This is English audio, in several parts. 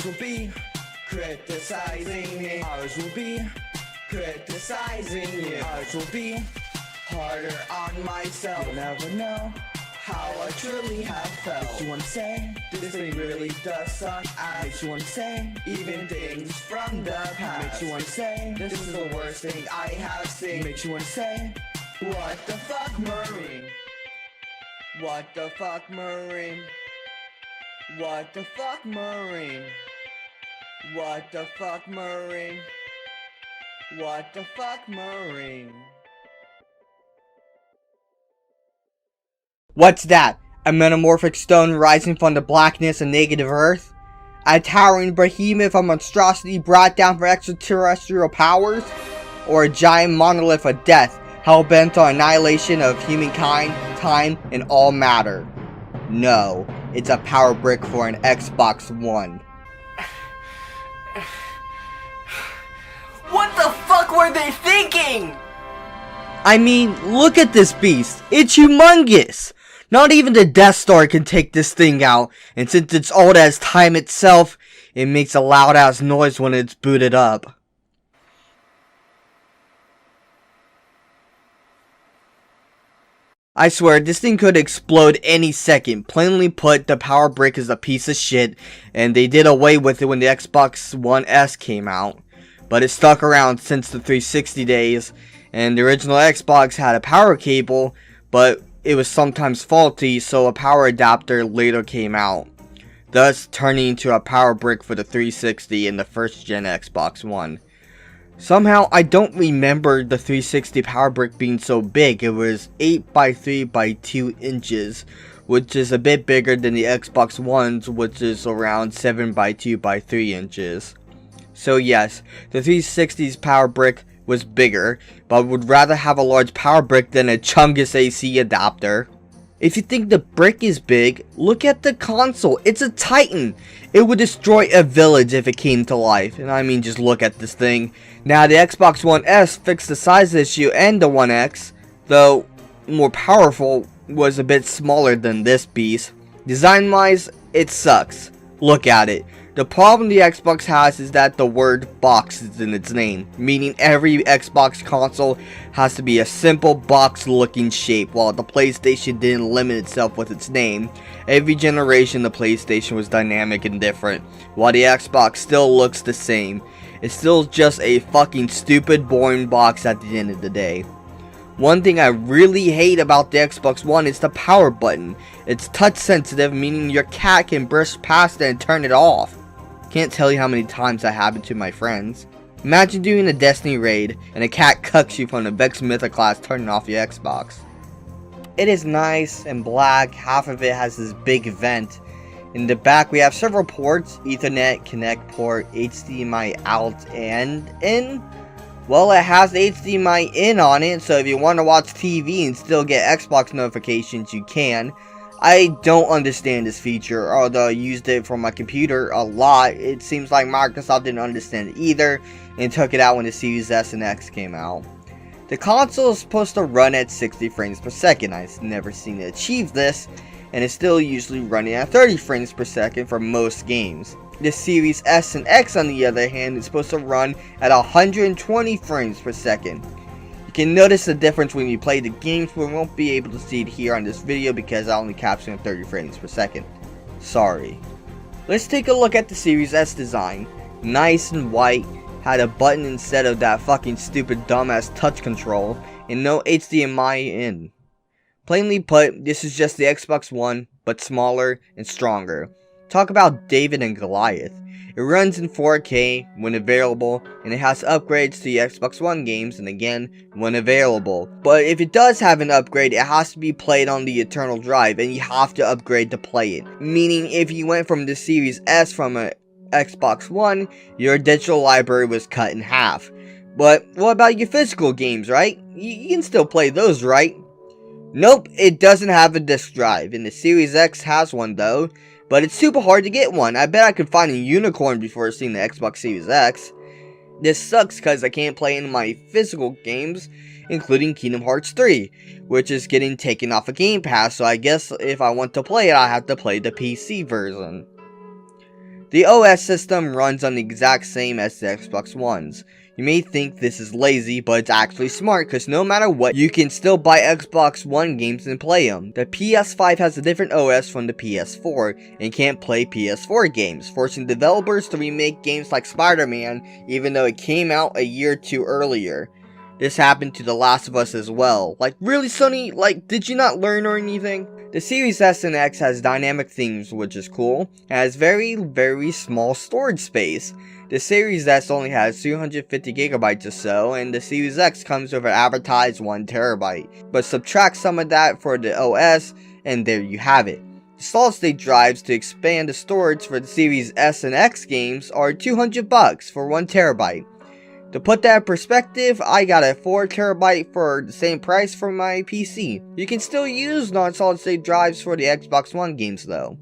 Others will be criticizing me. Others will be criticizing you. Others will be harder on myself. You'll never know how I truly have felt. Makes you wanna say, this thing really does suck ass. Makes you wanna say, even things from the past. Makes you wanna say, this is the worst thing I have seen. Makes you wanna say, what the fuck, Marine? What the fuck, Marine? What the fuck, Marine? What the fuck, Marine? What the fuck, Marine? What's that? A metamorphic stone rising from the blackness of negative earth? A towering behemoth of monstrosity brought down from extraterrestrial powers? Or a giant monolith of death, hell-bent on annihilation of humankind, time, and all matter? No, it's a power brick for an Xbox One. What the fuck were they thinking? I mean, look at this beast. It's humongous. Not even the Death Star can take this thing out, and since it's old as time itself, it makes a loud ass noise when it's booted up. I swear, this thing could explode any second. Plainly put, the power brick is a piece of shit, and they did away with it when the Xbox One S came out. But it stuck around since the 360 days, and the original Xbox had a power cable, but it was sometimes faulty, so a power adapter later came out, thus turning into a power brick for the 360 and the first gen Xbox One. Somehow, I don't remember the 360 power brick being so big. It was 8 by 3 by 2 inches, which is a bit bigger than the Xbox One's, which is around 7 by 2 by 3 inches. So yes, the 360's power brick was bigger, but would rather have a large power brick than a Chungus AC adapter. If you think the brick is big, look at the console. It's a Titan. It would destroy a village if it came to life. And I mean, just look at this thing. Now, the Xbox One S fixed the size issue, and the One X, though more powerful, was a bit smaller than this beast. Design-wise, it sucks. Look at it. The problem the Xbox has is that the word box is in its name, meaning every Xbox console has to be a simple box looking shape, while the PlayStation didn't limit itself with its name. Every generation the PlayStation was dynamic and different, while the Xbox still looks the same. It's still just a fucking stupid boring box at the end of the day. One thing I really hate about the Xbox One is the power button. It's touch sensitive, meaning your cat can brush past it and turn it off. Can't tell you how many times that happened to my friends. Imagine doing a Destiny raid and a cat cucks you from the Vex Mythic class turning off your Xbox. It is nice and black. Half of it has this big vent. In the back we have several ports: Ethernet, Connect port, HDMI out and in. Well, it has HDMI in on it, so if you want to watch TV and still get Xbox notifications, you can. I don't understand this feature, although I used it for my computer a lot. It seems like Microsoft didn't understand it either, and took it out when the Series S and X came out. The console is supposed to run at 60 frames per second. I've never seen it achieve this, and it's still usually running at 30 frames per second for most games. The Series S and X, on the other hand, is supposed to run at 120 frames per second. You can notice the difference when you play the games, but we won't be able to see it here on this video because I only capture at 30 frames per second. Sorry. Let's take a look at the Series S design. Nice and white, had a button instead of that fucking stupid dumbass touch control, and no HDMI in. Plainly put, this is just the Xbox One, but smaller and stronger. Talk about David and Goliath. It runs in 4K when available, and it has upgrades to the Xbox One games, and again, when available. But if it does have an upgrade, it has to be played on the internal drive, and you have to upgrade to play it. Meaning, if you went from the Series S from a Xbox One, your digital library was cut in half. But what about your physical games, right? You can still play those, right? Nope, it doesn't have a disc drive, and the Series X has one though. But it's super hard to get one. I bet I could find a unicorn before seeing the Xbox Series X. This sucks because I can't play any of my physical games, including Kingdom Hearts 3, which is getting taken off of Game Pass, so I guess if I want to play it, I have to play the PC version. The OS system runs on the exact same as the Xbox One's. You may think this is lazy, but it's actually smart because no matter what, you can still buy Xbox One games and play them. The PS5 has a different OS from the PS4 and can't play PS4 games, forcing developers to remake games like Spider-Man even though it came out a year or two earlier. This happened to The Last of Us as well. Like, really, Sony? Like, did you not learn or anything? The Series S and X has dynamic themes, which is cool. It has very small storage space. The Series S only has 250 gigabytes or so, and the Series X comes with an advertised 1 terabyte. But subtract some of that for the OS, and there you have it. The solid state drives to expand the storage for the Series S and X games are $200 for 1 terabyte. To put that in perspective, I got a 4 terabyte for the same price for my PC. You can still use non-solid state drives for the Xbox One games though.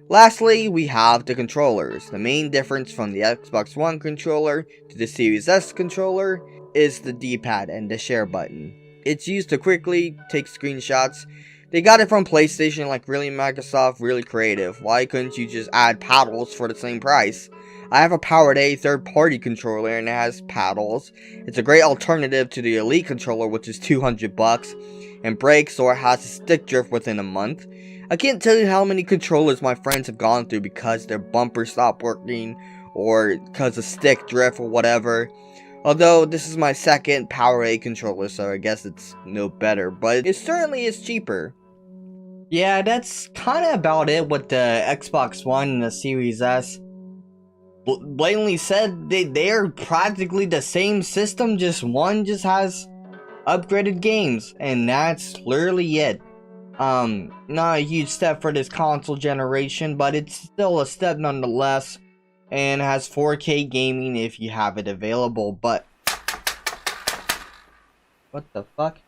Lastly, we have the controllers. The main difference from the Xbox One controller to the Series S controller is the D-pad and the share button. It's used to quickly take screenshots. They got it from PlayStation, like really Microsoft, really creative. Why couldn't you just add paddles for the same price? I have a Powered A third-party controller and it has paddles. It's a great alternative to the Elite controller, which is $200 and breaks or has a stick drift within a month. I can't tell you how many controllers my friends have gone through because their bumper stopped working or because of stick drift or whatever. Although this is my second Powered A controller, so I guess it's no better, but it certainly is cheaper. Yeah, that's kind of about it with the Xbox One and the Series S. Blatantly said, they're practically the same system, just one just has upgraded games, and that's literally it. Not a huge step for this console generation, but it's still a step nonetheless, and has 4K gaming if you have it available, but what the fuck?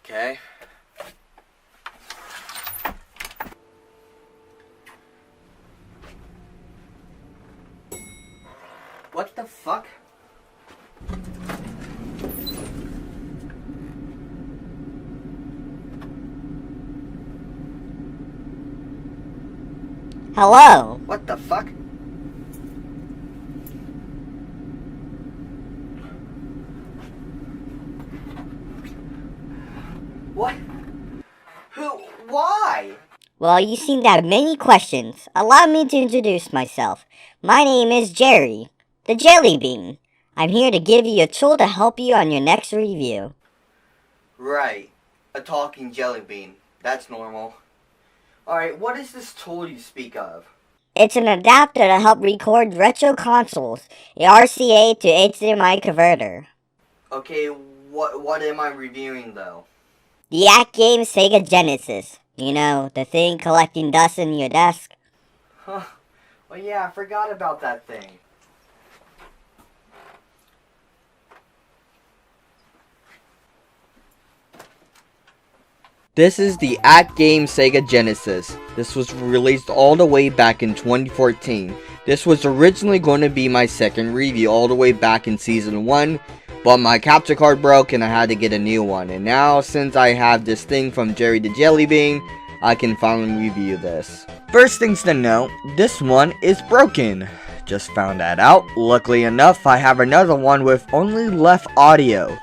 Okay. What the fuck? Hello? What the fuck? What? Who? Why? Well, you seem to have many questions. Allow me to introduce myself. My name is Jerry, the Jelly Bean. I'm here to give you a tool to help you on your next review. Right. A talking jelly bean. That's normal. Alright, what is this tool you speak of? It's an adapter to help record retro consoles, a RCA to HDMI converter. Okay, what am I reviewing though? The AVGN Sega Genesis. You know, the thing collecting dust in your desk. Huh. Well, yeah, I forgot about that thing. This is the AVGN Sega Genesis. This was released all the way back in 2014. This was originally going to be my second review all the way back in Season 1, but my capture card broke and I had to get a new one. And now, since I have this thing from Jerry the Jelly Bean, I can finally review this. First things to note, this one is broken. Just found that out. Luckily enough, I have another one with only left audio.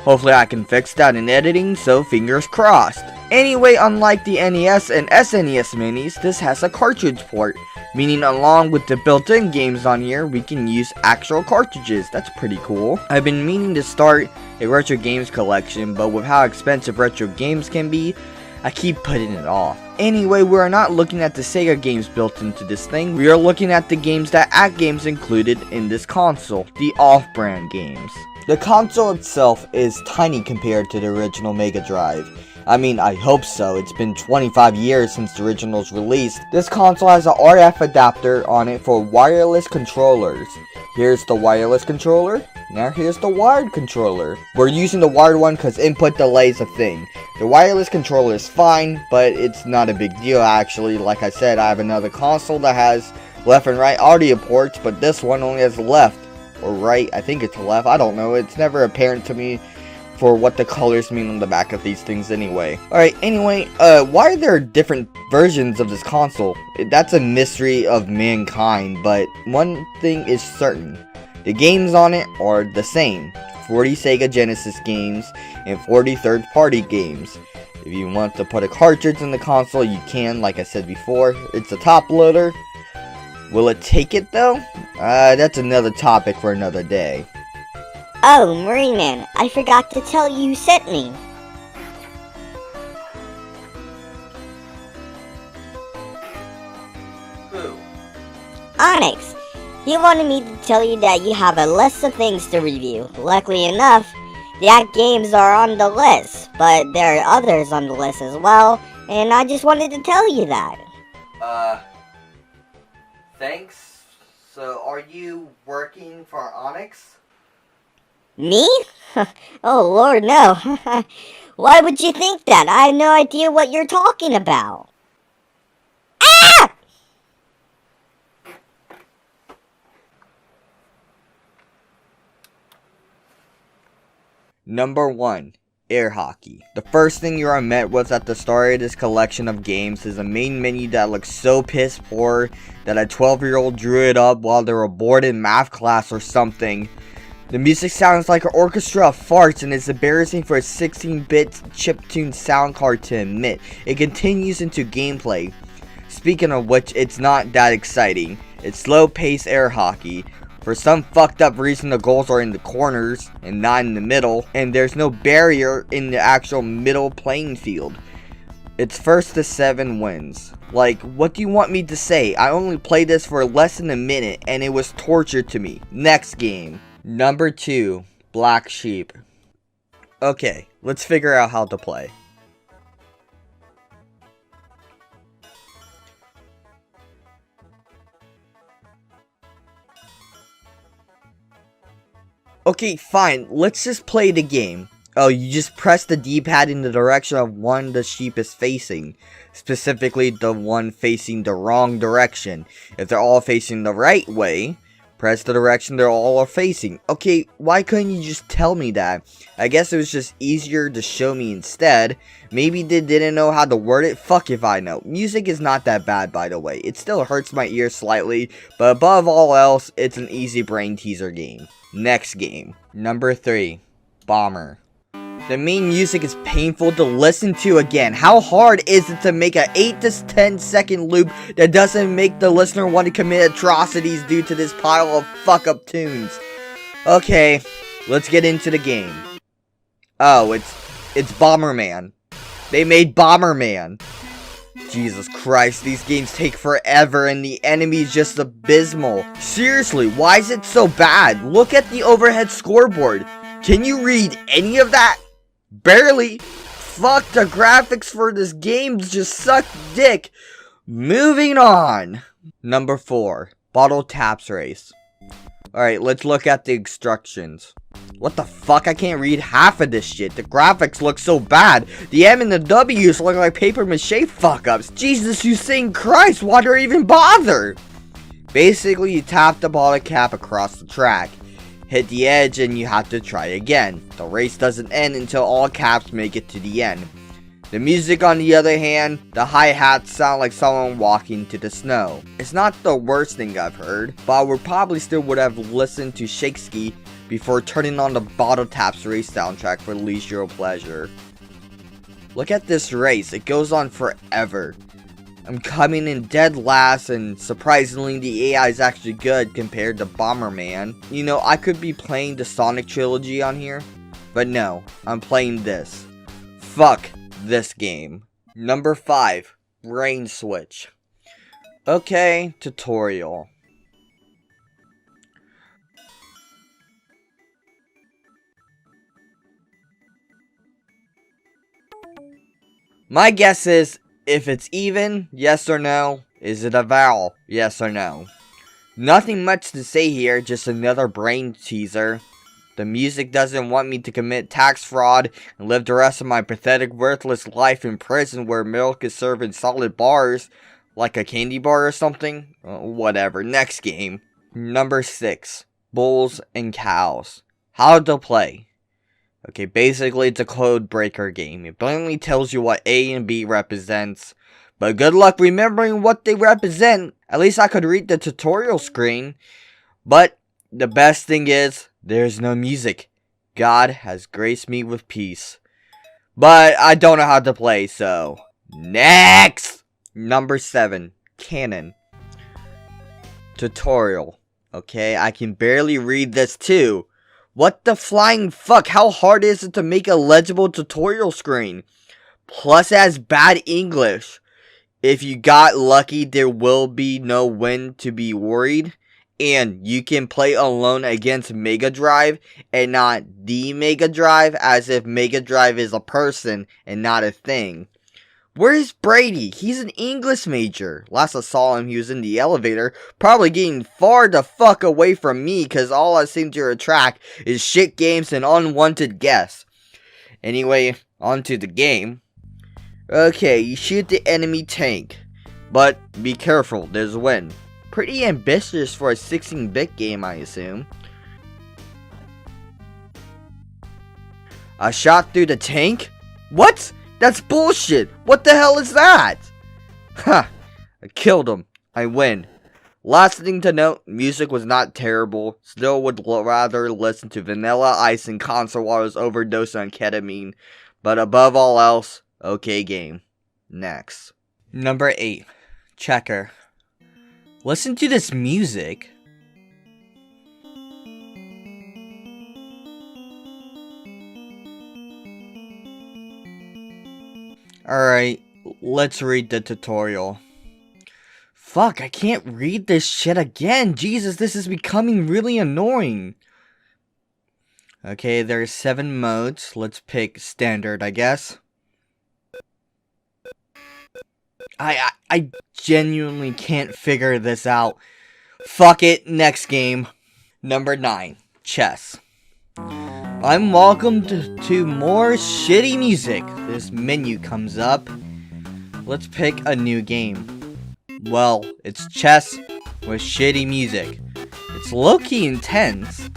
Hopefully I can fix that in editing, so fingers crossed. Anyway, unlike the NES and SNES minis, this has a cartridge port, meaning along with the built-in games on here, we can use actual cartridges. That's pretty cool. I've been meaning to start a retro games collection, but with how expensive retro games can be, I keep putting it off. Anyway, we are not looking at the Sega games built into this thing. We are looking at the games that AVGN included in this console, the off-brand games. The console itself is tiny compared to the original Mega Drive. I mean, I hope so. It's been 25 years since the original's released. This console has an RF adapter on it for wireless controllers. Here's the wireless controller. Now here's the wired controller. We're using the wired one because input delay is a thing. The wireless controller is fine, but it's not a big deal actually. Like I said, I have another console that has left and right audio ports, but this one only has left or right. I think it's left. I don't know. It's never apparent to me for what the colors mean on the back of these things anyway. Alright, anyway, why are there different versions of this console? That's a mystery of mankind, but one thing is certain. The games on it are the same. 40 Sega Genesis games and 40 third-party games. If you want to put a cartridge in the console, you can, like I said before. It's a top loader. Will it take it though? That's another topic for another day. Oh, Marineman, I forgot to tell you who sent me. Who? Onyx. He wanted me to tell you that you have a list of things to review. Luckily enough, the AVGN games are on the list, but there are others on the list as well, and I just wanted to tell you that. Thanks. So, are you working for Onyx? Me? Oh lord, no. Why would you think that? I have no idea what you're talking about. Ah! Number 1. Air hockey. The first thing you are met with at the start of this collection of games is a main menu that looks so piss poor that a 12-year-old drew it up while they were bored in math class or something. The music sounds like an orchestra of farts and is embarrassing for a 16-bit chiptune sound card to admit. It continues into gameplay. Speaking of which, it's not that exciting. It's slow-paced air hockey. For some fucked up reason, the goals are in the corners and not in the middle, and there's no barrier in the actual middle playing field. It's first to 7 wins. Like, what do you want me to say? I only played this for less than a minute and it was torture to me. Next game. Number 2. Black Sheep. Okay, let's figure out how to play. Okay, fine, let's just play the game. Oh, you just press the D-pad in the direction of one the sheep is facing. Specifically, the one facing the wrong direction. If they're all facing the right way, press the direction they're all facing. Okay, why couldn't you just tell me that? I guess it was just easier to show me instead. Maybe they didn't know how to word it. Fuck if I know. Music is not that bad, by the way. It still hurts my ears slightly, but above all else, it's an easy brain teaser game. Next game. Number 3. Bomber. The main music is painful to listen to again. How hard is it to make an 8 to 10 second loop that doesn't make the listener want to commit atrocities due to this pile of fuck up tunes? Okay, let's get into the game. Oh, it's Bomberman. They made Bomberman. Jesus Christ, these games take forever and the enemy's just abysmal. Seriously, why is it so bad? Look at the overhead scoreboard. Can you read any of that? Barely. Fuck, the graphics for this game just suck dick. Moving on. Number 4. Bottle Taps Race. Alright, let's look at the instructions. What the fuck? I can't read half of this shit. The graphics look so bad. The M and the W's look like paper mache fuck-ups. Jesus, you sing Christ, why do I even bother? Basically, you tap the bottle cap across the track. Hit the edge and you have to try again. The race doesn't end until all caps make it to the end. The music, on the other hand, the hi-hats sound like someone walking to the snow. It's not the worst thing I've heard, but I would probably still would have listened to Shakespeare before turning on the Bottle Taps Race soundtrack for leisure pleasure. Look at this race, it goes on forever. I'm coming in dead last, and surprisingly the AI is actually good compared to Bomberman. You know, I could be playing the Sonic trilogy on here, but no, I'm playing this. Fuck this game. Number 5. Brain switch. Okay, tutorial. My guess is, if it's even, yes or no. Is it a vowel, yes or no? Nothing much to say here, just another brain teaser. The music doesn't want me to commit tax fraud and live the rest of my pathetic, worthless life in prison where milk is served in solid bars, like a candy bar or something. Whatever, next game. Number 6. Bulls and cows. How to play. Okay, basically it's a code breaker game. It blatantly tells you what A and B represents. But good luck remembering what they represent. At least I could read the tutorial screen. But the best thing is, there's no music. God has graced me with peace. But I don't know how to play, so next! Number 7. Canon. Tutorial. Okay, I can barely read this too. What the flying fuck? How hard is it to make a legible tutorial screen? Plus it has bad English. If you got lucky, there will be no win to be worried. And you can play alone against Mega Drive and not the Mega Drive, as if Mega Drive is a person and not a thing. Where's Brady? He's an English major. Last I saw him, he was in the elevator, probably getting far the fuck away from me, cause all I seem to attract is shit games and unwanted guests. Anyway, on to the game. Okay, you shoot the enemy tank, but be careful, there's wind. Pretty ambitious for a 16-bit game, I assume. I shot through the tank? What? That's bullshit! What the hell is that? Ha! I killed him. I win. Last thing to note, music was not terrible. Still would rather listen to Vanilla Ice and console while I was overdosed on ketamine. But above all else, okay game. Next. Number 8. Checker. Listen to this music. Alright, let's read the tutorial. Fuck, I can't read this shit again. Jesus, this is becoming really annoying. Okay, there's 7 modes. Let's pick standard, I guess. I genuinely can't figure this out. Fuck it, next game. Number 9, chess. I'm welcomed to more shitty music. This menu comes up. Let's pick a new game. Well, it's chess with shitty music. It's low-key intense.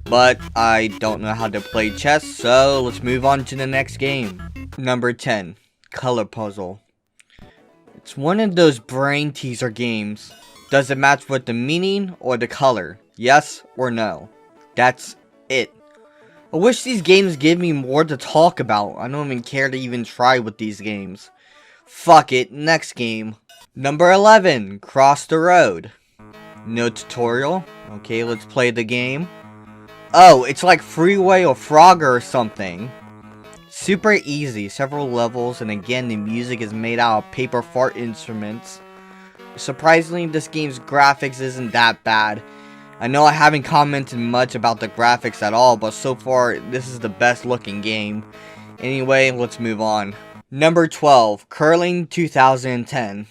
But I don't know how to play chess, so let's move on to the next game. Number 10, color puzzle. It's one of those brain teaser games. Does it match with the meaning or the color? Yes or no? That's it. I wish these games give me more to talk about. I don't even care to even try with these games. Fuck it, next game. Number 11, Cross the Road. No tutorial. Okay, let's play the game. Oh, it's like Freeway or Frogger or something. Super easy, several levels, and again the music is made out of paper fart instruments. Surprisingly, this game's graphics isn't that bad. I know I haven't commented much about the graphics at all, but so far this is the best looking game. Anyway, let's move on. Number 12, Curling 2010.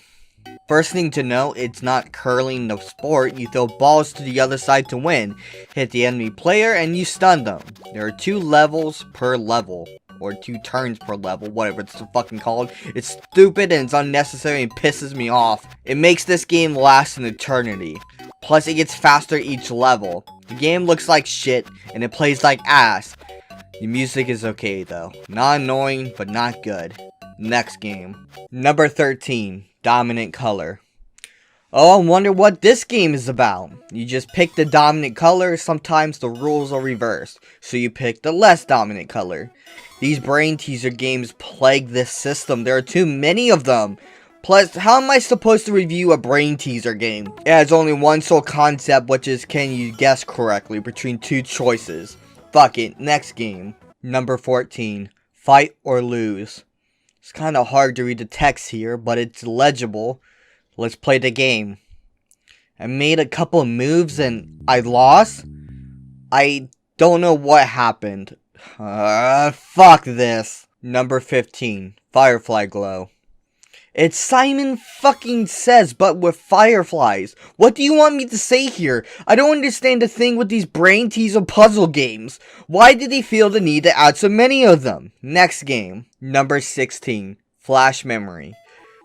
First thing to note, it's not curling the sport. You throw balls to the other side to win. Hit the enemy player and you stun them. There are 2 levels per level. Or 2 turns per level, whatever it's fucking called. It's stupid and it's unnecessary and pisses me off. It makes this game last an eternity. Plus it gets faster each level. The game looks like shit and it plays like ass. The music is okay though. Not annoying, but not good. Next game. Number 13, Dominant Color. Oh, I wonder what this game is about. You just pick the dominant color. Sometimes the rules are reversed, so you pick the less dominant color. These brain teaser games plague this system. There are too many of them. Plus, how am I supposed to review a brain teaser game? It has only one sole concept, which is can you guess correctly between 2 choices. Fuck it, next game. Number 14, Fight or Lose. It's kind of hard to read the text here, but it's legible. Let's play the game. I made a couple of moves and I lost. I don't know what happened. Fuck this. Number 15, Firefly Glow. It's Simon fucking Says, but with fireflies. What do you want me to say here? I don't understand the thing with these brain teaser puzzle games. Why did they feel the need to add so many of them? Next game. Number 16, Flash Memory.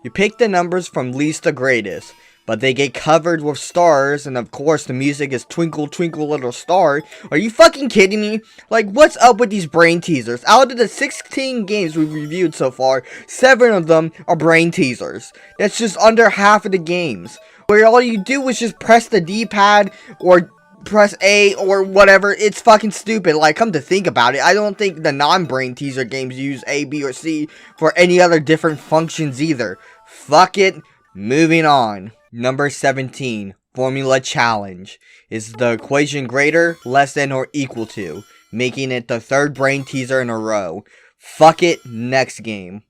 You pick the numbers from least to greatest, but they get covered with stars, and of course the music is Twinkle Twinkle Little Star. Are you fucking kidding me? Like, what's up with these brain teasers? Out of the 16 games we've reviewed so far, 7 of them are brain teasers. That's just under half of the games, where all you do is just press the D-pad, or press A, or whatever. It's fucking stupid. Like, come to think about it, I don't think the non-brain teaser games use A, B, or C for any other different functions either. Fuck it. Moving on. Number 17, Formula Challenge. Is the equation greater, less than, or equal to? Making it the 3rd brain teaser in a row. Fuck it, next game.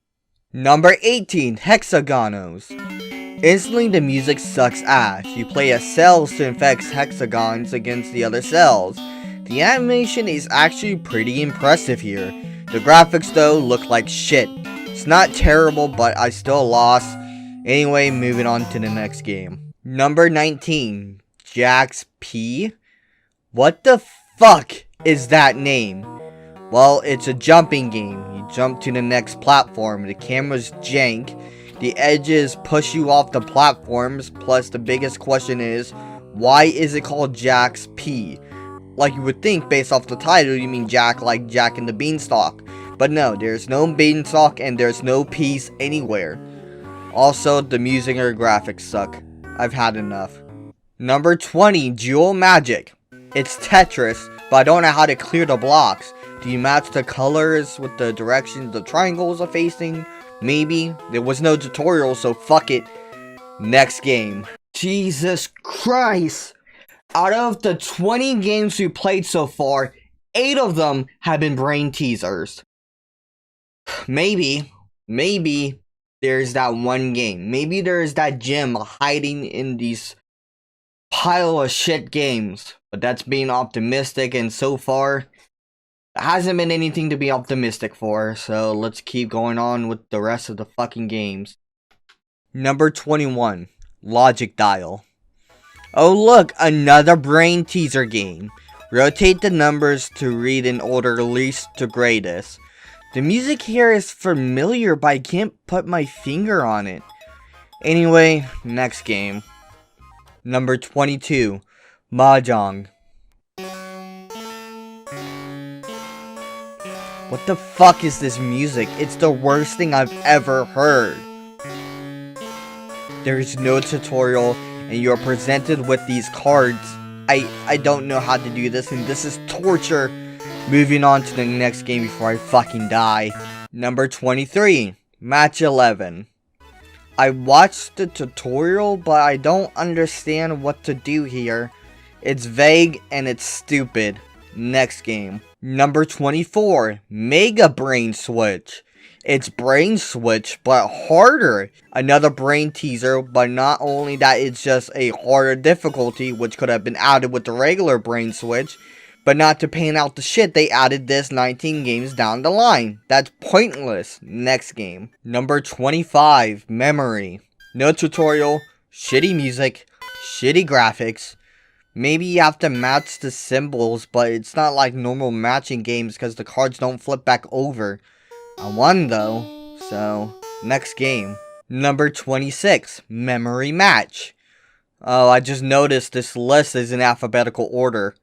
Number 18, Hexagonos. Instantly the music sucks ass. You play as cells to infect hexagons against the other cells. The animation is actually pretty impressive here. The graphics though look like shit. It's not terrible, but I still lost. Anyway, moving on to the next game. Number 19, Jax P. What the fuck is that name? Well, it's a jumping game. You jump to the next platform. The camera's jank. The edges push you off the platforms. Plus, the biggest question is, why is it called Jax P? Like you would think, based off the title, you mean Jack like Jack and the Beanstalk. But no, there's no Beanstalk and there's no peace anywhere. Also, the music and graphics suck. I've had enough. Number 20, Jewel Magic. It's Tetris, but I don't know how to clear the blocks. Do you match the colors with the directions the triangles are facing? Maybe. There was no tutorial, so fuck it. Next game. Jesus Christ. Out of the 20 games we played so far, 8 of them have been brain teasers. Maybe there's that one game. Maybe there's that gem hiding in these pile of shit games. But that's being optimistic, and so far, there hasn't been anything to be optimistic for. So let's keep going on with the rest of the fucking games. Number 21, Logic Dial. Oh look, another brain teaser game. Rotate the numbers to read in order least to greatest. The music here is familiar, but I can't put my finger on it. Anyway, next game. Number 22, Mahjong. What the fuck is this music? It's the worst thing I've ever heard. There is no tutorial, and you are presented with these cards. I don't know how to do this, and this is torture. Moving on to the next game before I fucking die. Number 23, Match 11. I watched the tutorial, but I don't understand what to do here. It's vague and it's stupid. Next game. Number 24, Mega Brain Switch. It's Brain Switch, but harder. Another brain teaser, but not only that, it's just a harder difficulty, which could have been added with the regular Brain Switch. But not to paint out the shit, they added this 19 games down the line. That's pointless. Next game. Number 25, Memory. No tutorial, shitty music, shitty graphics. Maybe you have to match the symbols, but it's not like normal matching games because the cards don't flip back over. I won though, so next game. Number 26, Memory Match. Oh, I just noticed this list is in alphabetical order.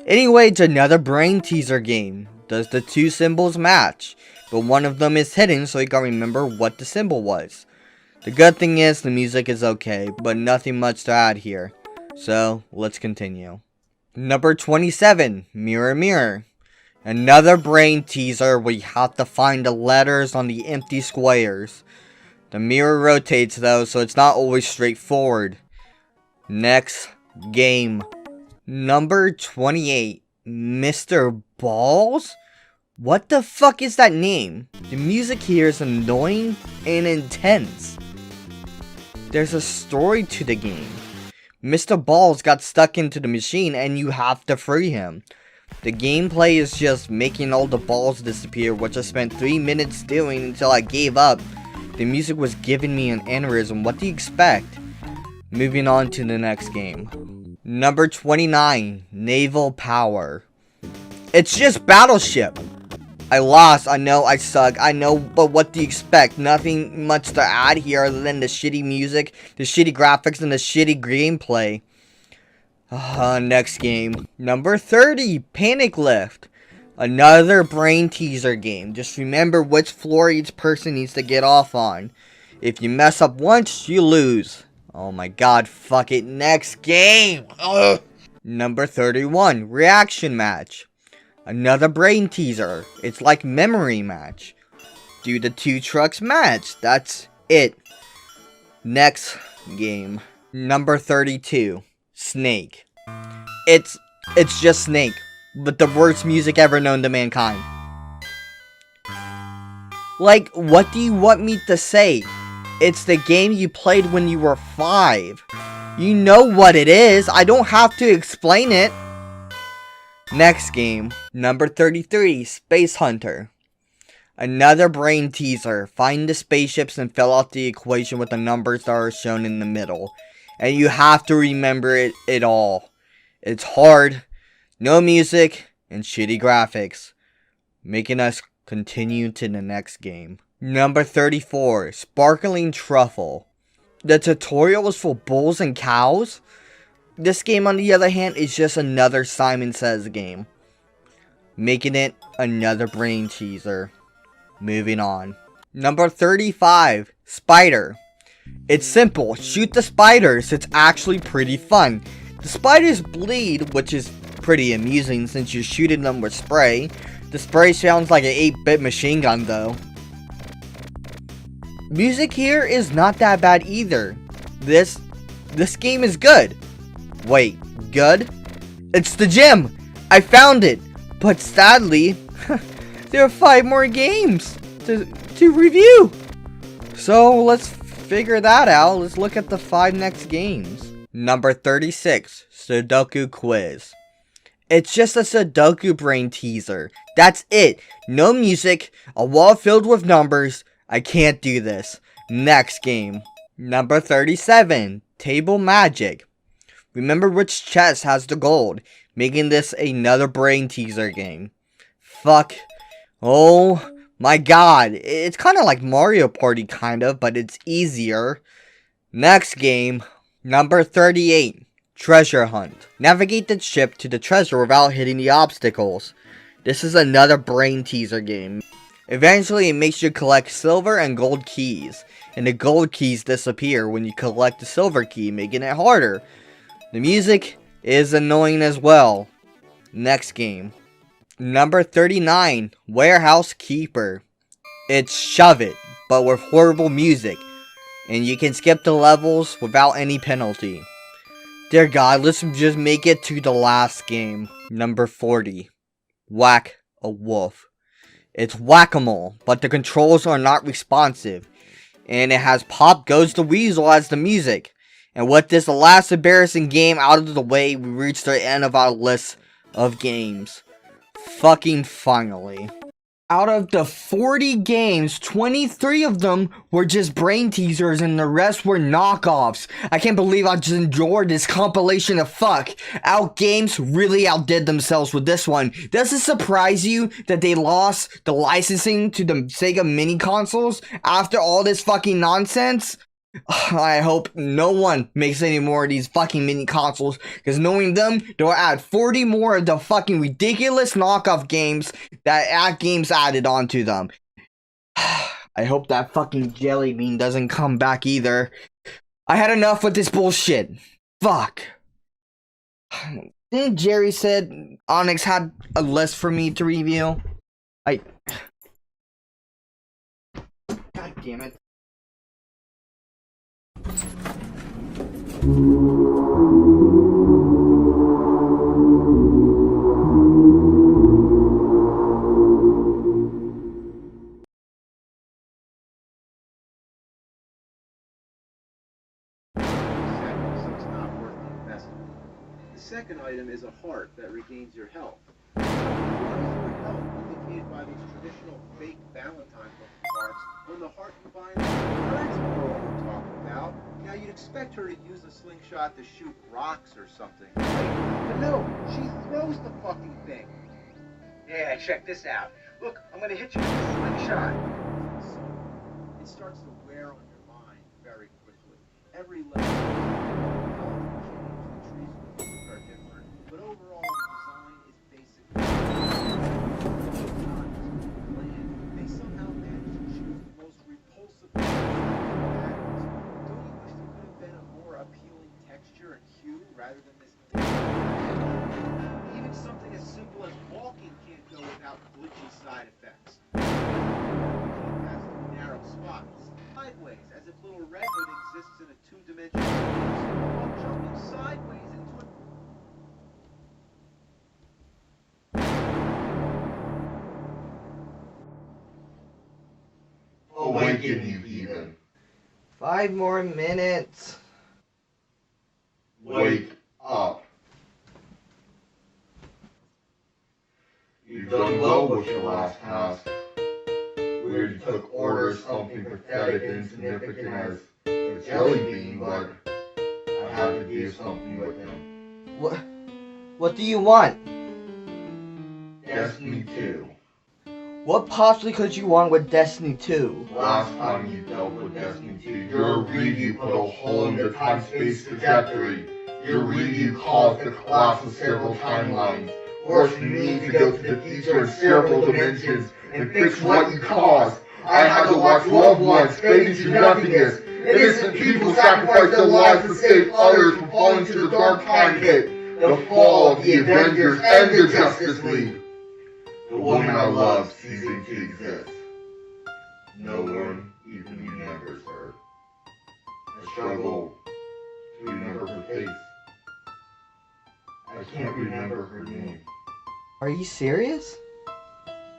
Anyway, it's another brain teaser game. Does the 2 symbols match? But one of them is hidden, so you gotta remember what the symbol was. The good thing is the music is okay, but nothing much to add here. So, let's continue. Number 27, Mirror Mirror. Another brain teaser where you have to find the letters on the empty squares. The mirror rotates though, so it's not always straightforward. Next game. Number 28, Mr. Balls? What the fuck is that name? The music here is annoying and intense. There's a story to the game. Mr. Balls got stuck into the machine and you have to free him. The gameplay is just making all the balls disappear, which I spent 3 minutes doing until I gave up. The music was giving me an aneurysm. What do you expect? Moving on to the next game. Number 29, Naval Power. It's just Battleship. I lost, I know, I suck, I know, but what do you expect? Nothing much to add here other than the shitty music, the shitty graphics, and the shitty gameplay. Next game. Number 30, Panic Lift. Another brain teaser game. Just remember which floor each person needs to get off on. If you mess up once, you lose. Oh my god, fuck it. Next game. Ugh. Number 31, Reaction Match. Another brain teaser. It's like Memory Match. Do the 2 trucks match. That's it. Next game. Number 32, Snake. It's just Snake, but the worst music ever known to mankind. Like, what do you want me to say? It's the game you played when you were 5. You know what it is. I don't have to explain it. Next game. Number 33, Space Hunter. Another brain teaser. Find the spaceships and fill out the equation with the numbers that are shown in the middle. And you have to remember it all. It's hard, no music, and shitty graphics, making us continue to the next game. Number 34, Sparkling Truffle. The tutorial was for bulls and cows. This game, on the other hand, is just another Simon Says game, making it another brain teaser. Moving on. Number 35, Spider. It's simple, shoot the spiders. It's actually pretty fun. The spiders bleed, which is pretty amusing since you're shooting them with spray. The spray sounds like an 8-bit machine gun though. Music here is not that bad either. This game is good. Wait, good? It's the gym! I found it! But sadly, there are 5 more games to review. So let's figure that out. Let's look at the 5 next games. Number 36, Sudoku Quiz. It's just a Sudoku brain teaser. That's it. No music, a wall filled with numbers. I can't do this. Next game. Number 37, Table Magic. Remember which chest has the gold, making this another brain teaser game. Fuck. Oh my god. It's kind of like Mario Party kind of, but it's easier. Next game. Number 38, Treasure Hunt. Navigate the ship to the treasure without hitting the obstacles. This is another brain teaser game. Eventually, it makes you collect silver and gold keys, and the gold keys disappear when you collect the silver key, making it harder. The music is annoying as well. Next game. Number 39, Warehouse Keeper. It's Shove It, but with horrible music. And you can skip the levels without any penalty. Dear God, let's just make it to the last game. Number 40. Whack a Wolf. It's whack-a-mole, but the controls are not responsive. And it has Pop Goes the Weasel as the music. And with this last embarrassing game out of the way, we reach the end of our list of games. Fucking finally. Out of the 40 games, 23 of them were just brain teasers and the rest were knockoffs. I can't believe I just enjoyed this compilation of fuck. Out games really outdid themselves with this one. Does it surprise you that they lost the licensing to the Sega mini consoles after all this fucking nonsense? I hope no one makes any more of these fucking mini consoles, because knowing them, they'll add 40 more of the fucking ridiculous knockoff games that games added onto them. I hope that fucking jelly bean doesn't come back either. I had enough with this bullshit. Fuck. Didn't Jerry said Onyx had a list for me to review? God damn it. second item is a heart that regains your health. What is your health indicated by those traditional fake Valentine-looking marks when the heart combines? That's more what we're talking about. Now, you'd expect her to use a slingshot to shoot rocks or something, right? But no, she throws the fucking thing. Yeah, check this out. Look, I'm gonna hit you with a slingshot. So, it starts to wear on your mind very quickly. Every level, the trees are different, but overall, the design is basically bland. They somehow managed to choose the most repulsive patterns. Don't you wish there could have been a more appealing texture and hue rather than this? Even something as simple as walking can't go without glitchy side effects. Can't pass through narrow spots. Sideways, as if Little Red Hood exists in a two-dimensional space, while jumping sideways into a... Awaken, you heathen. 5 more minutes. Wake up. You've done well with your last task, where you took orders something pathetic and insignificant as a jelly bean, but I had to do something with him. What do you want? Destiny 2. What possibly could you want with Destiny 2? Last time you dealt with Destiny 2, your review put a hole in the time-space trajectory. Your review caused the collapse of several timelines, forcing me to go to the future in several dimensions and fix what you caused. I had to watch loved ones fade into nothingness. Innocent people sacrifice their lives to save others from falling to the dark time pit. The fall of the Avengers and the Justice League. The woman I love ceasing to exist. No one even remembers her. I struggle to remember her face. I can't remember her name. Are you serious?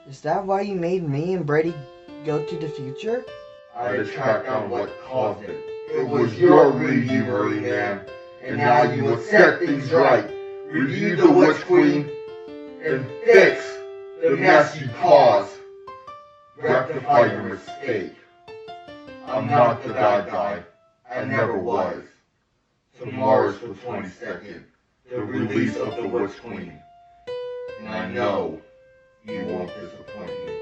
Is that why you made me and Brady go to the future? I had to track down what caused it. It was your review, Marineman, and now you must set things right. Review the Witch Queen and fix the mess you caused. Rectify your mistake. I'm not the bad guy. I never was. Tomorrow's the 22nd, the release of the Witch Queen. And I know you won't disappoint me.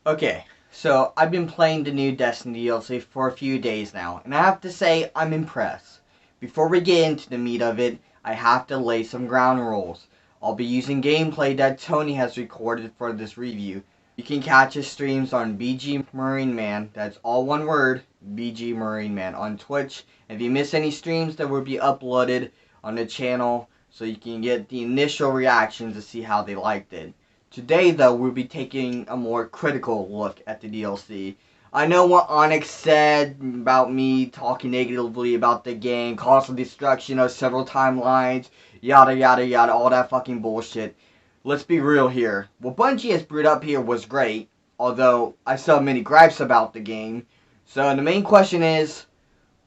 Okay, so I've been playing the new Destiny DLC for a few days now, and I have to say I'm impressed. Before we get into the meat of it, I have to lay some ground rules. I'll be using gameplay that Tony has recorded for this review. You can catch his streams on BG Marineman, that's all one word, BG Marineman, on Twitch. If you miss any streams, that will be uploaded on the channel so you can get the initial reactions to see how they liked it. Today, though, we'll be taking a more critical look at the DLC. I know what Onyx said about me talking negatively about the game, causing destruction of several timelines, yada yada yada, all that fucking bullshit. Let's be real here. What Bungie has brewed up here was great, although I still have many gripes about the game. So the main question is,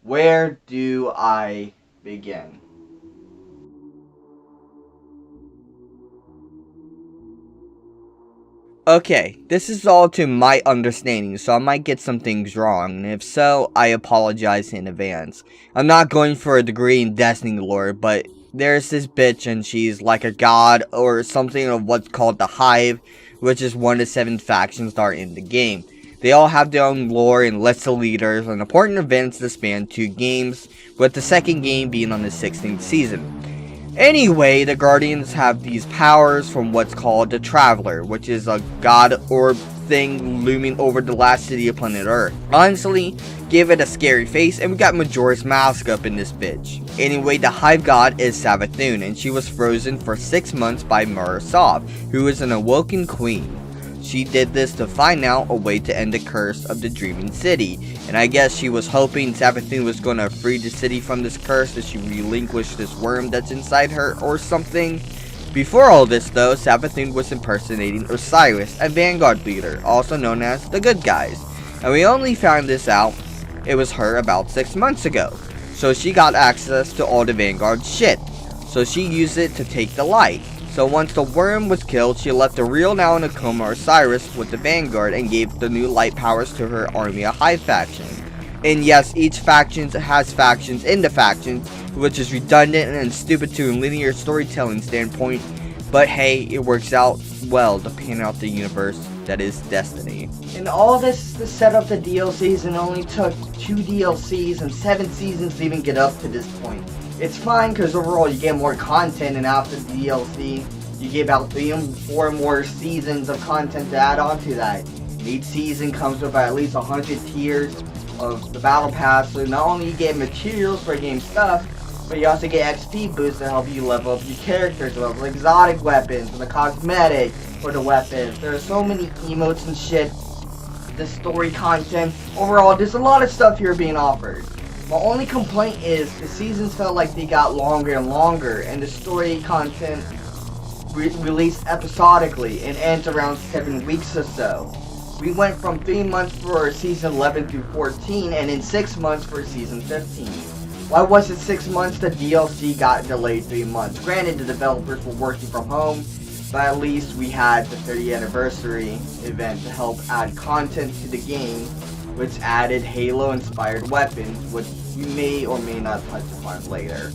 where do I begin? Okay, this is all to my understanding, so I might get some things wrong, and if so, I apologize in advance. I'm not going for a degree in Destiny lore, but there's this bitch and she's like a god or something of what's called the Hive, which is one of the 7 factions that are in the game. They all have their own lore and lists of leaders and important events that span 2 games, with the second game being on the 16th season. Anyway, the Guardians have these powers from what's called the Traveler, which is a god orb thing looming over the last city of planet Earth. Honestly, give it a scary face, and we got Majora's Mask up in this bitch. Anyway, the Hive God is Savathun, and she was frozen for 6 months by Murasov, who is an awoken queen. She did this to find out a way to end the curse of the Dreaming City, and I guess she was hoping Savathun was going to free the city from this curse as she relinquished this worm that's inside her or something. Before all this though, Savathun was impersonating Osiris, a Vanguard leader, also known as the Good Guys, and we only found this out, it was her about 6 months ago, so she got access to all the Vanguard shit, so she used it to take the light. So once the worm was killed, she left the real now in a coma Osiris with the Vanguard and gave the new light powers to her army of Hive faction. And yes, each faction has factions in the factions, which is redundant and stupid to a linear storytelling standpoint, but hey, it works out well to pan out the universe that is Destiny. And all this to set up the DLCs, and only took 2 DLCs and 7 seasons to even get up to this point. It's fine because overall you get more content, and after the DLC you get about 3 or 4 more seasons of content to add on to that. Each season comes with at least 100 tiers of the battle pass, so not only you get materials for game stuff, but you also get XP boosts to help you level up your characters, level exotic weapons and the cosmetic for the weapons. There are so many emotes and shit, the story content. Overall, there's a lot of stuff here being offered. My only complaint is the seasons felt like they got longer and longer, and the story content released episodically and ends around 7 weeks or so. We went from 3 months for season 11 through 14, and in 6 months for season 15. Why was it 6 months? The DLC got delayed 3 months. Granted, the developers were working from home, but at least we had the 30th anniversary event to help add content to the game, which added Halo-inspired weapons, which you may or may not touch upon later.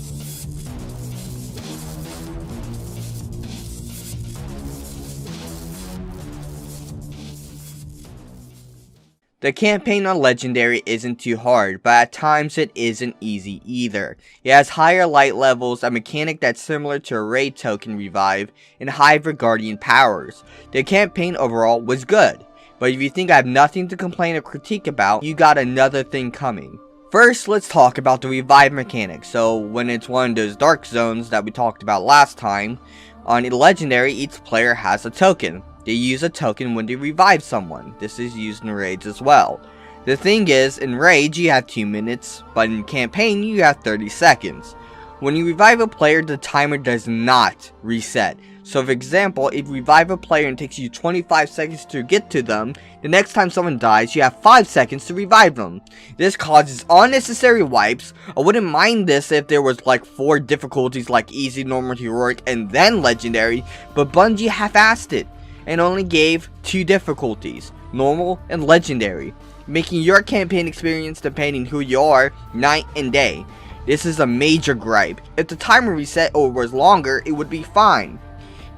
The campaign on Legendary isn't too hard, but at times it isn't easy either. It has higher light levels, a mechanic that's similar to a raid token revive, and higher Guardian powers. The campaign overall was good, but if you think I have nothing to complain or critique about, you got another thing coming. First, let's talk about the revive mechanic. So when it's one of those dark zones that we talked about last time, on Legendary each player has a token. They use a token when they revive someone. This is used in raids as well. The thing is, in raids you have 2 minutes, but in campaign you have 30 seconds. When you revive a player, the timer does not reset. So for example, if you revive a player and it takes you 25 seconds to get to them, the next time someone dies you have 5 seconds to revive them. This causes unnecessary wipes. I wouldn't mind this if there was like 4 difficulties like easy, normal, heroic, and then legendary, but Bungie half-assed it and only gave 2 difficulties, normal and legendary, making your campaign experience, depending who you are, night and day. This is a major gripe. If the timer reset or was longer, it would be fine.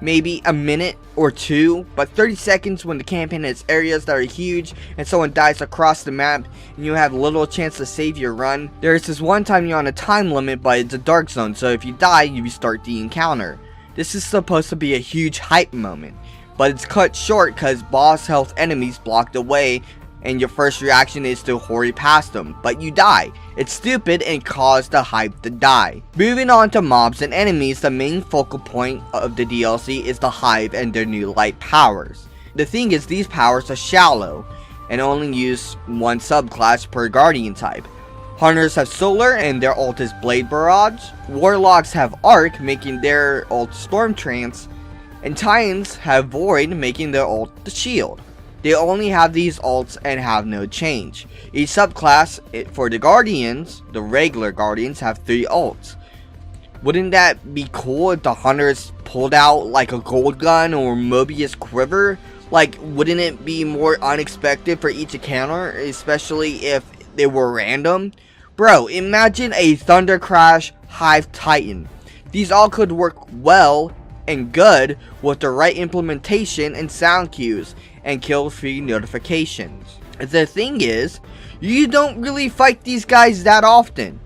Maybe a minute or 2, but 30 seconds when the campaign has areas that are huge and someone dies across the map and you have little chance to save your run. There's this one time you're on a time limit, but it's a dark zone, so if you die, you restart the encounter. This is supposed to be a huge hype moment, but it's cut short because boss health enemies block the way and your first reaction is to hurry past them, but you die. It's stupid and caused the hype to die. Moving on to mobs and enemies, the main focal point of the DLC is the Hive and their new light powers. The thing is, these powers are shallow and only use 1 subclass per Guardian type. Hunters have Solar and their ult is Blade Barrage. Warlocks have Arc, making their ult Storm Trance. And Titans have Void, making their ult the Shield. They only have these ults and have no change. Each subclass for the Guardians, the regular Guardians, have 3 ults. Wouldn't that be cool if the Hunters pulled out like a gold gun or Mobius quiver? Like, wouldn't it be more unexpected for each encounter, especially if they were random? Bro, imagine a Thunder Crash Hive Titan. These all could work well and good with the right implementation and sound cues and kill-free notifications. The thing is, you don't really fight these guys that often.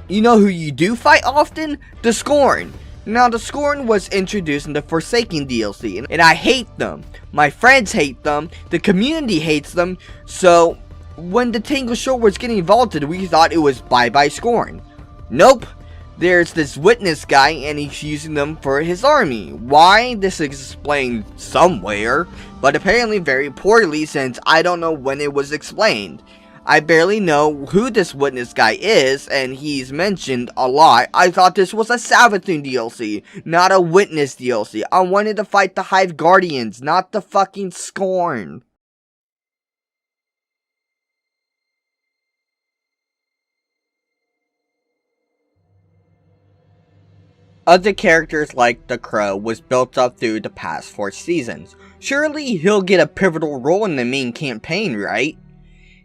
You know who you do fight often? The Scorn. Now, the Scorn was introduced in the Forsaken DLC, and I hate them. My friends hate them, the community hates them, so when the Tangle Shore was getting vaulted, we thought it was bye-bye Scorn. Nope. There's this witness guy, and he's using them for his army. Why? This is explained somewhere, but apparently very poorly, since I don't know when it was explained. I barely know who this witness guy is, and he's mentioned a lot. I thought this was a Savathun DLC, not a witness DLC. I wanted to fight the Hive Guardians, not the fucking Scorn. Other characters like the Crow was built up through the past 4 seasons. Surely he'll get a pivotal role in the main campaign, right?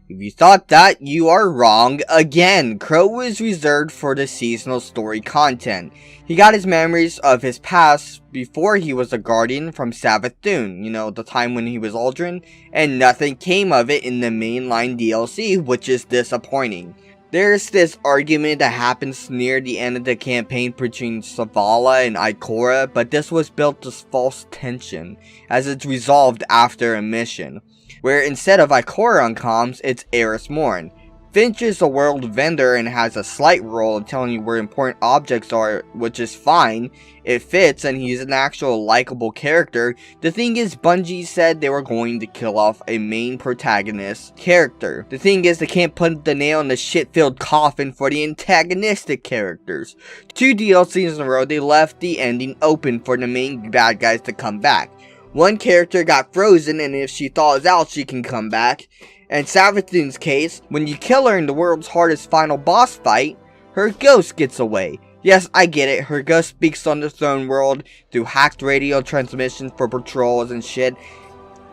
If you thought that, you are wrong again. Crow was reserved for the seasonal story content. He got his memories of his past before he was a Guardian from Savathun, you know, the time when he was Aldrin, and nothing came of it in the mainline DLC, which is disappointing. There's this argument that happens near the end of the campaign between Zavala and Ikora, but this was built as false tension, as it's resolved after a mission, where instead of Ikora on comms, it's Eris Morn. Finch is a world vendor and has a slight role of telling you where important objects are, which is fine. It fits, and he's an actual likable character. The thing is, Bungie said they were going to kill off a main protagonist character. The thing is, they can't put the nail in the shit-filled coffin for the antagonistic characters. 2 DLCs in a row, they left the ending open for the main bad guys to come back. One character got frozen, and if she thaws out, she can come back. In Savathun's case, when you kill her in the world's hardest final boss fight, her ghost gets away. Yes, I get it, her ghost speaks on the throne world through hacked radio transmissions for patrols and shit.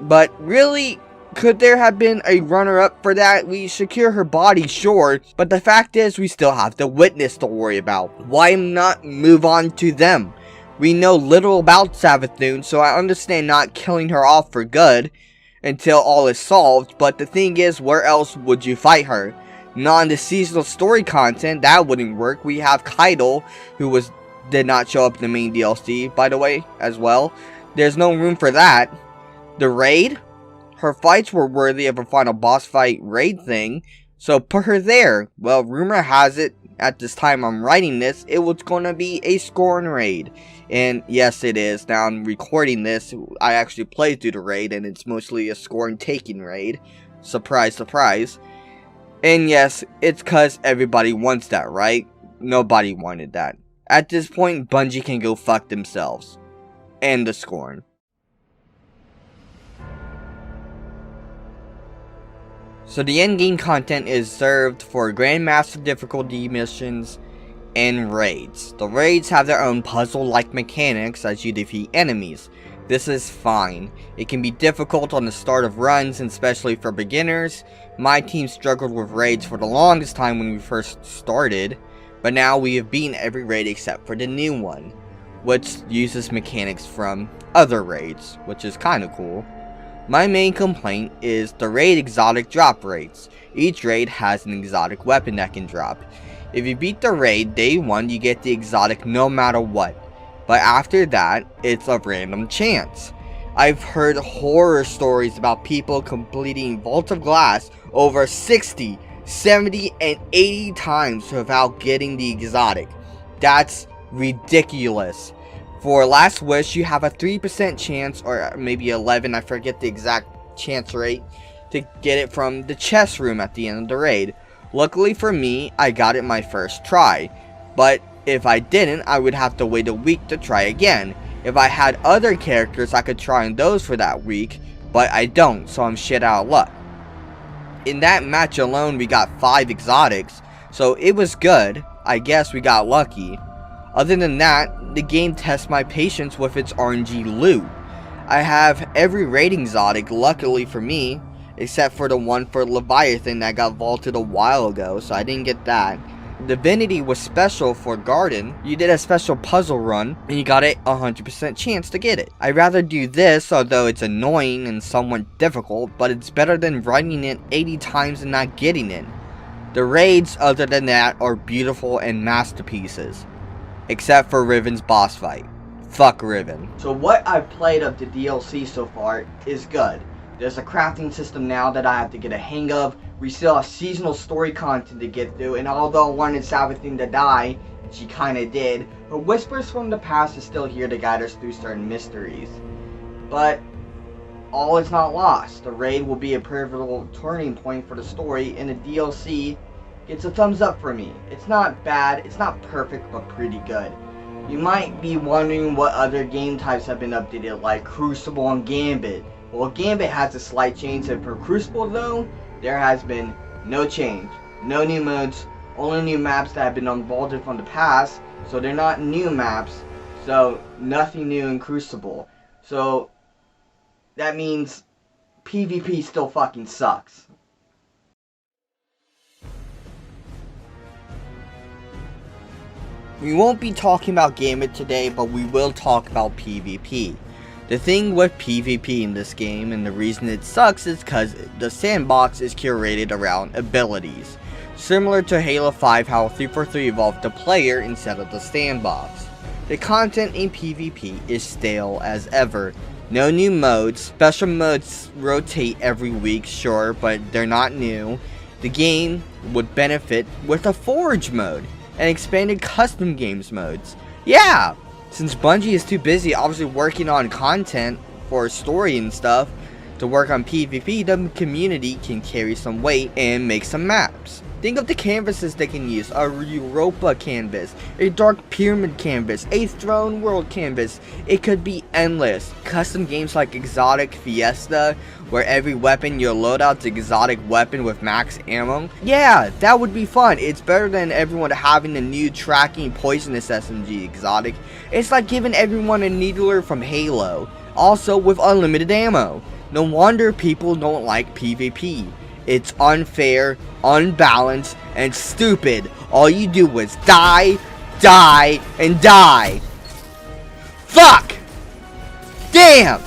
But really, could there have been a runner-up for that? We secure her body, sure, but the fact is we still have the witness to worry about. Why not move on to them? We know little about Savathun, so I understand not killing her off for good until all is solved, but the thing is, where else would you fight her? Not in the seasonal story content, that wouldn't work. We have Keitel, who did not show up in the main DLC, by the way, as well. There's no room for that. The raid? Her fights were worthy of a final boss fight raid thing, so put her there. Well, rumor has it, at this time I'm writing this, it was going to be a Scorn raid. And yes, it is. Now I'm recording this, I actually played through the raid, and it's mostly a Scorn taking raid. Surprise, surprise. And yes, it's cause everybody wants that, right? Nobody wanted that. At this point, Bungie can go fuck themselves. And the Scorn. So the endgame content is served for Grandmaster difficulty missions and raids. The raids have their own puzzle-like mechanics as you defeat enemies. This is fine. It can be difficult on the start of runs, and especially for beginners. My team struggled with raids for the longest time when we first started, but now we have beaten every raid except for the new one, which uses mechanics from other raids, which is kinda cool. My main complaint is the raid exotic drop rates. Each raid has an exotic weapon that can drop. If you beat the raid day 1, you get the exotic no matter what. But after that, it's a random chance. I've heard horror stories about people completing Vault of Glass over 60, 70, and 80 times without getting the exotic. That's ridiculous. For Last Wish, you have a 3% chance, or maybe 11, I forget the exact chance rate, to get it from the chest room at the end of the raid. Luckily for me, I got it my first try, but if I didn't, I would have to wait a week to try again. If I had other characters, I could try on those for that week, but I don't, so I'm shit out of luck. In that match alone, we got 5 exotics, so it was good. I guess we got lucky. Other than that, the game tests my patience with its RNG loot. I have every raid exotic, luckily for me, except for the one for Leviathan that got vaulted a while ago, so I didn't get that. Divinity was special for Garden. You did a special puzzle run, and you got a 100% chance to get it. I'd rather do this, although it's annoying and somewhat difficult, but it's better than running it 80 times and not getting it. The raids, other than that, are beautiful and masterpieces. except for Riven's boss fight. Fuck Riven. So what I've played of the DLC so far is good. There's a crafting system now that I have to get a hang of. We still have seasonal story content to get through, and although I wanted Sabathine to die, she kinda did, her whispers from the past is still here to guide us through certain mysteries. But all is not lost. The raid will be a pivotal turning point for the story, and the DLC gets a thumbs up for me. It's not bad, it's not perfect, but pretty good. You might be wondering what other game types have been updated, like Crucible and Gambit. Well, Gambit has a slight change, and for Crucible though, there has been no change. No new modes, only new maps that have been unvaulted from the past, so they're not new maps, so nothing new in Crucible. So that means PvP still fucking sucks. We won't be talking about Gambit today, but we will talk about PvP. The thing with PvP in this game, and the reason it sucks, is because the sandbox is curated around abilities. Similar to Halo 5, how 343 evolved the player instead of the sandbox. The content in PvP is stale as ever. No new modes. Special modes rotate every week, sure, but they're not new. The game would benefit with a Forge mode and expanded custom games modes. Yeah! Since Bungie is too busy obviously working on content for story and stuff to work on PvP, the community can carry some weight and make some maps. Think of the canvases they can use: a Europa canvas, a Dark Pyramid canvas, a Throne World canvas. It could be endless. Custom games like Exotic Fiesta, where every weapon your loadout's exotic weapon with max ammo. Yeah, that would be fun. It's better than everyone having a new tracking poisonous SMG exotic. It's like giving everyone a needler from Halo, also with unlimited ammo. No wonder people don't like PvP. It's unfair, unbalanced, and stupid. All you do is die, die, and die. Fuck! Damn!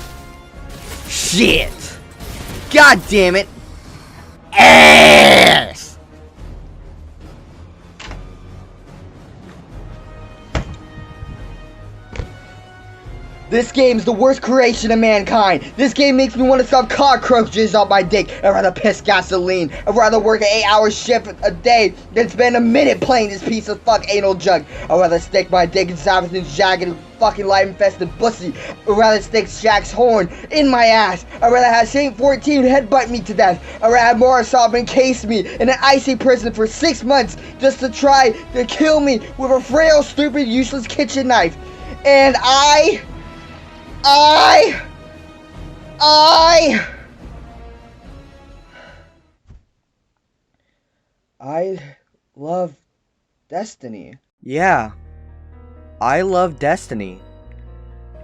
Shit! God damn it! Ass! This game's the worst creation of mankind. This game makes me want to stuff cockroaches on my dick. I'd rather piss gasoline. I'd rather work an 8-hour shift a day than spend a minute playing this piece of fuck anal junk. I'd rather stick my dick in Sabathun's jagged fucking light-infested pussy. I'd rather stick Shaq's horn in my ass. I'd rather have Saint 14 headbutt me to death. I'd rather have Morrisov encase me in an icy prison for 6 months just to try to kill me with a frail, stupid, useless kitchen knife. And I love Destiny. Yeah, I love Destiny.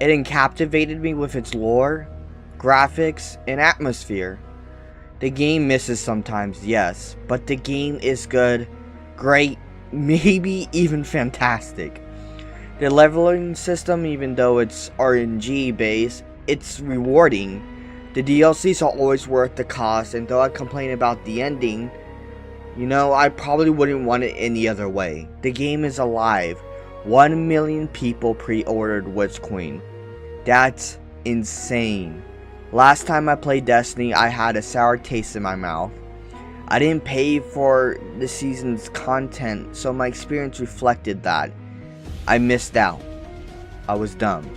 It captivated me with its lore, graphics, and atmosphere. The game misses sometimes, yes, but the game is good, great, maybe even fantastic. The leveling system, even though it's RNG based, it's rewarding. The DLCs are always worth the cost, and though I complain about the ending, you know, I probably wouldn't want it any other way. The game is alive. 1 million people pre-ordered Witch Queen. That's insane. Last time I played Destiny, I had a sour taste in my mouth. I didn't pay for the season's content, so my experience reflected that. I missed out. I was dumb.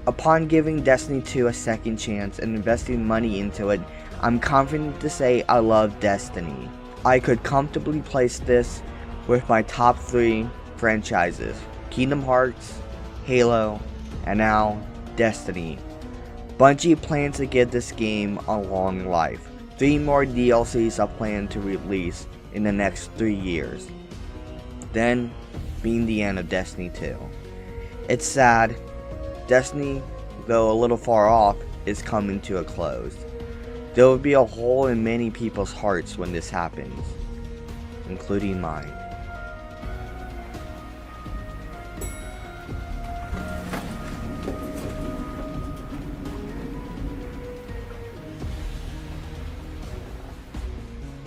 Upon giving Destiny 2 a second chance and investing money into it, I'm confident to say I love Destiny. I could comfortably place this with my top 3 franchises: Kingdom Hearts, Halo, and now Destiny. Bungie plans to give this game a long life. 3 more DLCs are planned to release in the next 3 years. Then, being the end of Destiny 2. It's sad. Destiny, though a little far off, is coming to a close. There will be a hole in many people's hearts when this happens, including mine.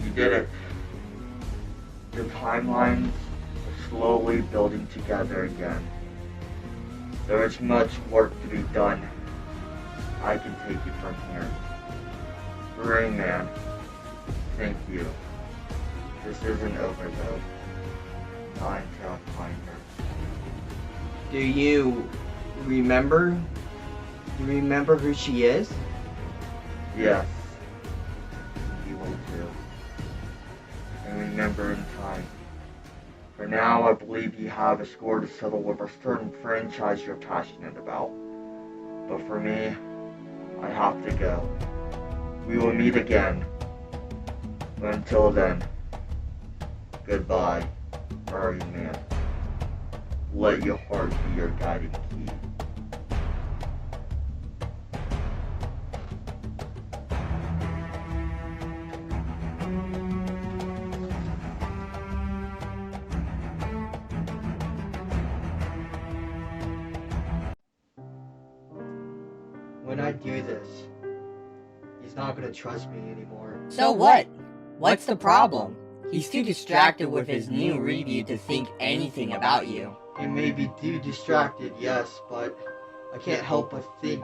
You did it. Your timelines are slowly building together again. There is much work to be done. I can take it from here. Marineman, thank you. This isn't over though. Not until I find her. Do you remember? Do you remember who she is? Yes. You will too. And remember in time. For now, I believe you have a score to settle with a certain franchise you're passionate about. But for me, I have to go. We will meet again. But until then, goodbye, Marineman. Let your heart be your guiding key. When I do this, he's not gonna trust me anymore. So what? What's the problem? He's too distracted with his new review to think anything about you. He may be too distracted, yes, but I can't help but think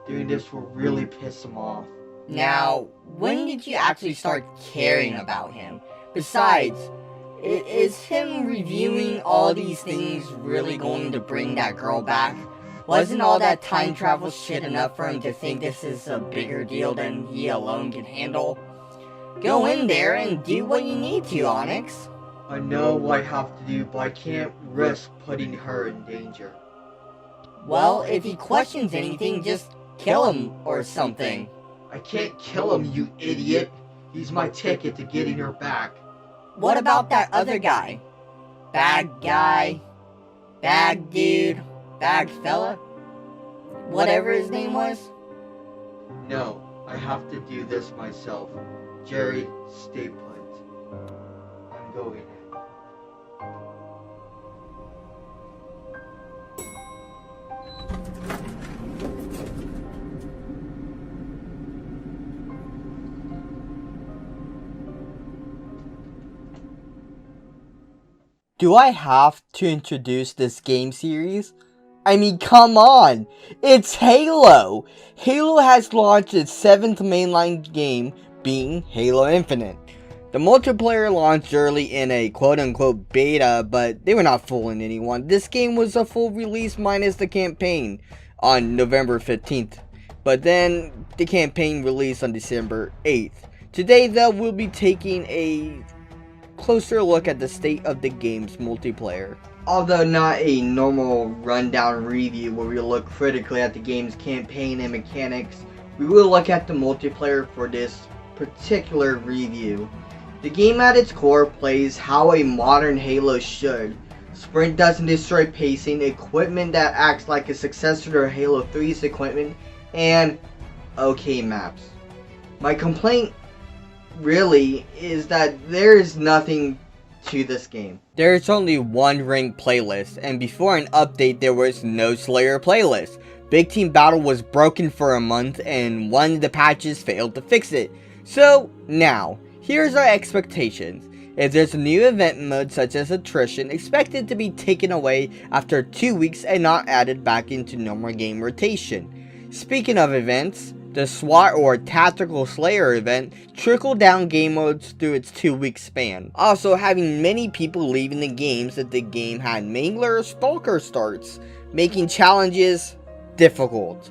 doing this will really piss him off. Now, when did you actually start caring about him? Besides, is him reviewing all these things really going to bring that girl back? Wasn't all that time travel shit enough for him to think this is a bigger deal than he alone can handle? Go in there and do what you need to, Onyx. I know what I have to do, but I can't risk putting her in danger. Well, if he questions anything, just kill him or something. I can't kill him, you idiot. He's my ticket to getting her back. What about that other guy? Bag guy? Bag dude? Bag fella? Whatever his name was? No, I have to do this myself. Jerry, stay put. I'm going in. Do I have to introduce this game series? I mean, come on! It's Halo! Halo has launched its 7th mainline game, being Halo Infinite. The multiplayer launched early in a quote-unquote beta, but they were not fooling anyone. This game was a full release minus the campaign on November 15th, but then the campaign released on December 8th. Today, though, we'll be taking a closer look at the state of the game's multiplayer. Although not a normal rundown review where we look critically at the game's campaign and mechanics, we will look at the multiplayer for this particular review. The game at its core plays how a modern Halo should. Sprint doesn't destroy pacing, equipment that acts like a successor to Halo 3's equipment, and okay maps. My complaint really is that there is nothing to this game. There is only one ranked playlist, and before an update there was no Slayer playlist. Big Team Battle was broken for a month and one of the patches failed to fix it. So now, here's our expectations. If there's a new event mode such as attrition, expect it to be taken away after 2 weeks and not added back into normal game rotation. Speaking of events, the SWAT or Tactical Slayer event trickled down game modes through its 2-week span, also having many people leaving the games that the game had Mangler or Stalker starts, making challenges difficult.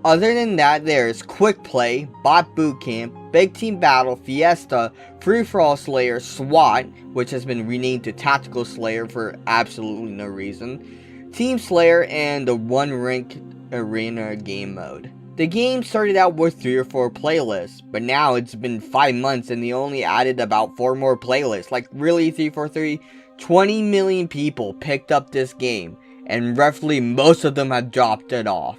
Other than that, there's Quick Play, Bot Bootcamp, Big Team Battle, Fiesta, Free For All Slayer, SWAT, which has been renamed to Tactical Slayer for absolutely no reason, Team Slayer, and the one ranked arena game mode. The game started out with 3 or 4 playlists, but now it's been 5 months and they only added about 4 more playlists. Like, really, 343? 20 million people picked up this game, and roughly most of them have dropped it off.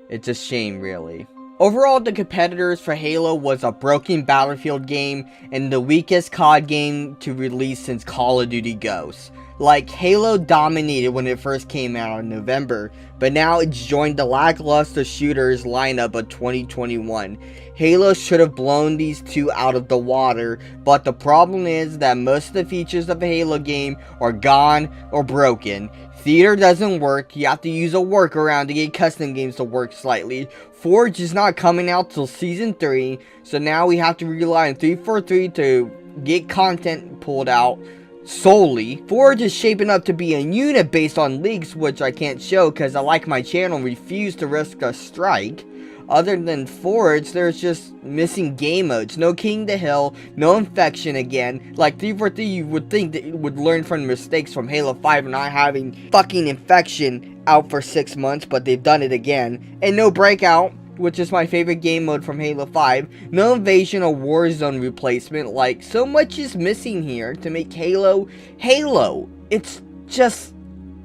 It's a shame, really. Overall, the competitors for Halo was a broken Battlefield game and the weakest COD game to release since Call of Duty Ghosts. Like, Halo dominated when it first came out in November, but now it's joined the lackluster shooters lineup of 2021. Halo should have blown these two out of the water, but the problem is that most of the features of a Halo game are gone or broken. Theater doesn't work, you have to use a workaround to get custom games to work slightly. Forge is not coming out till Season 3, so now we have to rely on 343 to get content pulled out solely. Forge is shaping up to be a unit based on leaks, which I can't show because I like my channel refuse to risk a strike. Other than Forge, there's just missing game modes. No King to Hill, no Infection again. Like 343, you would think that it would learn from the mistakes from Halo 5 and not having fucking Infection out for 6 months, but they've done it again. And no Breakout, which is my favorite game mode from Halo 5. No Invasion or Warzone replacement. Like, so much is missing here to make Halo, Halo. It's just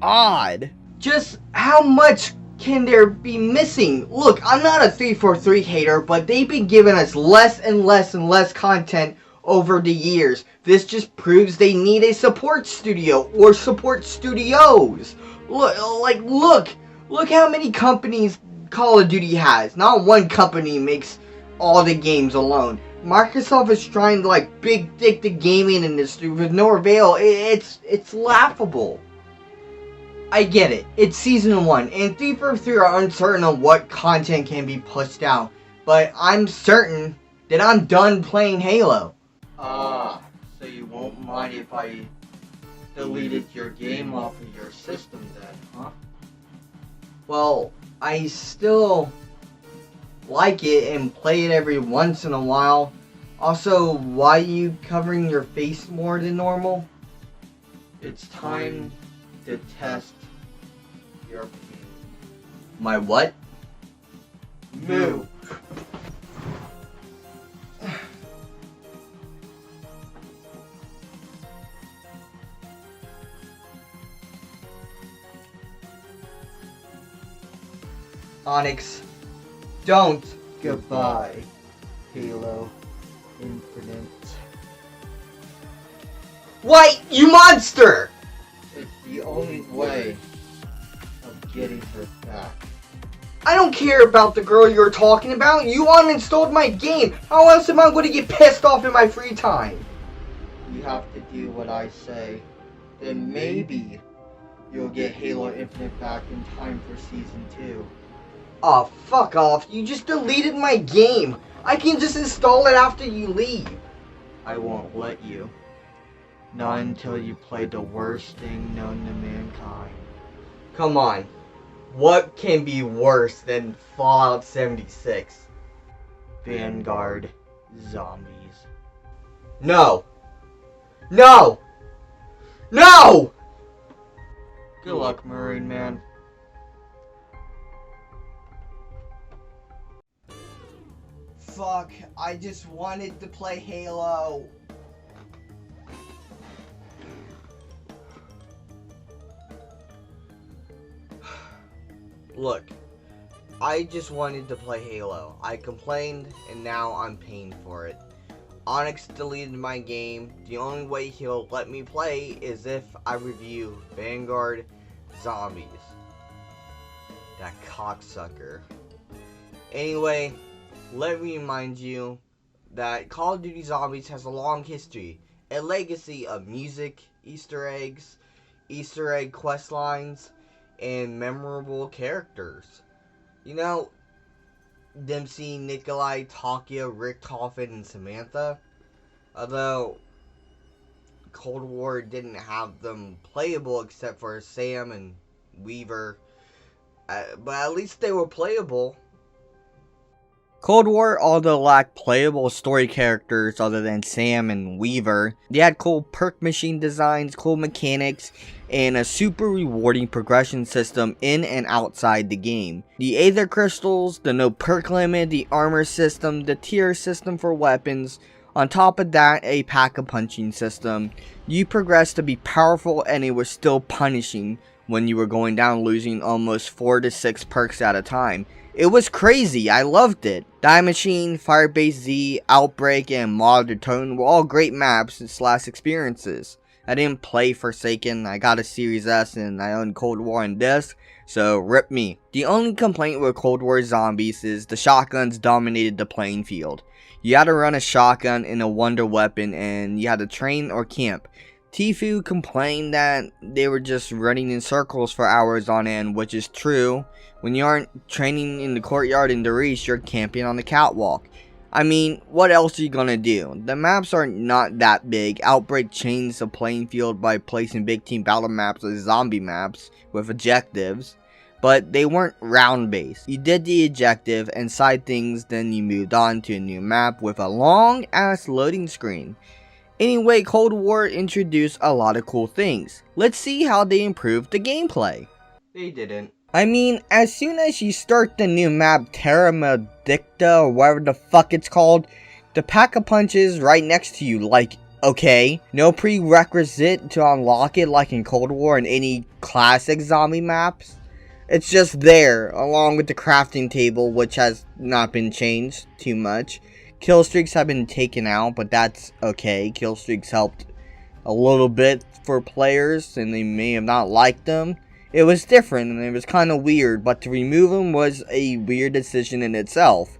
odd. Just how much can there be missing? Look, I'm not a 343 hater, but they've been giving us less and less and less content over the years. This just proves they need a support studio or support studios. Look how many companies Call of Duty has. Not one company makes all the games alone. Microsoft is trying to like big dick the gaming industry with no avail. It's laughable. I get it. It's Season 1, and 343 are uncertain on what content can be pushed out. But I'm certain that I'm done playing Halo. So you won't mind if I deleted your game off of your system then, huh? Well, I still like it and play it every once in a while. Also, why are you covering your face more than normal? It's time to test your pain. My what? Moo. Onyx, don't. Goodbye, Halo Infinite. What? You monster! It's the only way of getting her back. I don't care about the girl you're talking about. You uninstalled my game. How else am I going to get pissed off in my free time? You have to do what I say. Then maybe you'll get Halo Infinite back in time for Season 2. Aw, fuck off. You just deleted my game. I can just install it after you leave. I won't let you. Not until you play the worst thing known to mankind. Come on. What can be worse than Fallout 76? Vanguard zombies. No! No! No! Good luck, Marineman. Fuck, I just wanted to play Halo. Look, I just wanted to play Halo. I complained, and now I'm paying for it. Onyx deleted my game. The only way he'll let me play is if I review Vanguard Zombies. That cocksucker. Anyway, let me remind you that Call of Duty Zombies has a long history, a legacy of music, Easter eggs, Easter egg quest lines, and memorable characters. You know, Dempsey, Nikolai, Takia, Rick, Coffin, and Samantha. Although Cold War didn't have them playable except for Sam and Weaver. But at least they were playable. Cold War, although lacked playable story characters other than Sam and Weaver, they had cool perk machine designs, cool mechanics, and a super rewarding progression system in and outside the game. The Aether Crystals, the no perk limit, the armor system, the tier system for weapons, on top of that, a pack-a-punching system. You progressed to be powerful and it was still punishing when you were going down, losing almost 4 to 6 perks at a time. It was crazy, I loved it. Time Machine, Firebase Z, Outbreak, and Mod Tone were all great maps / experiences. I didn't play Forsaken. I got a Series S and I own Cold War on disc, so rip me. The only complaint with Cold War Zombies is the shotguns dominated the playing field. You had to run a shotgun and a wonder weapon, and you had to train or camp. Tfue complained that they were just running in circles for hours on end, which is true. When you aren't training in the courtyard in Darish, you're camping on the catwalk. I mean, what else are you gonna do? The maps are not that big. Outbreak changed the playing field by placing big team battle maps as zombie maps with objectives, but they weren't round based. You did the objective and side things, then you moved on to a new map with a long ass loading screen. Anyway, Cold War introduced a lot of cool things. Let's see how they improved the gameplay. They didn't. I mean, as soon as you start the new map, Terra Maledicta, or whatever the fuck it's called, the pack-a-punch is right next to you, like, okay. No prerequisite to unlock it like in Cold War and any classic zombie maps. It's just there, along with the crafting table, which has not been changed too much. Kill streaks have been taken out, but that's okay. Kill streaks helped a little bit for players, and they may have not liked them. It was different and it was kind of weird, but to remove them was a weird decision in itself.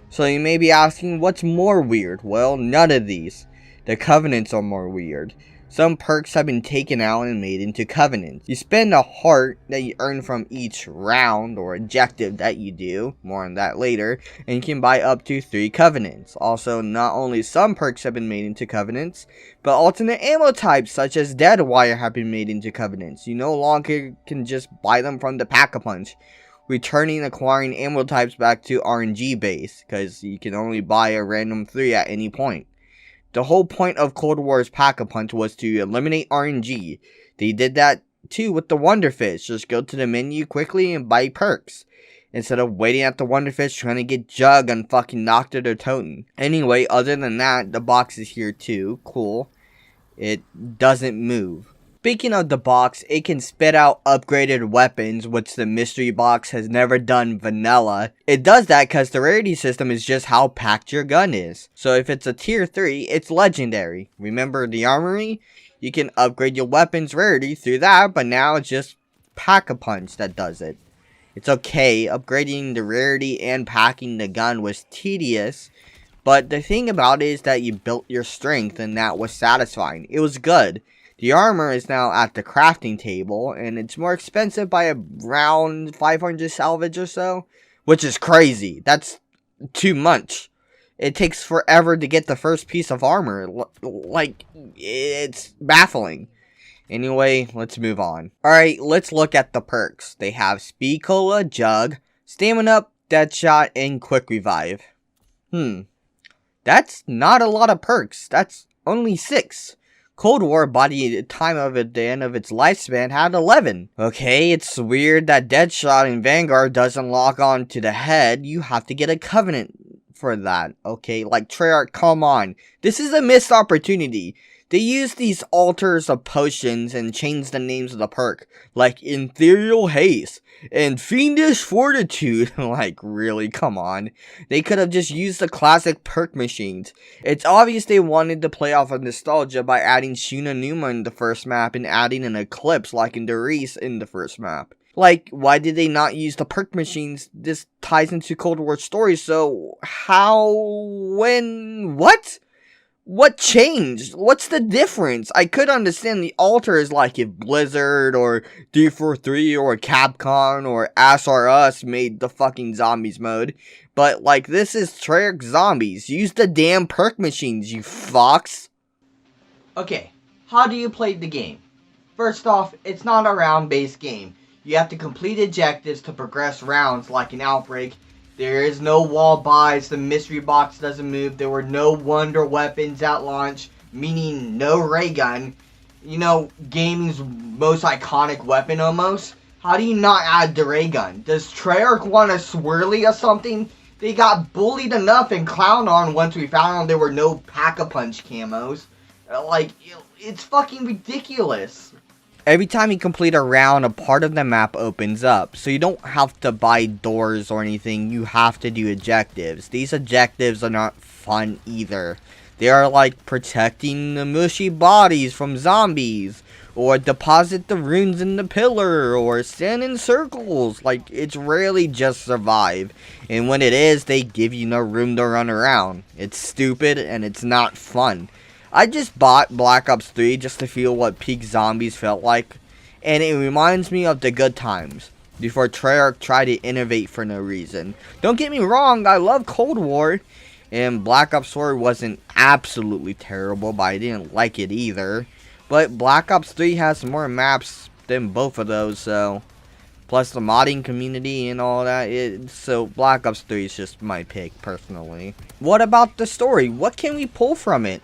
So you may be asking, what's more weird? Well, none of these. The covenants are more weird. Some perks have been taken out and made into covenants. You spend a heart that you earn from each round or objective that you do, more on that later, and you can buy up to 3 covenants. Also, not only some perks have been made into covenants, but alternate ammo types such as dead wire have been made into covenants. You no longer can just buy them from the pack-a-punch, returning acquiring ammo types back to RNG base, because you can only buy a random 3 at any point. The whole point of Cold War's Pack-a-Punch was to eliminate RNG. They did that too with the Wonderfish. Just go to the menu quickly and buy perks, instead of waiting at the Wonderfish trying to get Jug on fucking Nocturne or Toten. Anyway, other than that, the box is here too. Cool. It doesn't move. Speaking of the box, it can spit out upgraded weapons, which the mystery box has never done vanilla. It does that because the rarity system is just how packed your gun is. So if it's a tier 3, it's legendary. Remember the armory? You can upgrade your weapons rarity through that, but now it's just Pack-a-Punch that does it. It's okay, upgrading the rarity and packing the gun was tedious, but the thing about it is that you built your strength and that was satisfying. It was good. The armor is now at the crafting table, and it's more expensive by around 500 salvage or so, which is crazy. That's too much. It takes forever to get the first piece of armor. Like, it's baffling. Anyway, let's move on. Alright, let's look at the perks. They have Speed Cola, Jug, Stamina Up, Deadshot, and Quick Revive. That's not a lot of perks. That's only 6. Cold War, by the time of it, the end of its lifespan, had 11. Okay, it's weird that Deadshot in Vanguard doesn't lock on to the head. You have to get a covenant for that. Okay, like Treyarch, come on. This is a missed opportunity. They use these altars of potions and change the names of the perk, like Ethereal Haste and Fiendish Fortitude. Like, really, come on. They could have just used the classic perk machines. It's obvious they wanted to play off of nostalgia by adding Shuna Numa in the first map and adding an Eclipse like in Darish in the first map. Like, why did they not use the perk machines? This ties into Cold War story, so how, when, what? What changed? What's the difference? I could understand the alters like if Blizzard or 343 or Capcom or SRS made the fucking zombies mode. But like, this is Treyarch Zombies. Use the damn perk machines, you fox. Okay, how do you play the game? First off, it's not a round-based game. You have to complete objectives to progress rounds like an Outbreak. There is no wall buys, the mystery box doesn't move, there were no wonder weapons at launch, meaning no ray gun. You know, gaming's most iconic weapon almost. How do you not add the ray gun? Does Treyarch want a swirly or something? They got bullied enough and clowned on once we found out there were no Pack-a-Punch camos. Like, it's fucking ridiculous. Every time you complete a round, a part of the map opens up, so you don't have to buy doors or anything, you have to do objectives. These objectives are not fun either. They are like protecting the mushy bodies from zombies, or deposit the runes in the pillar, or stand in circles. Like, it's rarely just survive. And when it is, they give you no room to run around. It's stupid and it's not fun. I just bought Black Ops 3 just to feel what peak zombies felt like. And it reminds me of the good times, before Treyarch tried to innovate for no reason. Don't get me wrong, I love Cold War. And Black Ops 4 wasn't absolutely terrible, but I didn't like it either. But Black Ops 3 has more maps than both of those, so... Plus the modding community and all that. So Black Ops 3 is just my pick, personally. What about the story? What can we pull from it?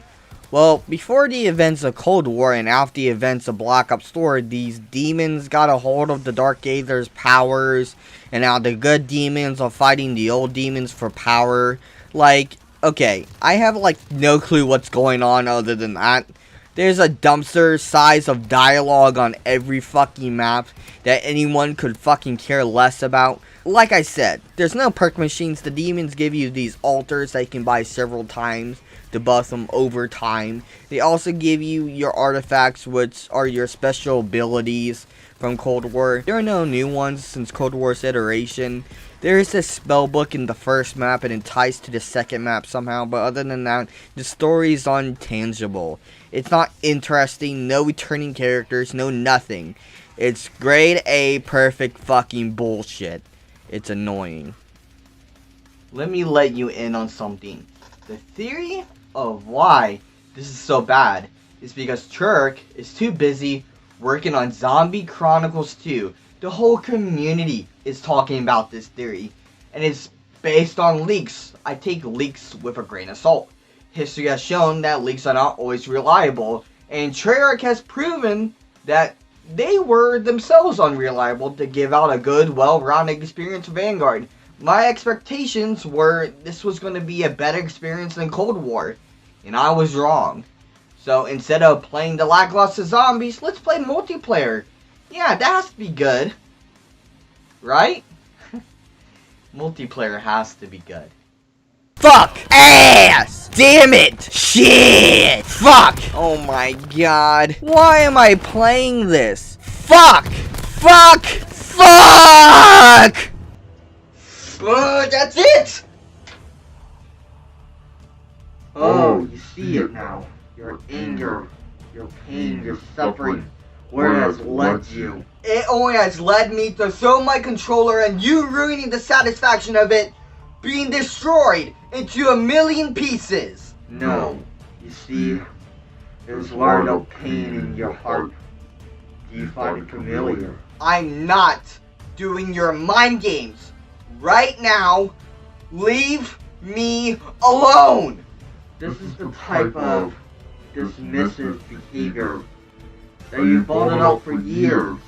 Well, before the events of Cold War and after the events of Black Ops 4, these demons got a hold of the Dark Aether's powers. And now the good demons are fighting the old demons for power. Like, okay, I have like no clue what's going on other than that. There's a dumpster size of dialogue on every fucking map that anyone could fucking care less about. Like I said, there's no perk machines. The demons give you these altars that you can buy several times to buff them over time. They also give you your artifacts, which are your special abilities from Cold War. There are no new ones since Cold War's iteration. There is a spell book in the first map and it ties to the second map somehow, but other than that, the story is intangible. It's not interesting, no returning characters, no nothing. It's grade A perfect fucking bullshit. It's annoying. Let me let you in on something. The theory of why this is so bad is because Treyarch is too busy working on Zombie Chronicles 2. The whole community is talking about this theory, and it's based on leaks. I take leaks with a grain of salt. History has shown that leaks are not always reliable, and Treyarch has proven that they were themselves unreliable to give out a good, well-rounded experience for Vanguard. My expectations were this was going to be a better experience than Cold War, and I was wrong. So instead of playing the lackluster zombies, let's play multiplayer. Yeah, that has to be good. Right? Multiplayer has to be good. Fuck! Ass! Damn it! Shit! Fuck! Oh my god. Why am I playing this? Fuck! Fuck! Fuck! That's it! Oh, you see it now. Your anger, your pain, your suffering. Where has led you? It only has led me to throw my controller and you ruining the satisfaction of it being destroyed into a million pieces. No, you see, there's why no pain in your heart. Do you find it familiar? I'm not doing your mind games. Right now, leave me alone. This is the type of dismissive behavior that you've followed up for years,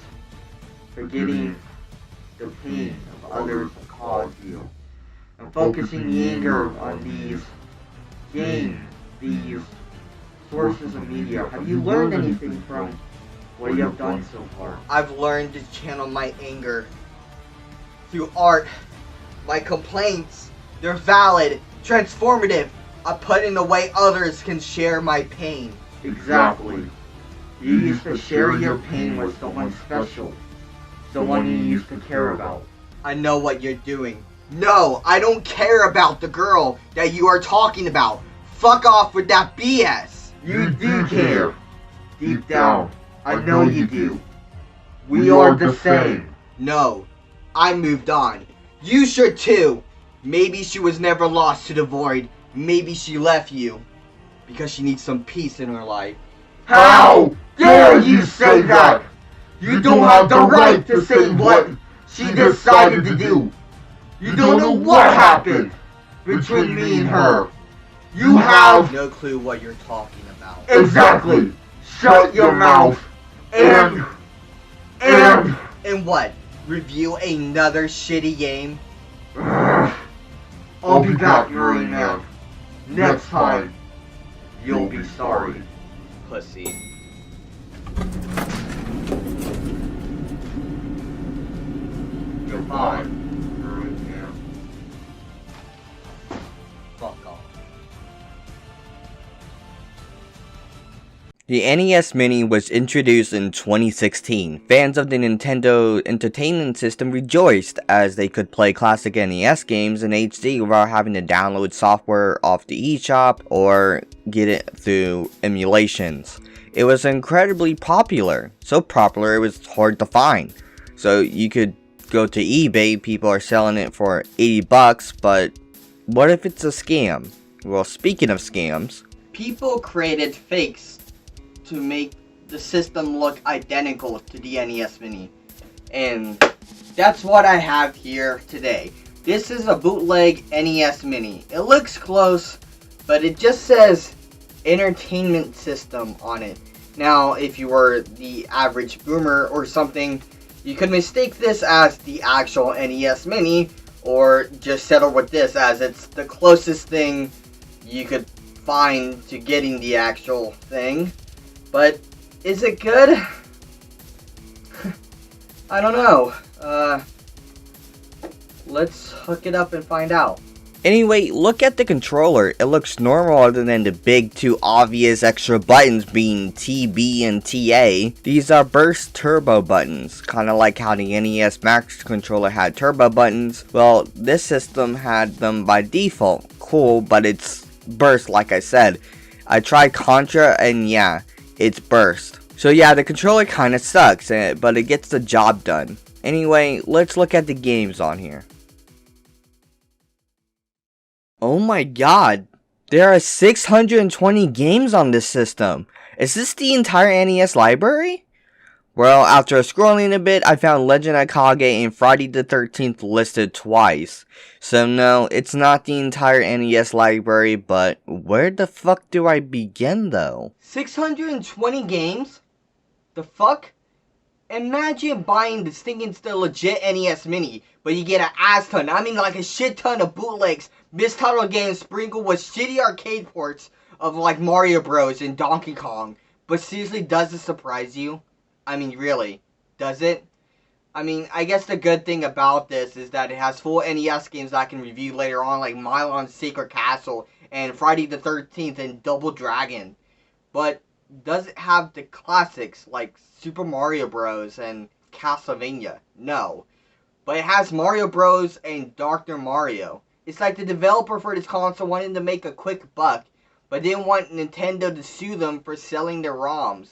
forgetting the pain of others that caused you, and focusing the anger on these games, these sources of media. Have you learned anything from what you have done so far? I've learned to channel my anger through art. My complaints, they're valid, transformative. I put in the way others can share my pain. Exactly. You used to share your pain with someone special. Someone you used to care about. I know what you're doing. No, I don't care about the girl that you are talking about. Fuck off with that BS. You do care. Deep down, I know you do. We are the same. No, I moved on. You should too. Maybe she was never lost to the void. Maybe she left you because she needs some peace in her life. How dare you say that? You don't have the right to say what she decided to do. You don't know what happened between me and her. You have no clue what you're talking about. Exactly. Shut your mouth and what? Review another shitty game? I'll be back, Marineman. Next time, you'll be sorry. Pussy. Goodbye, Marineman. Fuck off. The NES Mini was introduced in 2016. Fans of the Nintendo Entertainment System rejoiced as they could play classic NES games in HD without having to download software off the eShop or get it through emulations. It was incredibly popular, so popular it was hard to find. So you could go to eBay, people are selling it for 80 bucks, but what if it's a scam? Well, speaking of scams, people created fakes to make the system look identical to the NES Mini. And that's what I have here today. This is a bootleg NES Mini. It looks close, but it just says entertainment system on it. Now, if you were the average boomer or something, you could mistake this as the actual NES Mini, or just settle with this as it's the closest thing you could find to getting the actual thing. But is it good? I don't know. Let's hook it up and find out. anyway, look at the controller. It looks normal other than the big two obvious extra buttons being T, B, and TA. These are burst turbo buttons, kind of like how the NES Max controller had turbo buttons. Well, this system had them by default. Cool, but it's burst like I said. I tried Contra and yeah, it's burst. So yeah, the controller kinda sucks, but it gets the job done. Anyway, let's look at the games on here. Oh my god, there are 620 games on this system. Is this the entire NES library? Well, after scrolling a bit, I found Legend of Kage and Friday the 13th listed twice. So no, it's not the entire NES library, but where the fuck do I begin though? 620 games? The fuck? Imagine buying this thing into the legit NES Mini, but you get an ass ton, I mean like a shit ton of bootlegs, mistitled games sprinkled with shitty arcade ports of like Mario Bros. And Donkey Kong. But seriously, does it surprise you? I mean, really, does it? I mean, I guess the good thing about this is that it has full NES games that I can review later on, like Milon's Sacred Castle and Friday the 13th and Double Dragon. But does it have the classics like Super Mario Bros. And Castlevania? No. But it has Mario Bros. And Dr. Mario. It's like the developer for this console wanted to make a quick buck, but didn't want Nintendo to sue them for selling their ROMs.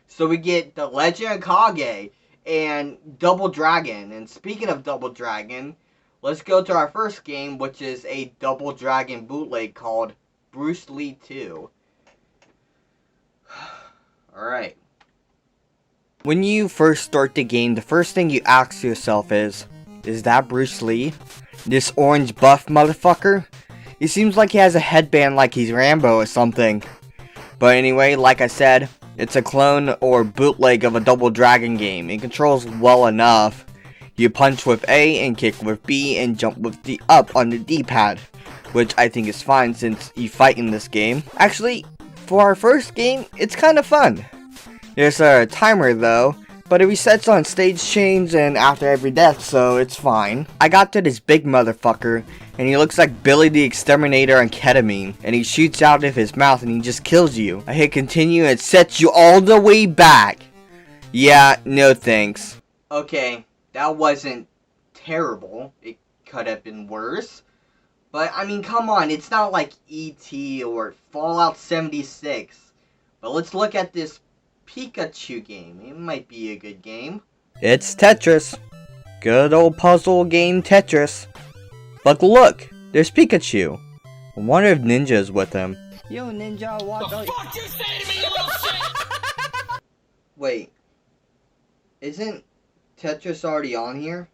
So we get the Legend of Kage and Double Dragon. And speaking of Double Dragon, let's go to our first game, which is a Double Dragon bootleg called Bruce Lee 2. Alright. When you first start the game, the first thing you ask yourself is that Bruce Lee? This orange buff motherfucker? He seems like he has a headband like he's Rambo or something. But anyway, like I said, it's a clone or bootleg of a Double Dragon game. It controls well enough. You punch with A and kick with B and jump with the up on the D-pad, which I think is fine since you fight in this game. Actually, for our first game, it's kind of fun. There's a timer though, but it resets on stage change and after every death, so it's fine. I got to this big motherfucker, and he looks like Billy the Exterminator on ketamine, and he shoots out of his mouth and he just kills you. I hit continue and it sets you all the way back. Yeah, no thanks. Okay, that wasn't terrible. It could have been worse. But, I mean, come on, it's not like E.T. or Fallout 76. But let's look at this Pikachu game. It might be a good game. It's Tetris. Good old puzzle game Tetris. But look, there's Pikachu. I wonder if Ninja's with him. Yo, Ninja, what the fuck you say to me, you little shit? Wait. Isn't Tetris already on here?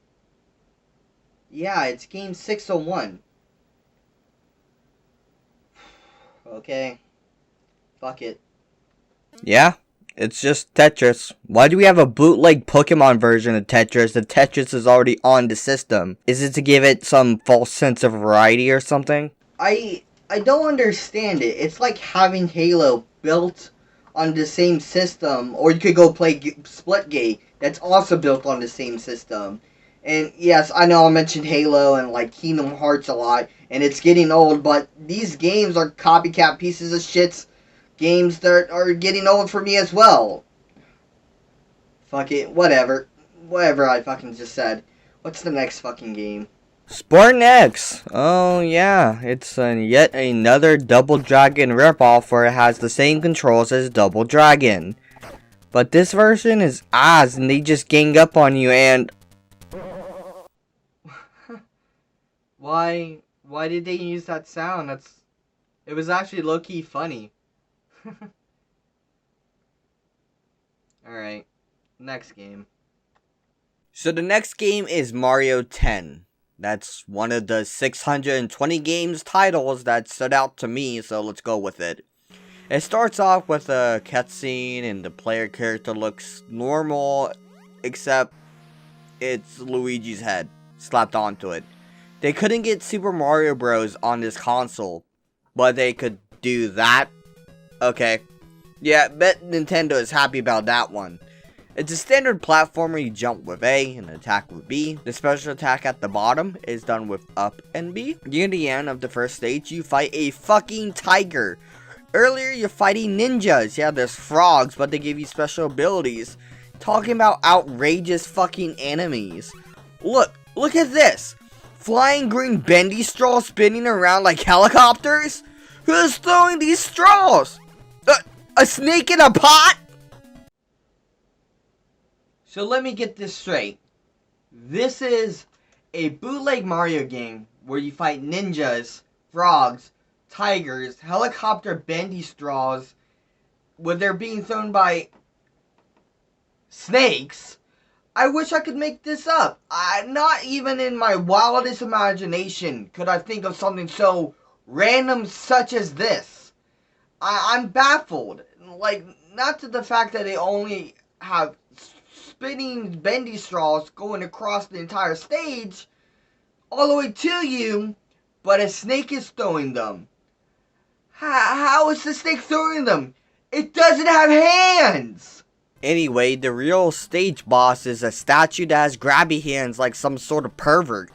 Yeah, it's game 601. Okay. Fuck it. Yeah, it's just Tetris. Why do we have a bootleg Pokemon version of Tetris if Tetris is already on the system? Is it to give it some false sense of variety or something? I don't understand it. It's like having Halo built on the same system, or you could go play Splitgate that's also built on the same system. And yes, I know I mentioned Halo and like Kingdom Hearts a lot, and it's getting old, but these games are copycat pieces of shits games that are getting old for me as well. Fuck it, whatever. Whatever I fucking just said. What's the next fucking game? Spartan X. Oh yeah, it's yet another Double Dragon ripoff where it has the same controls as Double Dragon. But this version is ass and they just gang up on you and... Why did they use that sound? It was actually low-key funny. Alright, next game. So the next game is Mario 10. That's one of the 620 games titles that stood out to me, so let's go with it. It starts off with a cutscene and the player character looks normal, except it's Luigi's head slapped onto it. They couldn't get Super Mario Bros. On this console, but they could do that. Okay. Yeah, bet Nintendo is happy about that one. It's a standard platformer. You jump with A and attack with B. The special attack at the bottom is done with up and B. Near the end of the first stage, you fight a fucking tiger. Earlier, you're fighting ninjas. Yeah, there's frogs, but they give you special abilities. Talking about outrageous fucking enemies. Look at this. Flying green bendy straws spinning around like helicopters? Who's throwing these straws? A snake in a pot? So let me get this straight. This is a bootleg Mario game where you fight ninjas, frogs, tigers, helicopter bendy straws, where they're being thrown by snakes. I wish I could make this up. Not even in my wildest imagination could I think of something so random such as this. I'm baffled. Like, not to the fact that they only have spinning bendy straws going across the entire stage all the way to you, but a snake is throwing them. How is the snake throwing them? It doesn't have hands! Anyway, the real stage boss is a statue that has grabby hands like some sort of pervert.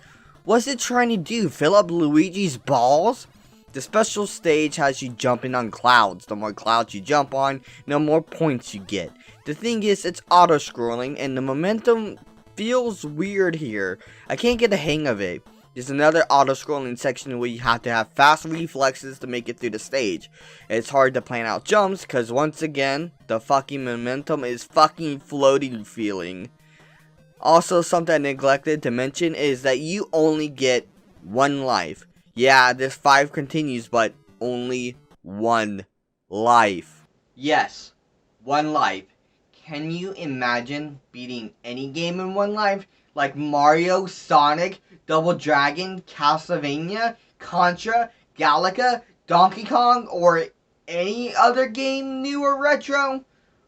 What's it trying to do? Fill up Luigi's balls? The special stage has you jumping on clouds. The more clouds you jump on, the more points you get. The thing is, it's auto-scrolling and the momentum feels weird here. I can't get the hang of it. There's another auto-scrolling section where you have to have fast reflexes to make it through the stage. It's hard to plan out jumps because once again, the fucking momentum is fucking floating feeling. Also, something I neglected to mention is that you only get one life. Yeah, this 5 continues, but only one life. Yes, one life. Can you imagine beating any game in one life? Like Mario, Sonic, Double Dragon, Castlevania, Contra, Galaga, Donkey Kong, or any other game new or retro?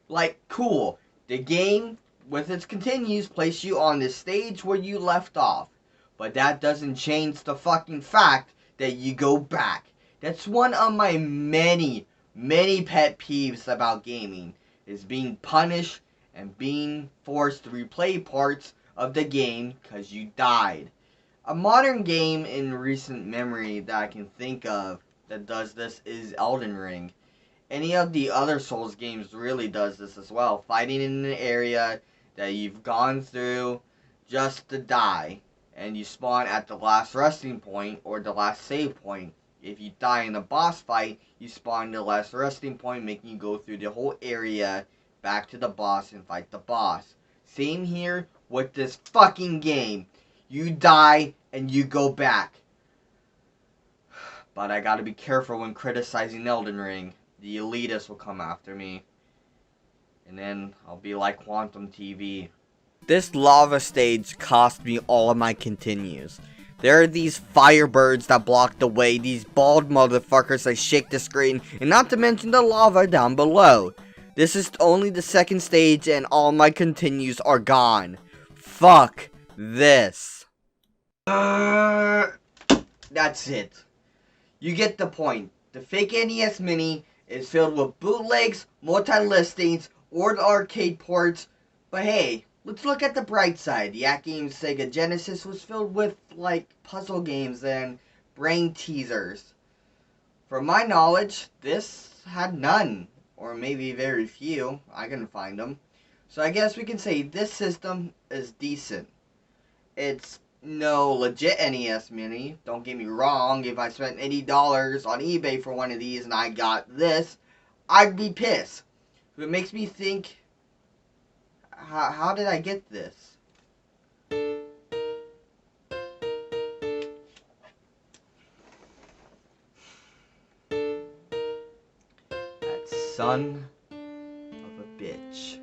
Like, cool. The game, with its continues, place you on the stage where you left off. But that doesn't change the fucking fact that you go back. That's one of my many pet peeves about gaming, is being punished and being forced to replay parts of the game because you died. A modern game in recent memory that I can think of that does this is Elden Ring. Any of the other Souls games really does this as well. Fighting in an area that you've gone through just to die. And you spawn at the last resting point or the last save point. If you die in a boss fight, you spawn the last resting point, making you go through the whole area back to the boss and fight the boss. Same here with this fucking game. You die and you go back. But I gotta be careful when criticizing Elden Ring. The elitists will come after me. And then I'll be like Quantum TV. This lava stage cost me all of my continues. There are these firebirds that block the way, these bald motherfuckers that shake the screen, and not to mention the lava down below. This is only the second stage and all my continues are gone. Fuck this. That's it. You get the point. The Fake NES Mini is filled with bootlegs, multi-listings, or arcade ports, but hey, let's look at the bright side. The at-game Sega Genesis was filled with, like, puzzle games and brain teasers. From my knowledge, this had none, or maybe very few. I couldn't find them. So I guess we can say this system is decent. It's no legit NES Mini. Don't get me wrong, if I spent $80 on eBay for one of these and I got this, I'd be pissed. It makes me think, how did I get this? That son of a bitch.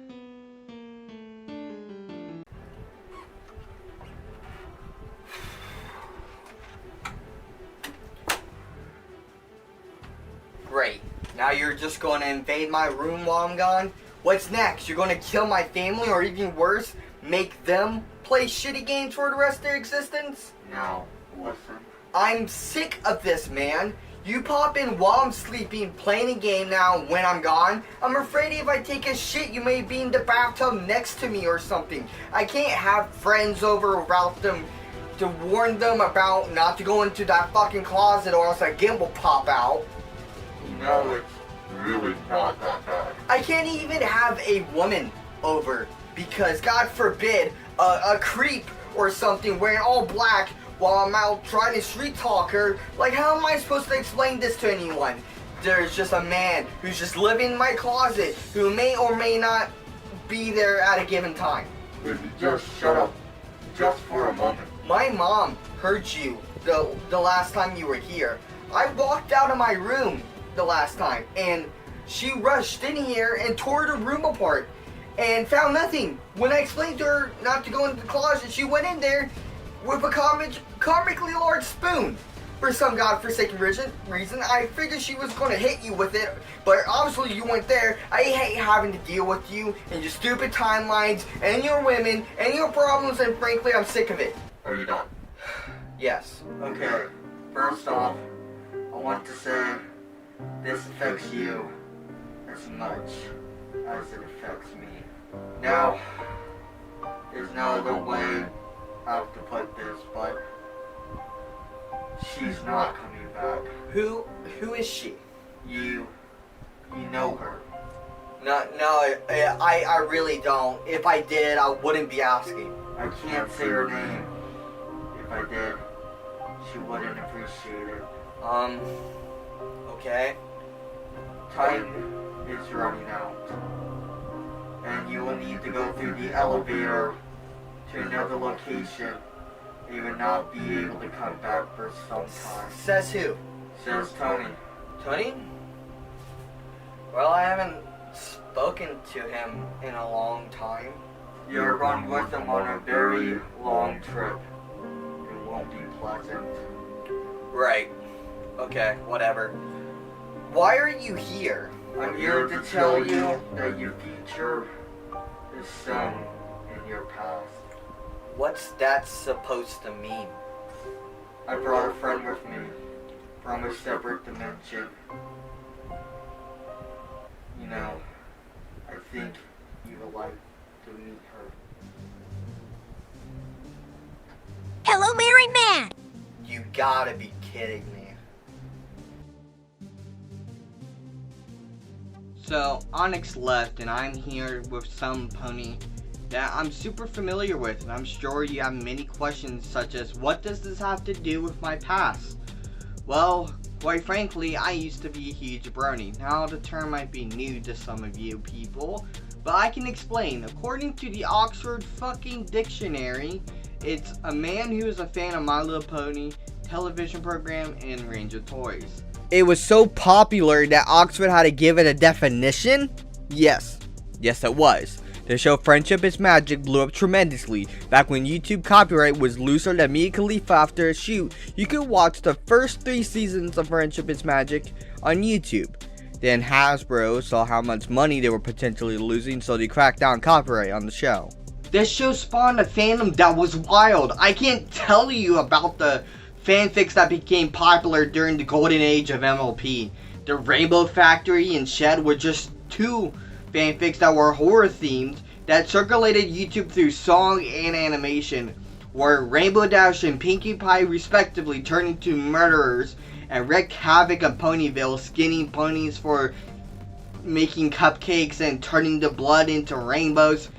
Great. Now you're just going to invade my room while I'm gone? What's next? You're going to kill my family, or even worse, make them play shitty games for the rest of their existence? Now, listen. I'm sick of this, man. You pop in while I'm sleeping, playing a game now when I'm gone. I'm afraid if I take a shit, you may be in the bathtub next to me or something. I can't have friends over without them to warn them about not to go into that fucking closet, or else a gimp will pop out. No, it's really not that bad. I can't even have a woman over because, God forbid, a creep or something wearing all black while I'm out trying to street talk her. Like, how am I supposed to explain this to anyone? There's just a man who's just living in my closet who may or may not be there at a given time. If you just shut up, just for a moment. My mom heard you the last time you were here. I walked out of my room the last time, and she rushed in here and tore the room apart and found nothing. When I explained to her not to go into the closet, she went in there with a comically large spoon. For some godforsaken reason, I figured she was going to hit you with it, but obviously you weren't there. I hate having to deal with you and your stupid timelines and your women and your problems, and frankly, I'm sick of it. Are you done? Yes. Okay. First off, I want to say this affects you as much as it affects me. Now, there's no other way I have to put this, but she's not coming back. Who is she? You know her. No, I really don't. If I did, I wouldn't be asking. I can't say her name. If I did, she wouldn't appreciate it. Okay. Time is running out. And you will need to go through the elevator to another location. You will not be able to come back for some time. Says who? Says Tony. Tony? Well, I haven't spoken to him in a long time. You're going with him on a very long trip. It won't be pleasant. Right. Okay, whatever. Why are you here? I'm here to tell you that your future is sewn in your past. What's that supposed to mean? I brought a friend with me from a separate dimension. You know, I think you would like to meet her. Hello, Marineman! You gotta be kidding me. So, Onyx left, and I'm here with some pony that I'm super familiar with, and I'm sure you have many questions such as, what does this have to do with my past? Well, quite frankly, I used to be a huge brony. Now, the term might be new to some of you people, but I can explain. According to the Oxford fucking dictionary, it's a man who is a fan of My Little Pony, television program, and range of toys. It was so popular that Oxford had to give it a definition? Yes, it was. The show Friendship is Magic blew up tremendously. Back when YouTube copyright was looser than Mia Khalifa after a shoot, you could watch the first 3 seasons of Friendship is Magic on YouTube. Then Hasbro saw how much money they were potentially losing, so they cracked down copyright on the show. This show spawned a fandom that was wild. I can't tell you about the fanfics that became popular during the golden age of MLP. The Rainbow Factory and Shed were just 2 fanfics that were horror themed that circulated YouTube through song and animation, where Rainbow Dash and Pinkie Pie respectively turned into murderers and wreaked havoc on Ponyville, skinning ponies for making cupcakes and turning the blood into rainbows.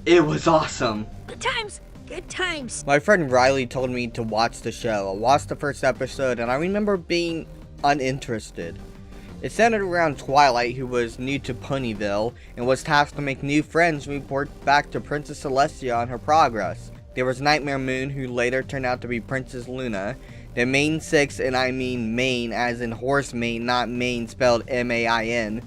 It was awesome. Good times. Good times. My friend Riley told me to watch the show. I watched the first episode and I remember being uninterested. It centered around Twilight, who was new to Ponyville and was tasked to make new friends and report back to Princess Celestia on her progress. There was Nightmare Moon, who later turned out to be Princess Luna. The main six, and I mean main as in horse mane, not main spelled M-A-I-N.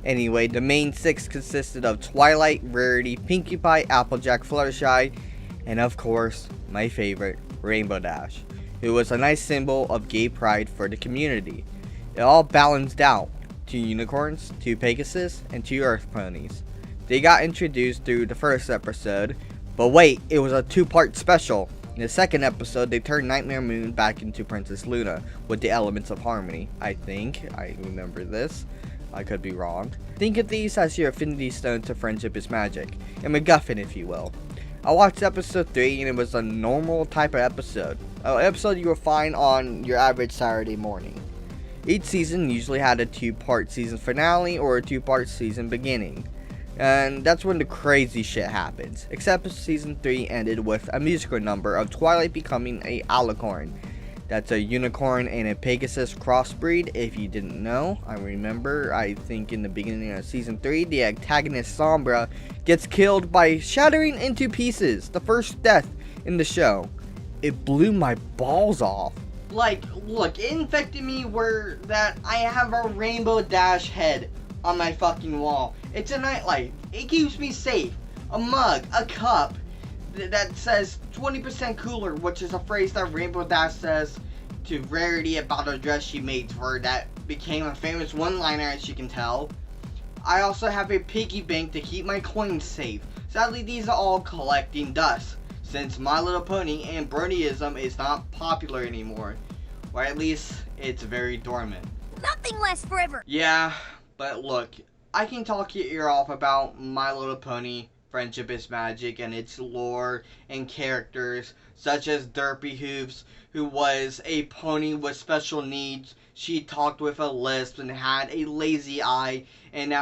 Anyway, the main six consisted of Twilight, Rarity, Pinkie Pie, Applejack, Fluttershy, and of course, my favorite, Rainbow Dash, who was a nice symbol of gay pride for the community. It all balanced out. 2 unicorns, 2 Pegasus, and 2 Earth ponies. They got introduced through the first episode, but wait, it was a 2-part special. In the second episode, they turned Nightmare Moon back into Princess Luna with the elements of harmony. I think, I remember this. I could be wrong. Think of these as your affinity stone to Friendship is Magic, a MacGuffin if you will. I watched episode 3 and it was a normal type of episode. An episode you will find on your average Saturday morning. Each season usually had a 2-part season finale or a 2-part season beginning. And that's when the crazy shit happens. Except season 3 ended with a musical number of Twilight becoming a alicorn. That's a unicorn and a Pegasus crossbreed, if you didn't know. I remember, I think in the beginning of season 3, the antagonist Sombra gets killed by shattering into pieces. The first death in the show. It blew my balls off. Like, look, it infected me where that I have a Rainbow Dash head on my fucking wall. It's a nightlight. It keeps me safe. A mug, a cup that says 20% cooler, which is a phrase that Rainbow Dash says to Rarity about a dress she made for her that became a famous one-liner, as you can tell. I also have a piggy bank to keep my coins safe. Sadly, these are all collecting dust, since My Little Pony and Bronyism is not popular anymore. Or at least, it's very dormant. Nothing lasts forever. Yeah, but look, I can talk your ear off about My Little Pony, Friendship is Magic, and its lore and characters, such as Derpy Hooves, who was a pony with special needs. She talked with a lisp and had a lazy eye, and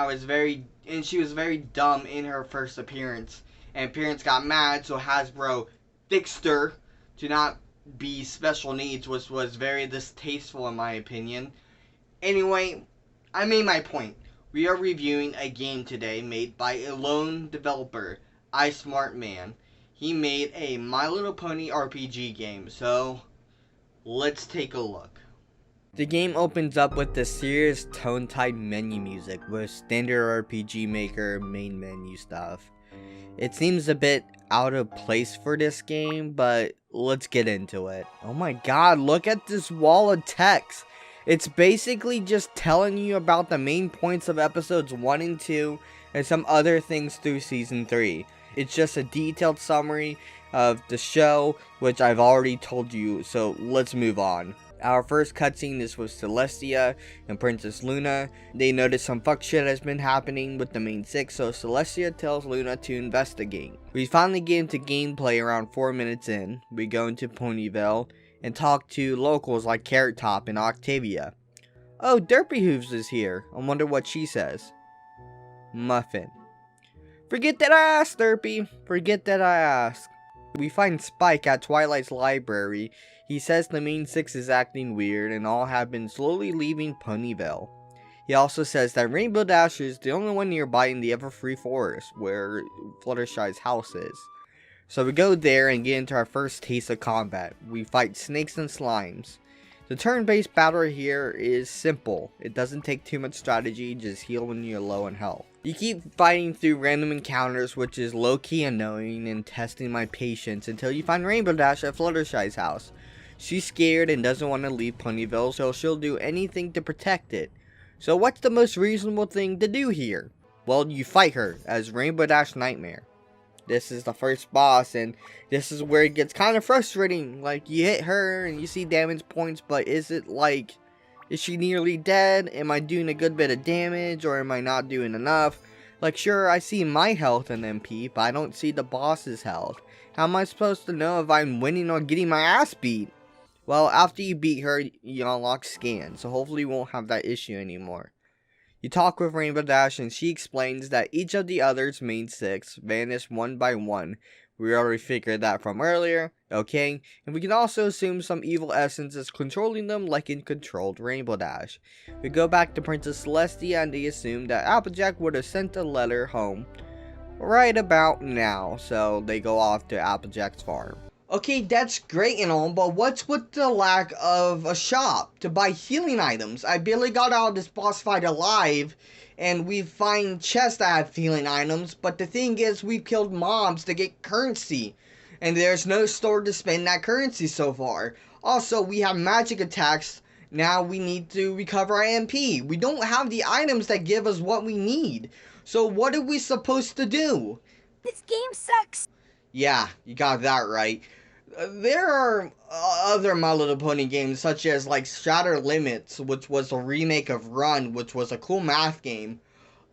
she was very dumb in her first appearance. And parents got mad, so Hasbro fixed her to not be special needs, which was very distasteful in my opinion. Anyway, I made my point. We are reviewing a game today made by a lone developer, iSmartMan. He made a My Little Pony RPG game, so let's take a look. The game opens up with the serious tone-type menu music with standard RPG Maker main menu stuff. It seems a bit out of place for this game, but let's get into it. Oh my god, look at this wall of text. It's basically just telling you about the main points of episodes 1 and 2 and some other things through season 3. It's just a detailed summary of the show, which I've already told you, so let's move on. Our first cutscene is with Celestia and Princess Luna. They notice some fuck shit has been happening with the main six, so Celestia tells Luna to investigate. We finally get into gameplay around 4 minutes in. We go into Ponyville and talk to locals like Carrot Top and Octavia. Oh, Derpy Hooves is here. I wonder what she says. Muffin. Forget that I asked, Derpy. Forget that I asked. We find Spike at Twilight's library. He says the main six is acting weird and all have been slowly leaving Ponyville. He also says that Rainbow Dash is the only one nearby in the Everfree Forest, where Fluttershy's house is. So we go there and get into our first taste of combat. We fight snakes and slimes. The turn-based battle here is simple. It doesn't take too much strategy, just heal when you're low on health. You keep fighting through random encounters, which is low-key annoying and testing my patience until you find Rainbow Dash at Fluttershy's house. She's scared and doesn't want to leave Ponyville, so she'll do anything to protect it. So what's the most reasonable thing to do here? Well, you fight her as Rainbow Dash Nightmare. This is the first boss, and this is where it gets kind of frustrating. Like, you hit her and you see damage points, but is she nearly dead? Am I doing a good bit of damage, or am I not doing enough? Like, sure, I see my health and MP, but I don't see the boss's health. How am I supposed to know if I'm winning or getting my ass beat? Well, after you beat her, you unlock Scan, so hopefully you won't have that issue anymore. You talk with Rainbow Dash and she explains that each of the others' main 6 vanish one by one. We already figured that from earlier, okay? And we can also assume some evil essence is controlling them like in Controlled Rainbow Dash. We go back to Princess Celestia and they assume that Applejack would have sent a letter home right about now, so they go off to Applejack's farm. Okay, that's great and all, but what's with the lack of a shop to buy healing items? I barely got out of this boss fight alive, and we find chests that have healing items, but the thing is, we've killed mobs to get currency, and there's no store to spend that currency so far. Also, we have magic attacks, now we need to recover our MP. We don't have the items that give us what we need, so what are we supposed to do? This game sucks. Yeah, you got that right. There are other My Little Pony games, such as like Shatter Limits, which was a remake of Run, which was a cool math game.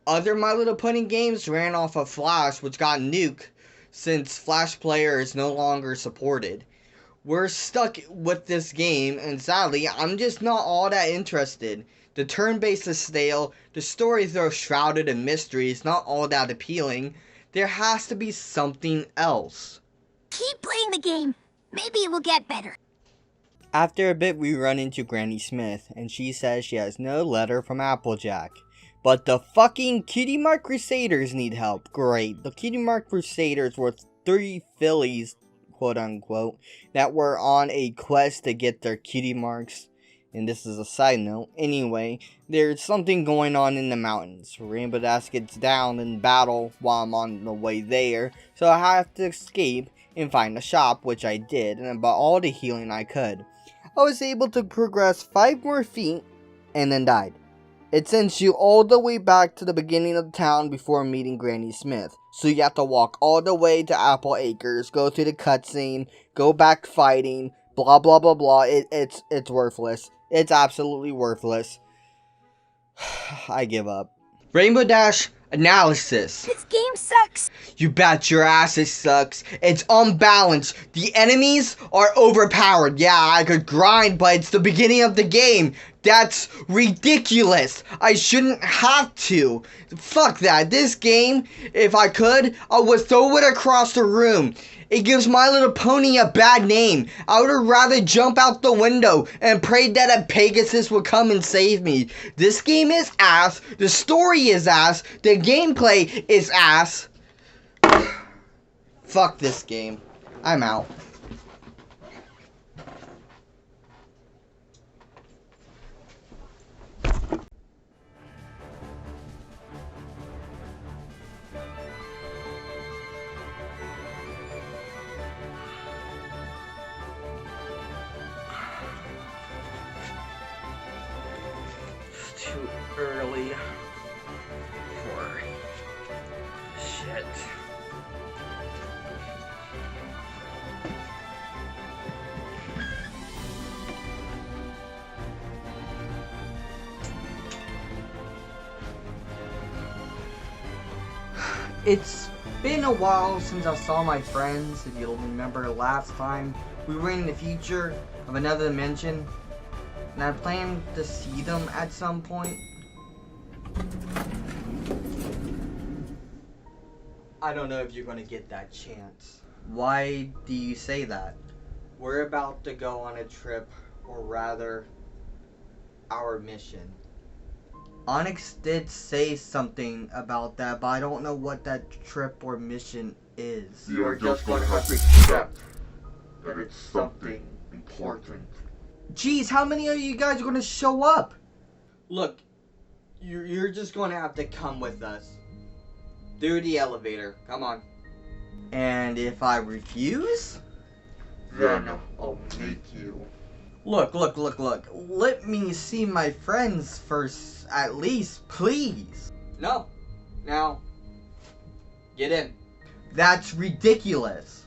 Other My Little Pony games ran off of Flash, which got nuked since Flash Player is no longer supported. We're stuck with this game, and sadly, I'm just not all that interested. The turn-based is stale, the story, though shrouded in mystery, is not all that appealing. There has to be something else. Keep playing the game. Maybe it will get better. After a bit, we run into Granny Smith, and she says she has no letter from Applejack. But the fucking Cutie Mark Crusaders need help. Great. The Cutie Mark Crusaders were 3 fillies, quote unquote, that were on a quest to get their cutie marks. And this is a side note. Anyway, there's something going on in the mountains. Rainbow Dash gets down in battle while I'm on the way there, so I have to escape and find a shop, which I did, and bought all the healing I could. I was able to progress 5 more feet, and then died. It sends you all the way back to the beginning of the town before meeting Granny Smith. So you have to walk all the way to Apple Acres, go through the cutscene, go back fighting, blah blah blah blah. It's worthless. It's absolutely worthless. I give up. Rainbow Dash analysis. This game sucks. You bet your ass it sucks. It's unbalanced. The enemies are overpowered. Yeah, I could grind, but it's the beginning of the game. That's ridiculous. I shouldn't have to. Fuck that. This game, if I could, I would throw it across the room. It gives My Little Pony a bad name. I would have rather jump out the window and pray that a Pegasus would come and save me. This game is ass. The story is ass. The gameplay is ass. Fuck this game. I'm out. Too early for shit. It's been a while since I saw my friends. If you'll remember last time, we were in the future of another dimension, and I plan to see them at some point. I don't know if you're gonna get that chance. Why do you say that? We're about to go on a trip, or rather, our mission. Onyx did say something about that, but I don't know what that trip or mission is. You're just going to have to accept that it's something important. Jeez, how many of you guys are going to show up? Look, you're just going to have to come with us. Through the elevator, come on. And if I refuse? Then I'll make you. Look. Let me see my friends first, at least, please. No. Now, get in. That's ridiculous.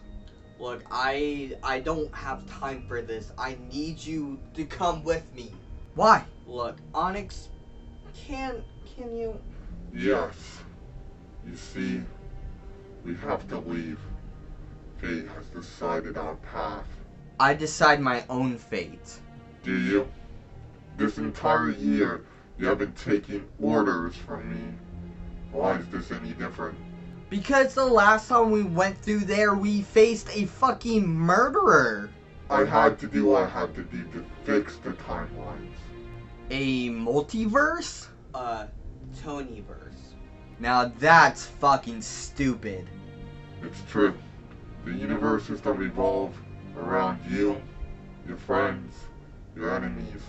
Look, I don't have time for this. I need you to come with me. Why? Look, Onyx, can you? Yes. You see, we have to leave. Fate has decided our path. I decide my own fate. Do you? This entire year, you have been taking orders from me. Why is this any different? Because the last time we went through there, we faced a fucking murderer. I had to do what I had to do to fix the timelines. A multiverse? Tonyverse. Now that's fucking stupid. It's true. The universes that revolve around you, your friends, your enemies,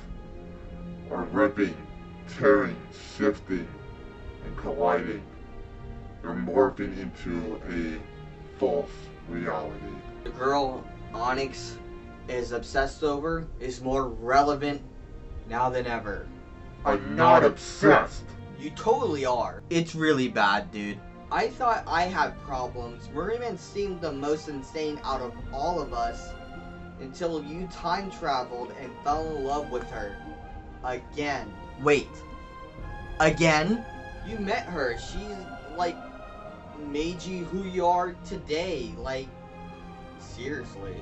are ripping, tearing, shifting, and colliding. They're morphing into a false reality. The girl Onyx is obsessed over is more relevant now than ever. I'm not obsessed. You totally are. It's really bad, dude. I thought I had problems. Marineman seemed the most insane out of all of us until you time traveled and fell in love with her. Again. Wait. Again? You met her. She's like made you who you are today. Like, seriously.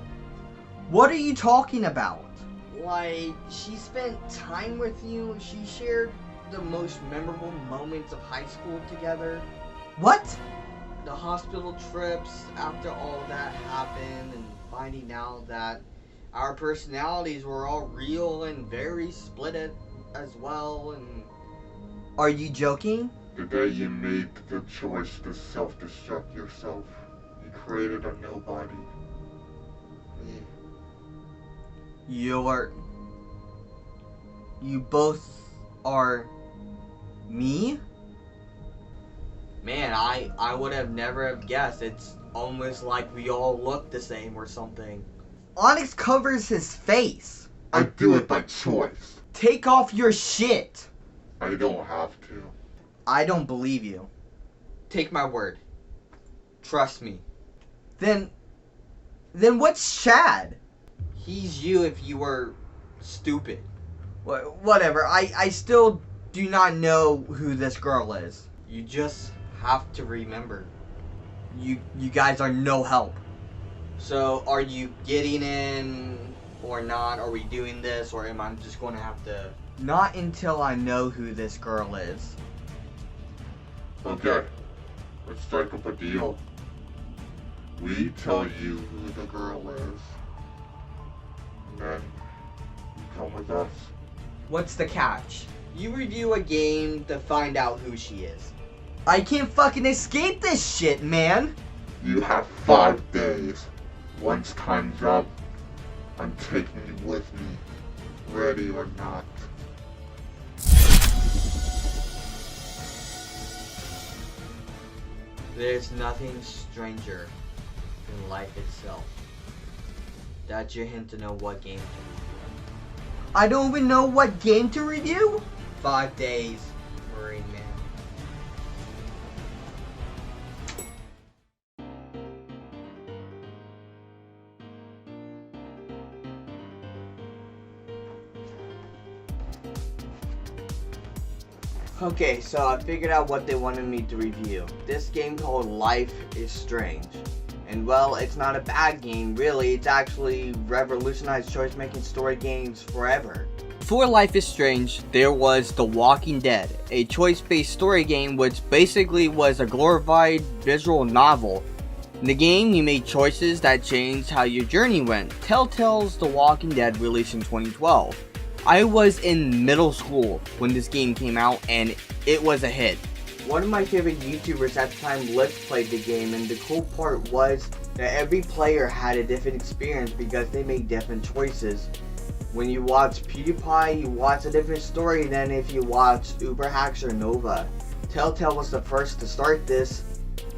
What are you talking about? Like, she spent time with you. She shared the most memorable moments of high school together. What? The hospital trips after all that happened and finding out that our personalities were all real and very split as well. And Are you joking? The day you made the choice to self-destruct yourself, you created a nobody. Me. You both are me? man, I would have never have guessed. It's almost like we all look the same or something. Onyx covers his face. I do it by choice. Take off your shit. I don't have to. I don't believe you. Take my word. Trust me. Then what's Chad? He's you if you were stupid. Whatever. I still do not know who this girl is. You just have to remember. You guys are no help. So, are you getting in or not? Are we doing this, or am I just going to have to... Not until I know who this girl is. Okay, let's strike up a deal. We tell you who the girl is, and then you come with us. What's the catch? You review a game to find out who she is. I can't fucking escape this shit, man. You have 5 days. Once time's up, I'm taking you with me, ready or not. There's nothing stranger than life itself. That's your hint to know what game to review. I don't even know what game to review? 5 days, Marineman. Okay, so I figured out what they wanted me to review. This game called Life is Strange. And well, it's not a bad game, really. It's actually revolutionized choice-making story games forever. Before Life is Strange, there was The Walking Dead, a choice-based story game which basically was a glorified visual novel. In the game, you made choices that changed how your journey went. Telltale's The Walking Dead released in 2012. I was in middle school when this game came out, and it was a hit. One of my favorite YouTubers at the time let's played the game, and the cool part was that every player had a different experience because they made different choices. When you watch PewDiePie, you watch a different story than if you watch Uberhacks or Nova. Telltale was the first to start this,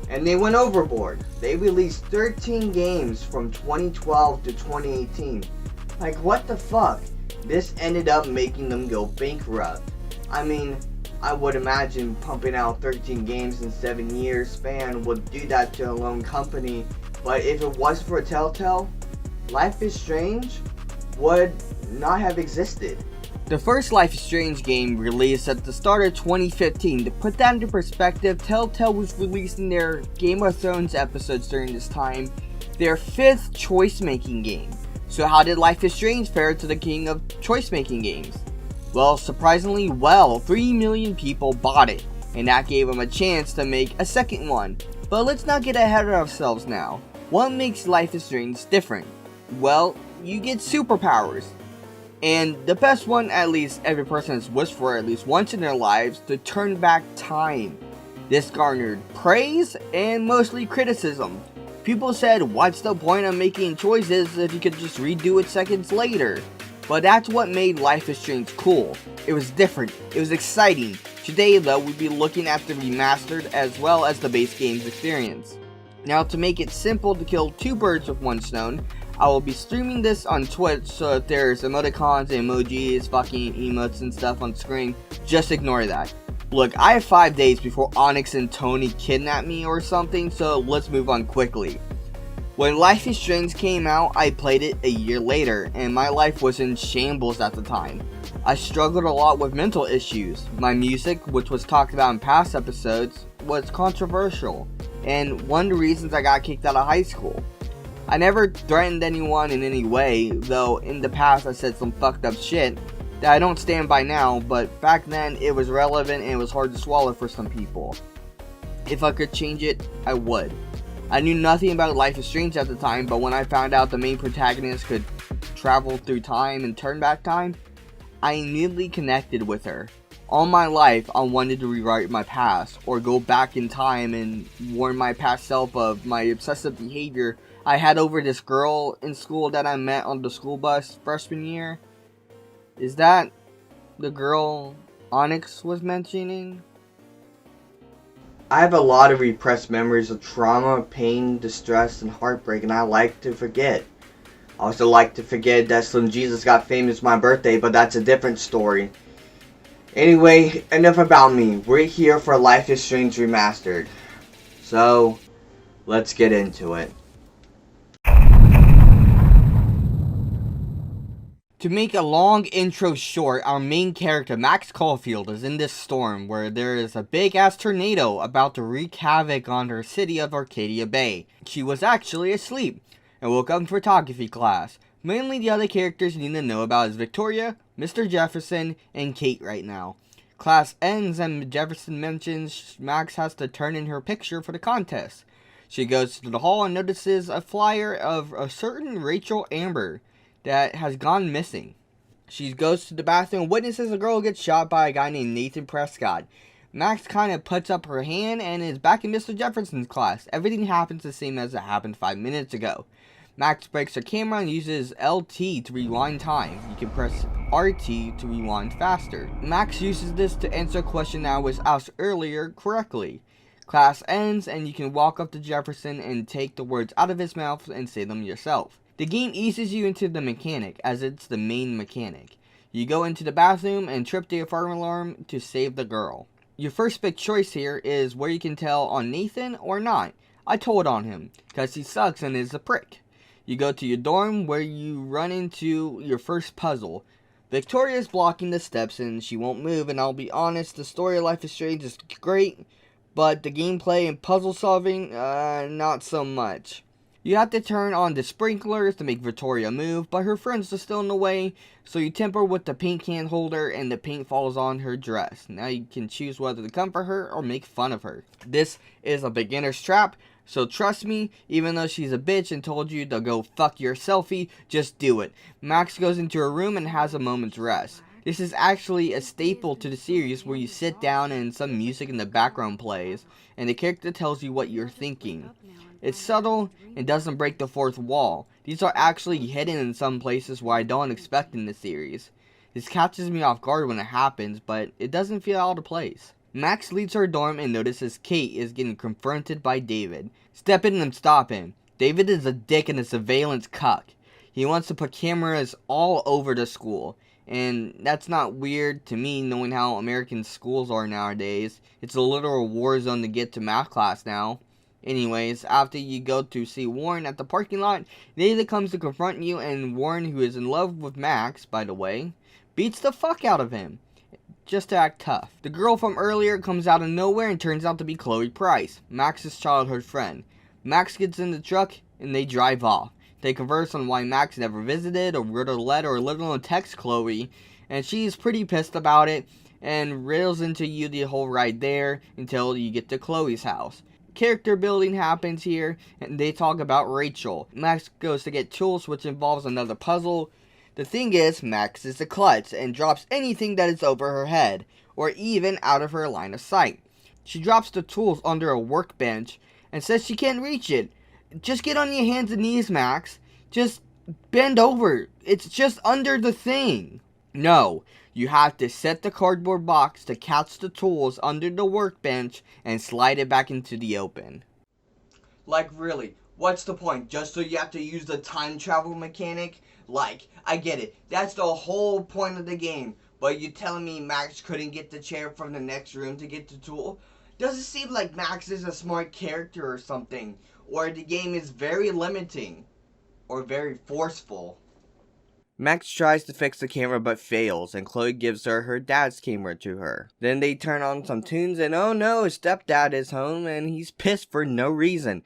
and they went overboard. They released 13 games from 2012 to 2018. Like, what the fuck? This ended up making them go bankrupt. I mean, I would imagine pumping out 13 games in 7 years span would do that to a lone company, but if it was for Telltale, Life is Strange would not have existed. The first Life is Strange game released at the start of 2015. To put that into perspective, Telltale was releasing their Game of Thrones episodes during this time, their 5th choice-making game. So how did Life is Strange fare to the king of choice-making games? Well, surprisingly well, 3 million people bought it, and that gave them a chance to make a second one. But let's not get ahead of ourselves now. What makes Life is Strange different? Well, you get superpowers. And the best one, at least every person has wished for at least once in their lives, to turn back time. This garnered praise and mostly criticism. People said, what's the point of making choices if you could just redo it seconds later? But that's what made Life is Strange cool. It was different, it was exciting. Today though, we'll be looking at the remastered as well as the base game's experience. Now to make it simple to kill two birds with one stone, I will be streaming this on Twitch, so if there's emoticons, emojis, fucking emotes and stuff on screen, just ignore that. Look, I have 5 days before Onyx and Tony kidnap me or something, so let's move on quickly. When Life is Strange came out, I played it a year later, and my life was in shambles at the time. I struggled a lot with mental issues. My music, which was talked about in past episodes, was controversial, and one of the reasons I got kicked out of high school. I never threatened anyone in any way, though in the past I said some fucked up shit that I don't stand by now, but back then it was relevant and it was hard to swallow for some people. If I could change it, I would. I knew nothing about Life is Strange at the time, but when I found out the main protagonist could travel through time and turn back time, I immediately connected with her. All my life, I wanted to rewrite my past, or go back in time and warn my past self of my obsessive behavior I had over this girl in school that I met on the school bus freshman year. Is that the girl Onyx was mentioning? I have a lot of repressed memories of trauma, pain, distress, and heartbreak, and I like to forget. I also like to forget that Slim Jesus got famous my birthday, but that's a different story. Anyway, enough about me. We're here for Life is Strange Remastered. So, let's get into it. To make a long intro short, our main character, Max Caulfield, is in this storm where there is a big-ass tornado about to wreak havoc on her city of Arcadia Bay. She was actually asleep and woke up in photography class. Mainly the other characters you need to know about is Victoria, Mr. Jefferson, and Kate right now. Class ends and Jefferson mentions Max has to turn in her picture for the contest. She goes to the hall and notices a flyer of a certain Rachel Amber that has gone missing. She goes to the bathroom and witnesses a girl get shot by a guy named Nathan Prescott. Max kind of puts up her hand and is back in Mr. Jefferson's class. Everything happens the same as it happened 5 minutes ago. Max breaks her camera and uses LT to rewind time. You can press RT to rewind faster. Max uses this to answer a question that was asked earlier correctly. Class ends and you can walk up to Jefferson and take the words out of his mouth and say them yourself. The game eases you into the mechanic, as it's the main mechanic. You go into the bathroom and trip the fire alarm to save the girl. Your first big choice here is where you can tell on Nathan or not. I told on him, because he sucks and is a prick. You go to your dorm where you run into your first puzzle. Victoria is blocking the steps and she won't move, and I'll be honest, the story of Life is Strange is great, but the gameplay and puzzle solving, not so much. You have to turn on the sprinklers to make Victoria move, but her friends are still in the way, so you temper with the paint can holder and the paint falls on her dress. Now you can choose whether to comfort her or make fun of her. This is a beginner's trap, so trust me, even though she's a bitch and told you to go fuck your selfie, just do it. Max goes into her room and has a moment's rest. This is actually a staple to the series where you sit down and some music in the background plays, and the character tells you what you're thinking. It's subtle and doesn't break the fourth wall. These are actually hidden in some places where I don't expect in the series. This catches me off guard when it happens, but it doesn't feel out of place. Max leaves her dorm and notices Kate is getting confronted by David. Step in and stop him. David is a dick and a surveillance cuck. He wants to put cameras all over the school. And that's not weird to me, knowing how American schools are nowadays. It's a literal war zone to get to math class now. Anyways, after you go to see Warren at the parking lot, David comes to confront you, and Warren, who is in love with Max, by the way, beats the fuck out of him, just to act tough. The girl from earlier comes out of nowhere and turns out to be Chloe Price, Max's childhood friend. Max gets in the truck, and they drive off. They converse on why Max never visited or wrote a letter or literally text Chloe, and she's pretty pissed about it and rails into you the whole ride there until you get to Chloe's house. Character building happens here, and they talk about Rachel. Max goes to get tools, which involves another puzzle. The thing is, Max is a klutz and drops anything that is over her head, or even out of her line of sight. She drops the tools under a workbench and says she can't reach it. Just get on your hands and knees, Max. Just bend over. It's just under the thing. No, you have to set the cardboard box to catch the tools under the workbench and slide it back into the open. Like, really, what's the point? Just so you have to use the time travel mechanic? Like, I get it. That's the whole point of the game. But you telling me Max couldn't get the chair from the next room to get the tool? Doesn't seem like Max is a smart character or something. Or the game is very limiting. Or very forceful. Max tries to fix the camera but fails, and Chloe gives her dad's camera to her. Then they turn on some tunes, and oh no, his stepdad is home and he's pissed for no reason.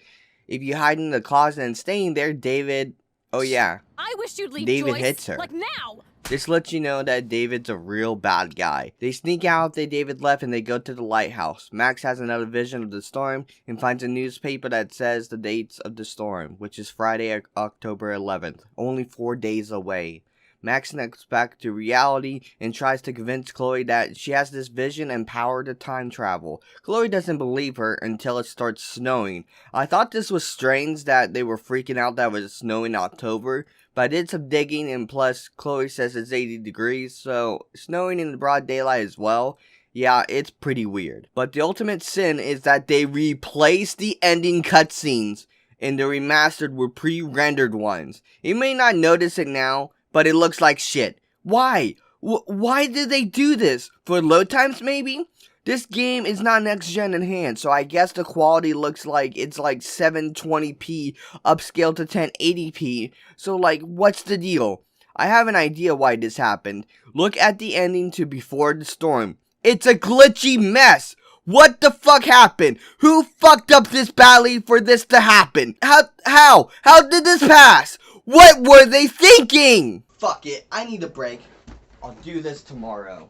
If you hide in the closet and stay in there, David... Oh yeah, I wish you'd leave, David Joyce. hits her. Like now! This lets you know that David's a real bad guy. They sneak out after David left and they go to the lighthouse. Max has another vision of the storm and finds a newspaper that says the dates of the storm, which is Friday, October 11th, only 4 days away. Max snaps back to reality and tries to convince Chloe that she has this vision and power to time travel. Chloe doesn't believe her until it starts snowing. I thought this was strange that they were freaking out that it was snowing in October, but I did some digging, and plus Chloe says it's 80 degrees, so snowing in the broad daylight as well. Yeah, it's pretty weird. But the ultimate sin is that they replaced the ending cutscenes in the remastered with pre-rendered ones. You may not notice it now, but it looks like shit. Why? Why did they do this? For load times maybe? This game is not next gen in hand, so I guess the quality looks like it's like 720p upscaled to 1080p. So like, what's the deal? I have an idea why this happened. Look at the ending to Before the Storm. It's a glitchy mess. What the fuck happened? Who fucked up this badly for this to happen? How did this pass? What were they thinking? Fuck it, I need a break. I'll do this tomorrow.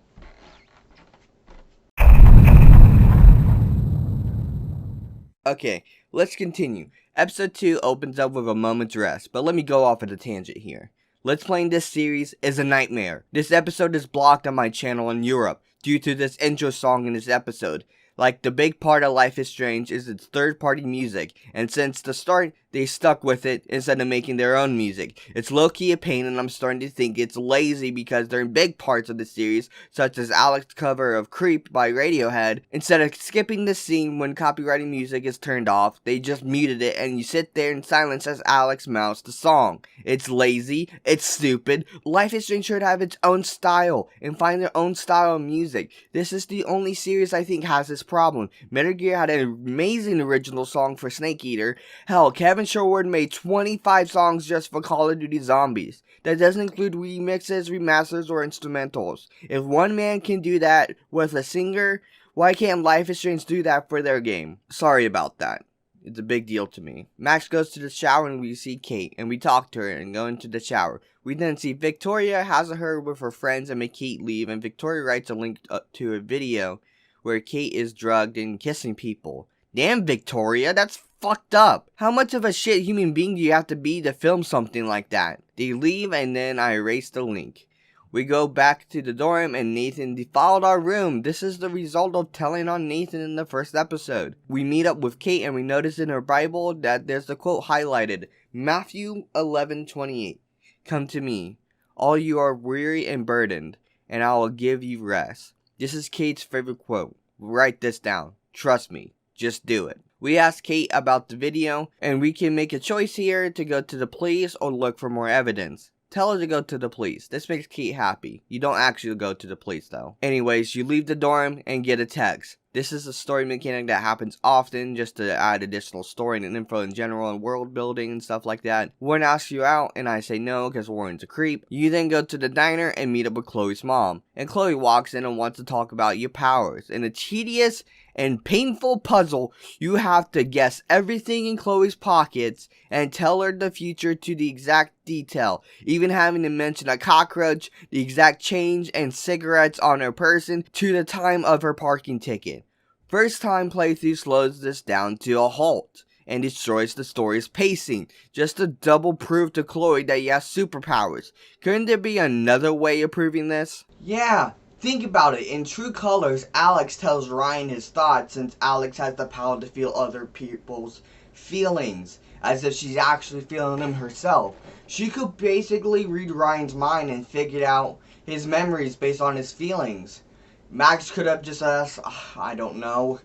Okay, let's continue. Episode 2 opens up with a moment's rest, but let me go off at a tangent here. Let's Playing this series is a nightmare. This episode is blocked on my channel in Europe due to this intro song in this episode. Like, the big part of Life is Strange is its third-party music, and since the start, they stuck with it instead of making their own music. It's low-key a pain, and I'm starting to think it's lazy because they're in big parts of the series, such as Alex's cover of Creep by Radiohead. Instead of skipping the scene when copyrighted music is turned off, they just muted it, and you sit there in silence as Alex mouths the song. It's lazy, it's stupid. Life is Strange should have its own style, and find their own style of music. This is the only series I think has this problem. Metal Gear had an amazing original song for Snake Eater. Hell, Kevin Sherwood made 25 songs just for Call of Duty Zombies. That doesn't include remixes, remasters, or instrumentals. If one man can do that with a singer, why can't Life is Strange do that for their game? Sorry about that. It's a big deal to me. Max goes to the shower and we see Kate, and we talk to her and go into the shower. We then see Victoria has her with her friends and make Kate leave, and Victoria writes a link to a video where Kate is drugged and kissing people. Damn, Victoria, that's fucked up. How much of a shit human being do you have to be to film something like that? They leave and then I erase the link. We go back to the dorm and Nathan defiled our room. This is the result of telling on Nathan in the first episode. We meet up with Kate and we notice in her Bible that there's the quote highlighted. Matthew 11:28. Come to me, all you are weary and burdened, and I will give you rest. This is Kate's favorite quote. Write this down. Trust me. Just do it. We asked Kate about the video, and we can make a choice here to go to the police or look for more evidence. Tell her to go to the police. This makes Kate happy. You don't actually go to the police though. Anyways, you leave the dorm and get a text. This is a story mechanic that happens often just to add additional story and info in general and world building and stuff like that. Warren asks you out and I say no because Warren's a creep. You then go to the diner and meet up with Chloe's mom. And Chloe walks in and wants to talk about your powers. In a tedious and painful puzzle, you have to guess everything in Chloe's pockets and tell her the future to the exact detail, even having to mention a cockroach, the exact change, and cigarettes on her person to the time of her parking ticket. First time playthrough slows this down to a halt and destroys the story's pacing, just to double prove to Chloe that he has superpowers. Couldn't there be another way of proving this? Yeah, think about it. In True Colors, Alex tells Ryan his thoughts since Alex has the power to feel other people's feelings, as if she's actually feeling them herself. She could basically read Ryan's mind and figure out his memories based on his feelings. Max could have just asked, I don't know,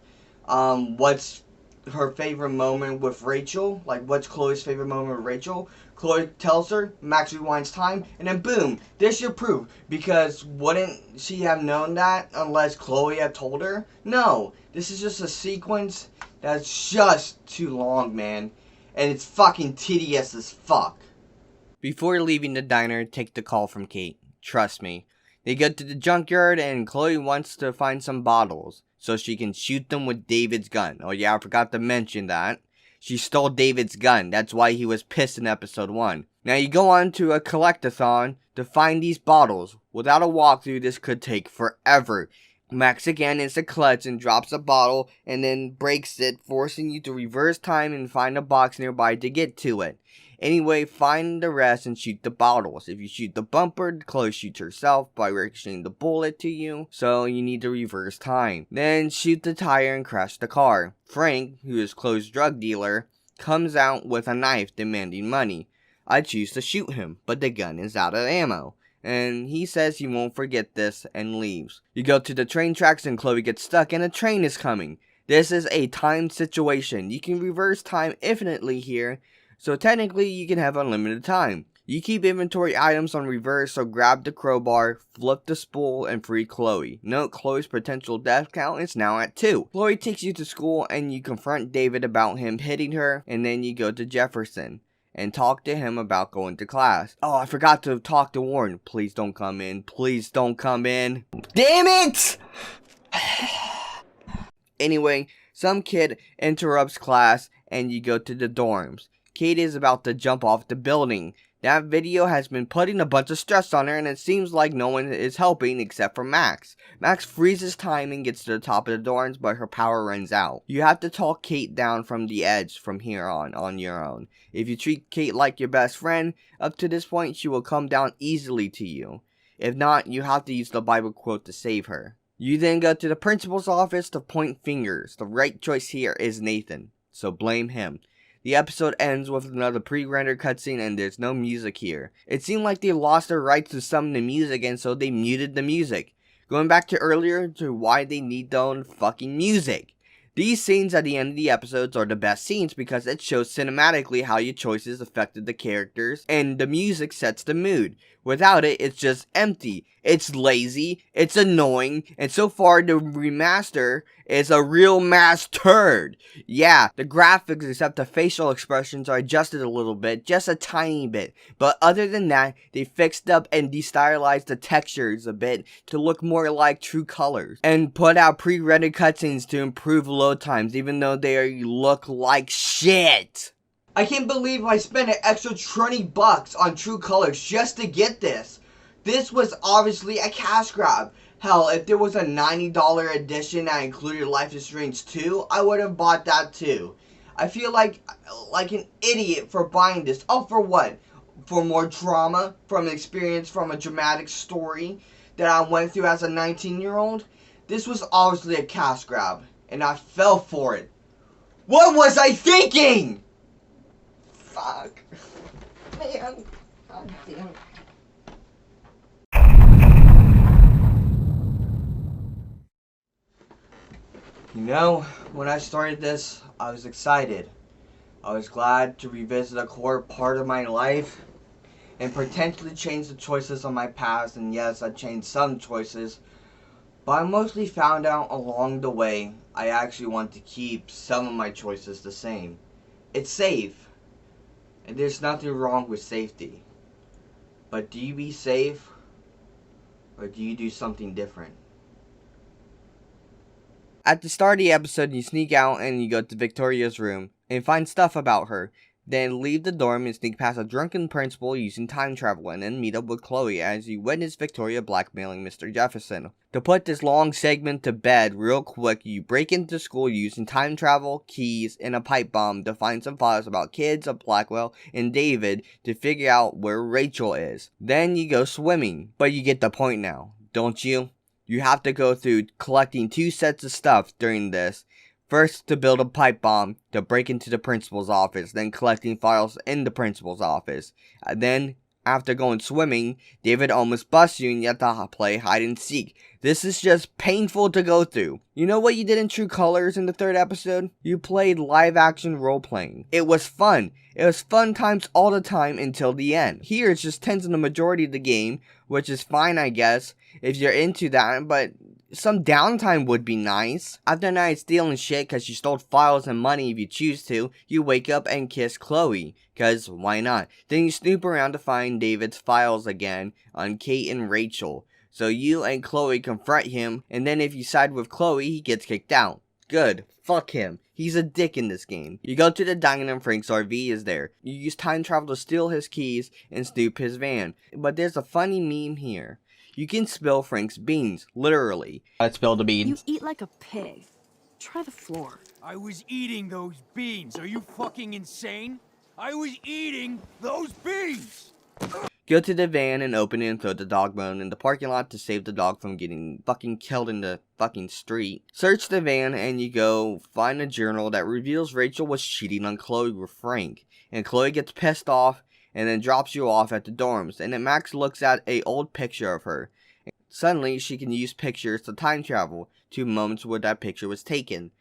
what's her favorite moment with Rachel? Like, what's Chloe's favorite moment with Rachel? Chloe tells her, Max rewinds time, and then boom, there's your proof. Because wouldn't she have known that unless Chloe had told her? No, this is just a sequence that's just too long, man. And it's fucking tedious as fuck. Before leaving the diner, take the call from Kate. Trust me. They go to the junkyard and Chloe wants to find some bottles so she can shoot them with David's gun. Oh yeah, I forgot to mention that. She stole David's gun. That's why he was pissed in episode 1. Now you go on to a collectathon to find these bottles. Without a walkthrough, this could take forever. Max again is a klutz and drops a bottle and then breaks it, forcing you to reverse time and find a box nearby to get to it. Anyway, find the rest and shoot the bottles. If you shoot the bumper, Chloe shoots herself by ricocheting the bullet to you, so you need to reverse time. Then shoot the tire and crash the car. Frank, who is Chloe's drug dealer, comes out with a knife demanding money. I choose to shoot him, but the gun is out of ammo. And he says he won't forget this and leaves. You go to the train tracks and Chloe gets stuck and a train is coming. This is a timed situation. You can reverse time infinitely here, so technically you can have unlimited time. You keep inventory items on reverse, so grab the crowbar, flip the spool, and free Chloe. Note Chloe's potential death count is now at 2. Chloe takes you to school and you confront David about him hitting her, and then you go to Jefferson and talk to him about going to class. Oh, I forgot to talk to Warren. Please don't come in. Please don't come in. Damn it! Anyway, some kid interrupts class and you go to the dorms. Kate is about to jump off the building. That video has been putting a bunch of stress on her and it seems like no one is helping except for Max. Max freezes time and gets to the top of the dorms, but her power runs out. You have to talk Kate down from the edge from here on your own. If you treat Kate like your best friend, up to this point she will come down easily to you. If not, you have to use the Bible quote to save her. You then go to the principal's office to point fingers. The right choice here is Nathan, so blame him. The episode ends with another pre-rendered cutscene and there's no music here. It seemed like they lost their rights to some of the music and so they muted the music. Going back to earlier to why they need their own fucking music. These scenes at the end of the episodes are the best scenes because it shows cinematically how your choices affected the characters and the music sets the mood. Without it, it's just empty. It's lazy, it's annoying, and so far the remaster is a real mass turd. Yeah, the graphics except the facial expressions are adjusted a little bit, just a tiny bit. But other than that, they fixed up and destylized the textures a bit to look more like True Colors. And put out pre-rendered cutscenes to improve load times even though they look like shit. I can't believe I spent an extra $20 on True Colors just to get this. This was obviously a cash grab. Hell, if there was a $90 edition that included Life is Strange 2, I would have bought that too. I feel like an idiot for buying this. Oh, for what? For more drama from an experience from a dramatic story that I went through as a 19-year-old? This was obviously a cash grab, and I fell for it. What was I thinking? Fuck. Man. God damn it. You know, when I started this, I was excited. I was glad to revisit a core part of my life and potentially change the choices of my past. And yes, I changed some choices. But I mostly found out along the way I actually want to keep some of my choices the same. It's safe, and there's nothing wrong with safety. But do you be safe, or do you do something different? At the start of the episode, you sneak out and you go to Victoria's room and find stuff about her. Then leave the dorm and sneak past a drunken principal using time travel and then meet up with Chloe as you witness Victoria blackmailing Mr. Jefferson. To put this long segment to bed real quick, you break into school using time travel, keys, and a pipe bomb to find some files about kids of Blackwell and David to figure out where Rachel is. Then you go swimming, but you get the point now, don't you? You have to go through collecting 2 sets of stuff during this. First, to build a pipe bomb to break into the principal's office, then collecting files in the principal's office. Then, after going swimming, David almost busts you and you have to play hide and seek. This is just painful to go through. You know what you did in True Colors in the 3rd episode? You played live action role playing. It was fun. It was fun times all the time until the end. Here it's just tens in the majority of the game, which is fine I guess, if you're into that, but some downtime would be nice. After a night stealing shit cause you stole files and money if you choose to, you wake up and kiss Chloe, cause why not? Then you snoop around to find David's files again on Kate and Rachel. So you and Chloe confront him, and then if you side with Chloe, he gets kicked out. Good. Fuck him. He's a dick in this game. You go to the diner and Frank's RV is there. You use time travel to steal his keys and snoop his van. But there's a funny meme here. You can spill Frank's beans, literally. Let's spill the beans. You eat like a pig. Try the floor. I was eating those beans. Are you fucking insane? I was eating those beans! Go to the van and open it and throw the dog bone in the parking lot to save the dog from getting fucking killed in the fucking street. Search the van and you go find a journal that reveals Rachel was cheating on Chloe with Frank. And Chloe gets pissed off and then drops you off at the dorms, and then Max looks at an old picture of her. Suddenly, she can use pictures to time travel to moments where that picture was taken.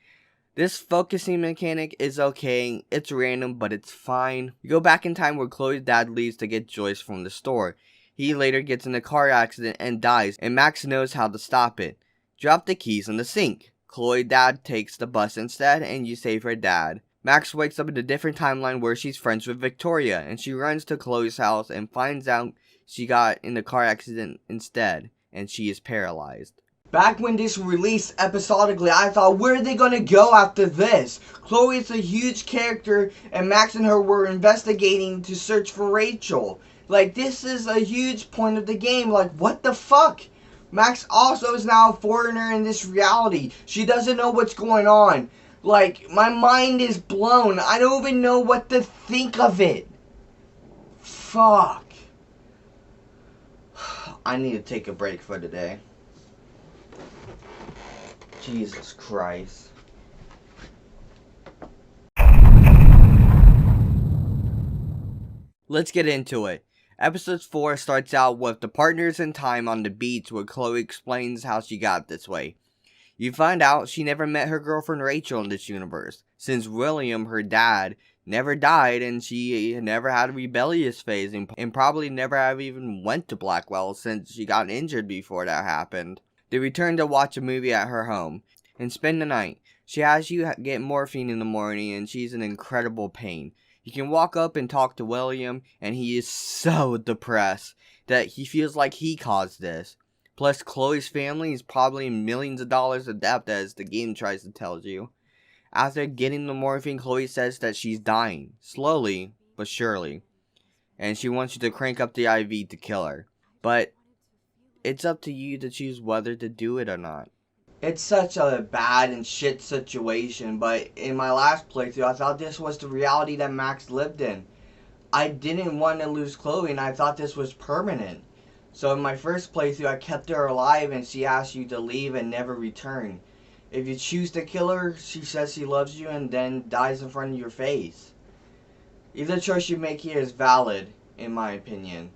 This focusing mechanic is okay, it's random, but it's fine. You go back in time where Chloe's dad leaves to get Joyce from the store. He later gets in a car accident and dies, and Max knows how to stop it. Drop the keys in the sink. Chloe's dad takes the bus instead, and you save her dad. Max wakes up in a different timeline where she's friends with Victoria, and she runs to Chloe's house and finds out she got in a car accident instead, and she is paralyzed. Back when this released episodically, I thought, where are they gonna go after this? Chloe is a huge character, and Max and her were investigating to search for Rachel. Like, this is a huge point of the game. Like, what the fuck? Max also is now a foreigner in this reality. She doesn't know what's going on. Like, my mind is blown. I don't even know what to think of it. Fuck. I need to take a break for today. Jesus Christ. Let's get into it. Episode 4 starts out with the partners in time on the beach where Chloe explains how she got this way. You find out she never met her girlfriend Rachel in this universe, since William, her dad, never died and she never had a rebellious phase and probably never have even went to Blackwell since she got injured before that happened. They return to watch a movie at her home and spend the night. She has you get morphine in the morning and she's in incredible pain. You can walk up and talk to William and he is so depressed that he feels like he caused this. Plus, Chloe's family is probably in millions of dollars of debt, as the game tries to tell you. After getting the morphine, Chloe says that she's dying, slowly but surely, and she wants you to crank up the IV to kill her. But it's up to you to choose whether to do it or not. It's such a bad and shit situation, but in my last playthrough, I thought this was the reality that Max lived in. I didn't want to lose Chloe, and I thought this was permanent. So in my first playthrough, I kept her alive and she asked you to leave and never return. If you choose to kill her, she says she loves you and then dies in front of your face. Either choice you make here is valid, in my opinion.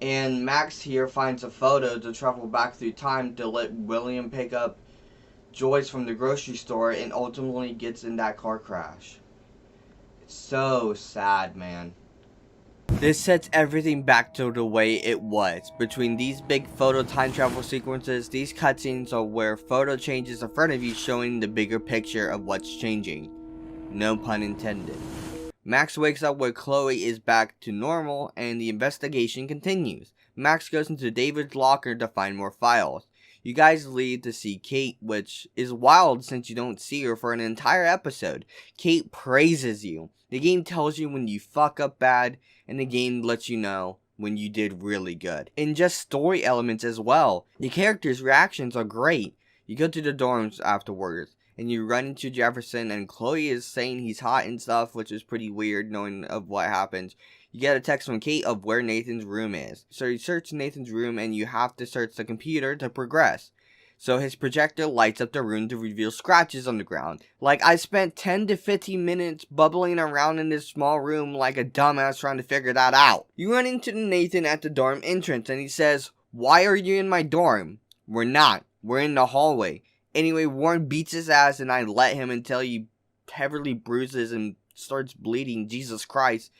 And Max here finds a photo to travel back through time to let William pick up Joyce from the grocery store and ultimately gets in that car crash. It's so sad, man. This sets everything back to the way it was. Between these big photo time travel sequences, these cutscenes are where photo changes in front of you, showing the bigger picture of what's changing. No pun intended. Max wakes up where Chloe is back to normal and the investigation continues. Max goes into David's locker to find more files. You guys lead to see Kate, which is wild since you don't see her for an entire episode. Kate praises you. The game tells you when you fuck up bad, and the game lets you know when you did really good. And just story elements as well. The characters' reactions are great. You go to the dorms afterwards, and you run into Jefferson, and Chloe is saying he's hot and stuff, which is pretty weird knowing of what happens. You get a text from Kate of where Nathan's room is. So you search Nathan's room, and you have to search the computer to progress. So his projector lights up the room to reveal scratches on the ground. Like, I spent 10 to 15 minutes bubbling around in this small room like a dumbass trying to figure that out. You run into Nathan at the dorm entrance, and he says, "Why are you in my dorm?" "We're not. We're in the hallway." Anyway, Warren beats his ass, and I let him until he heavily bruises and starts bleeding. Jesus Christ.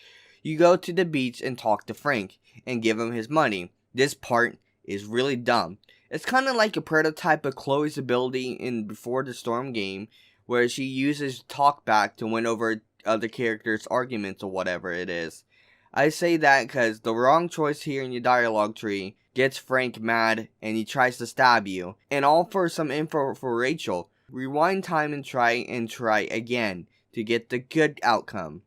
You go to the beach and talk to Frank, and give him his money. This part is really dumb. It's kind of like a prototype of Chloe's ability in Before the Storm game, where she uses talkback to win over other characters' arguments or whatever it is. I say that because the wrong choice here in your dialogue tree gets Frank mad and he tries to stab you. And all for some info for Rachel. Rewind time and try again to get the good outcome,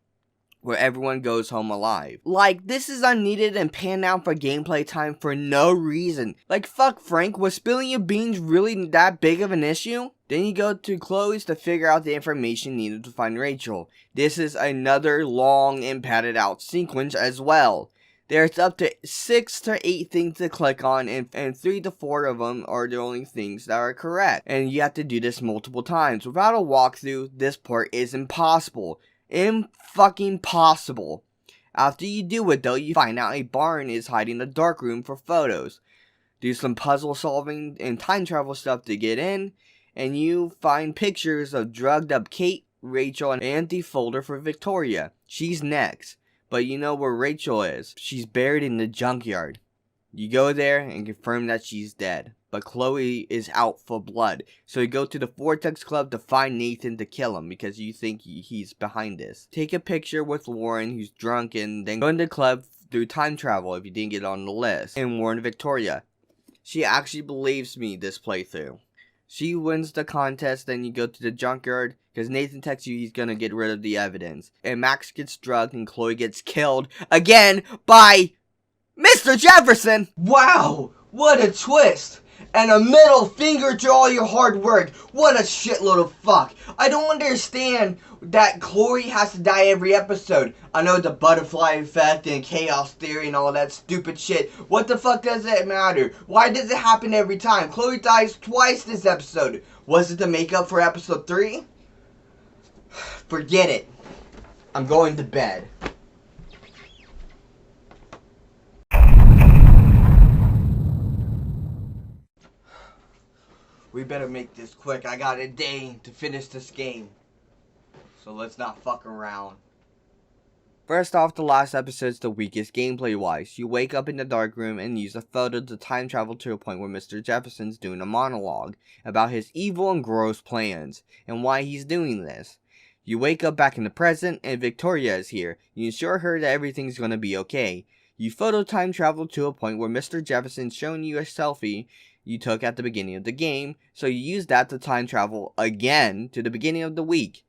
where everyone goes home alive. Like, this is unneeded and panned out for gameplay time for no reason. Like, fuck Frank, was spilling your beans really that big of an issue? Then you go to Chloe's to figure out the information needed to find Rachel. This is another long and padded out sequence as well. There's up to 6 to 8 things to click on, and 3 to 4 of them are the only things that are correct. And you have to do this multiple times. Without a walkthrough, this part is impossible. Fucking possible. After you do it though, you find out a barn is hiding a dark room for photos. Do some puzzle solving and time travel stuff to get in, and you find pictures of drugged up Kate, Rachel, and the folder for Victoria. She's next, but you know where Rachel is. She's buried in the junkyard. You go there and confirm that she's dead, but Chloe is out for blood. So you go to the Vortex Club to find Nathan to kill him because you think he's behind this. Take a picture with Warren, who's drunk, and then go in the club through time travel if you didn't get on the list, and warn Victoria. She actually believes me this playthrough. She wins the contest, then you go to the junkyard because Nathan texts you he's gonna get rid of the evidence. And Max gets drugged and Chloe gets killed again by Mr. Jefferson! Wow, what a twist! And a middle finger to all your hard work. What a shitload of fuck. I don't understand that Chloe has to die every episode. I know the butterfly effect and chaos theory and all that stupid shit. What the fuck does it matter? Why does it happen every time? Chloe dies twice this episode. Was it to make up for episode 3? Forget it. I'm going to bed. We better make this quick. I got a day to finish this game. So let's not fuck around. First off, the last episode's the weakest gameplay wise. You wake up in the dark room and use a photo to time travel to a point where Mr. Jefferson's doing a monologue about his evil and gross plans and why he's doing this. You wake up back in the present and Victoria is here. You assure her that everything's gonna be okay. You photo time travel to a point where Mr. Jefferson's showing you a selfie you took at the beginning of the game, so you use that to time travel again to the beginning of the week.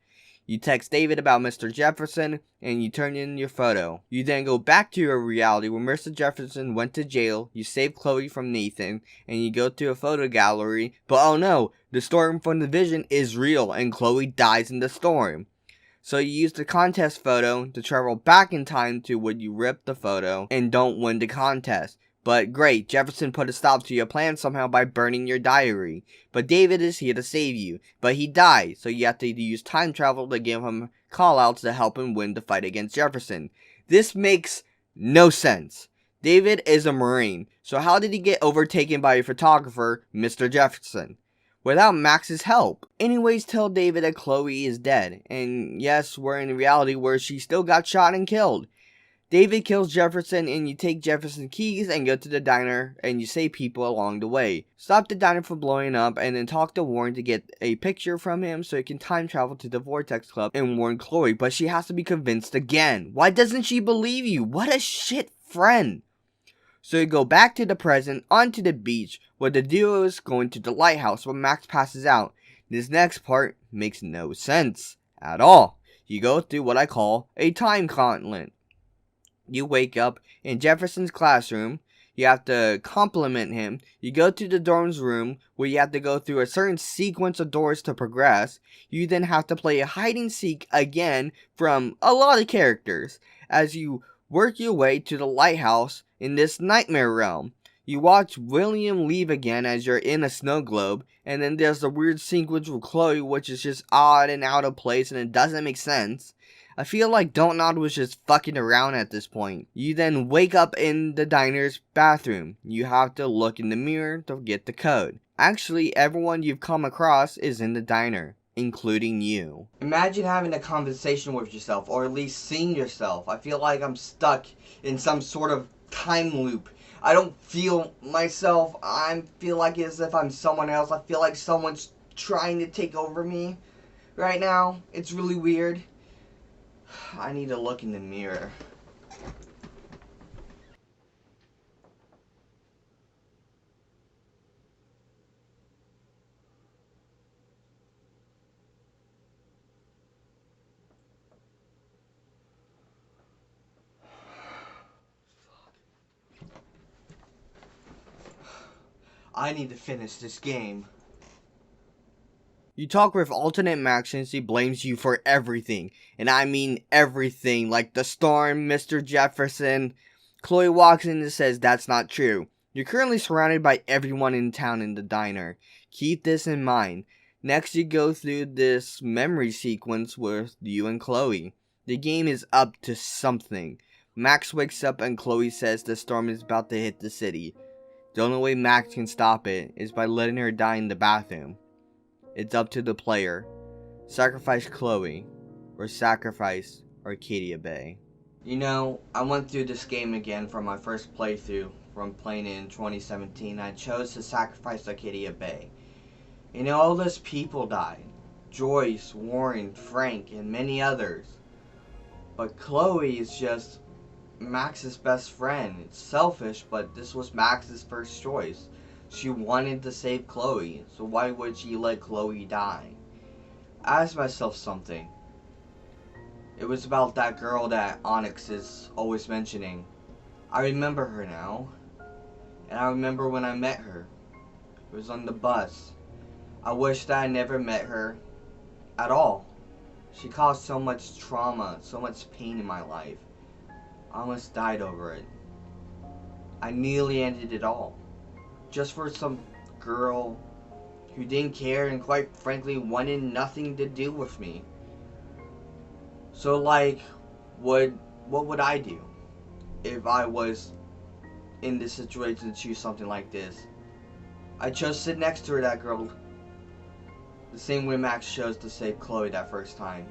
You text David about Mr. Jefferson, and you turn in your photo. You then go back to your reality where Mr. Jefferson went to jail, you save Chloe from Nathan, and you go to a photo gallery, but oh no, the storm from the vision is real, and Chloe dies in the storm. So you use the contest photo to travel back in time to when you ripped the photo, and don't win the contest. But great, Jefferson put a stop to your plan somehow by burning your diary. But David is here to save you. But he dies, so you have to use time travel to give him callouts to help him win the fight against Jefferson. This makes no sense. David is a Marine, so how did he get overtaken by a photographer, Mr. Jefferson? Without Max's help. Anyways, tell David that Chloe is dead. And yes, we're in reality where she still got shot and killed. David kills Jefferson and you take Jefferson's keys and go to the diner and you save people along the way. Stop the diner from blowing up and then talk to Warren to get a picture from him so he can time travel to the Vortex Club and warn Chloe, but she has to be convinced again. Why doesn't she believe you? What a shit friend. So you go back to the present, onto the beach, where the duo is going to the lighthouse where Max passes out. This next part makes no sense at all. You go through what I call a time gauntlet. You wake up in Jefferson's classroom. You have to compliment him. You go to the dorm's room where you have to go through a certain sequence of doors to progress. You then have to play a hide and seek again from a lot of characters as you work your way to the lighthouse in this nightmare realm. You watch William leave again as you're in a snow globe, and then there's the weird sequence with Chloe which is just odd and out of place and it doesn't make sense. I feel like Dontnod was just fucking around at this point. You then wake up in the diner's bathroom. You have to look in the mirror to get the code. Actually, everyone you've come across is in the diner, including you. Imagine having a conversation with yourself, or at least seeing yourself. I feel like I'm stuck in some sort of time loop. I don't feel myself. I feel like as if I'm someone else. I feel like someone's trying to take over me right now. It's really weird. I need to look in the mirror. I need to finish this game. You talk with alternate Max since he blames you for everything. And I mean everything, like the storm, Mr. Jefferson. Chloe walks in and says that's not true. You're currently surrounded by everyone in town in the diner. Keep this in mind. Next you go through this memory sequence with you and Chloe. The game is up to something. Max wakes up and Chloe says the storm is about to hit the city. The only way Max can stop it is by letting her die in the bathroom. It's up to the player. Sacrifice Chloe, or sacrifice Arcadia Bay. You know, I went through this game again for my first playthrough from playing it in 2017. I chose to sacrifice Arcadia Bay. You know, all those people died. Joyce, Warren, Frank, and many others. But Chloe is just Max's best friend. It's selfish, but this was Max's first choice. She wanted to save Chloe, so why would she let Chloe die? I asked myself something. It was about that girl that Onyx is always mentioning. I remember her now. And I remember when I met her. It was on the bus. I wish that I never met her at all. She caused so much trauma, so much pain in my life. I almost died over it. I nearly ended it all. Just for some girl who didn't care and quite frankly wanted nothing to do with me. So like, what would I do if I was in this situation to choose something like this? I chose to sit next to her, that girl, the same way Max chose to save Chloe that first time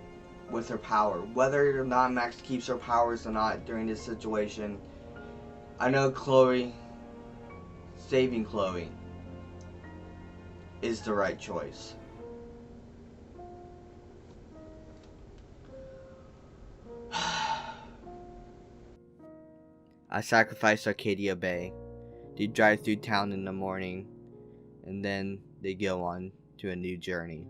with her power. Whether or not Max keeps her powers or not during this situation, I know Chloe, saving Chloe is the right choice. I sacrificed Arcadia Bay. They drive through town in the morning, and then they go on to a new journey.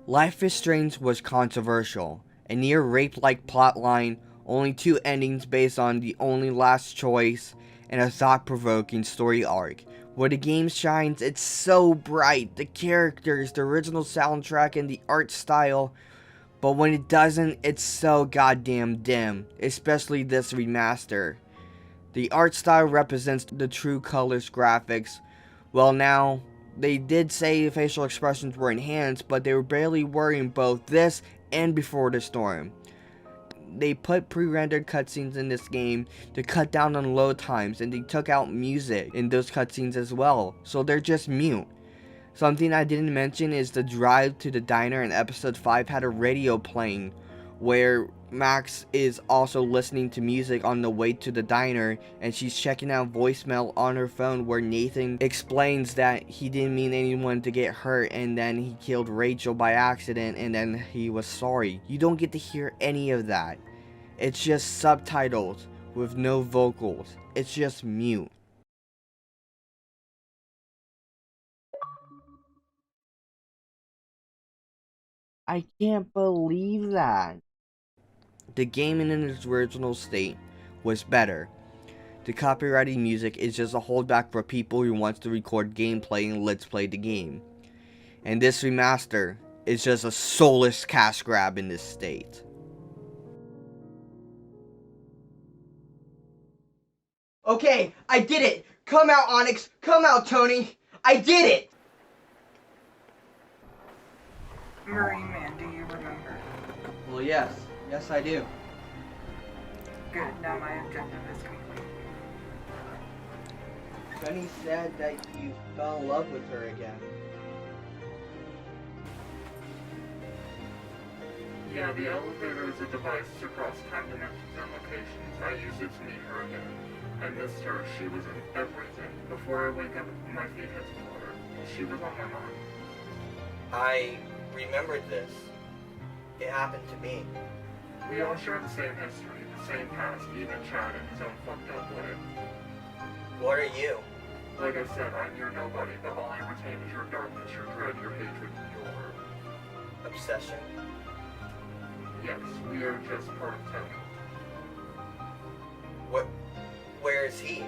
Life is Strange was controversial. A near rape-like plotline, only 2 endings based on the only last choice, and a thought-provoking story arc. Where the game shines, it's so bright, the characters, the original soundtrack, and the art style. But when it doesn't, it's so goddamn dim, especially this remaster. The art style represents the true colors graphics. Well, now, they did say facial expressions were enhanced, but they were barely were in both this and Before the Storm. They put pre-rendered cutscenes in this game to cut down on load times, and they took out music in those cutscenes as well, so they're just mute. Something I didn't mention is the drive to the diner in episode 5 had a radio playing, where Max is also listening to music on the way to the diner, and she's checking out voicemail on her phone where Nathan explains that he didn't mean anyone to get hurt, and then he killed Rachel by accident, and then he was sorry. You don't get to hear any of that. It's just subtitles with no vocals. It's just mute. I can't believe that. The game in its original state was better. The copyrighted music is just a holdback for people who wants to record gameplay and let's play the game. And this remaster is just a soulless cash grab in this state. Okay, I did it! Come out, Onyx! Come out, Tony! I did it! Marineman, do you remember? Well, yes. Yes, I do. Good, now my objective is complete. Tony said that you fell in love with her again. Yeah, the elevator is a device to cross time dimensions and locations. I used it to meet her again. I missed her. She was in everything. Before I wake up, my feet hit the floor. She was on my mind. I remembered this. It happened to me. We all share the same history, the same past, even Chad in his own fucked up way. What are you? Like I said, I'm your nobody, but all I retain is your darkness, your dread, your hatred, your... Obsession? Yes, we are just part of Tony. Where is he?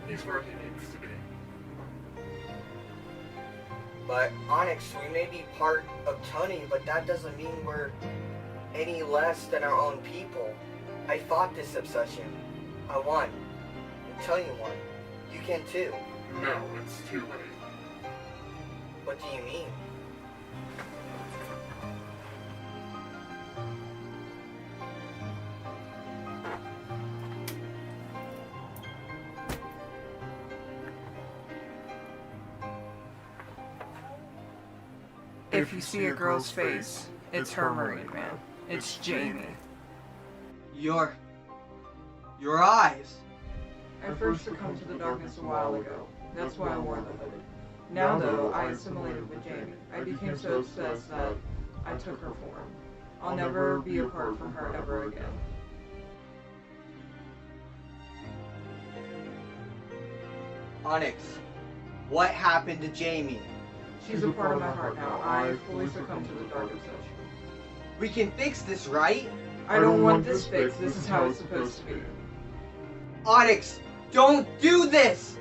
He's where he needs to be. But Onyx, we may be part of Tony, but that doesn't mean we're any less than our own people. I fought this obsession. I won. And Tony won. You can too. No, it's too late. What do you mean? If you see a girl's face, it's her, Marineman. It's Jamie. Your eyes. I first succumbed to the darkness a while ago. That's why I wore the hood. Now, though, I assimilated with Jamie. I became so obsessed that I took her form. I'll never be apart from her ever again. Onyx, what happened to Jamie? She's a part of my heart now. I fully succumbed to the dark obsession. We can fix this, right? I don't want this fixed. This is how it's supposed to be. Onyx, don't do this!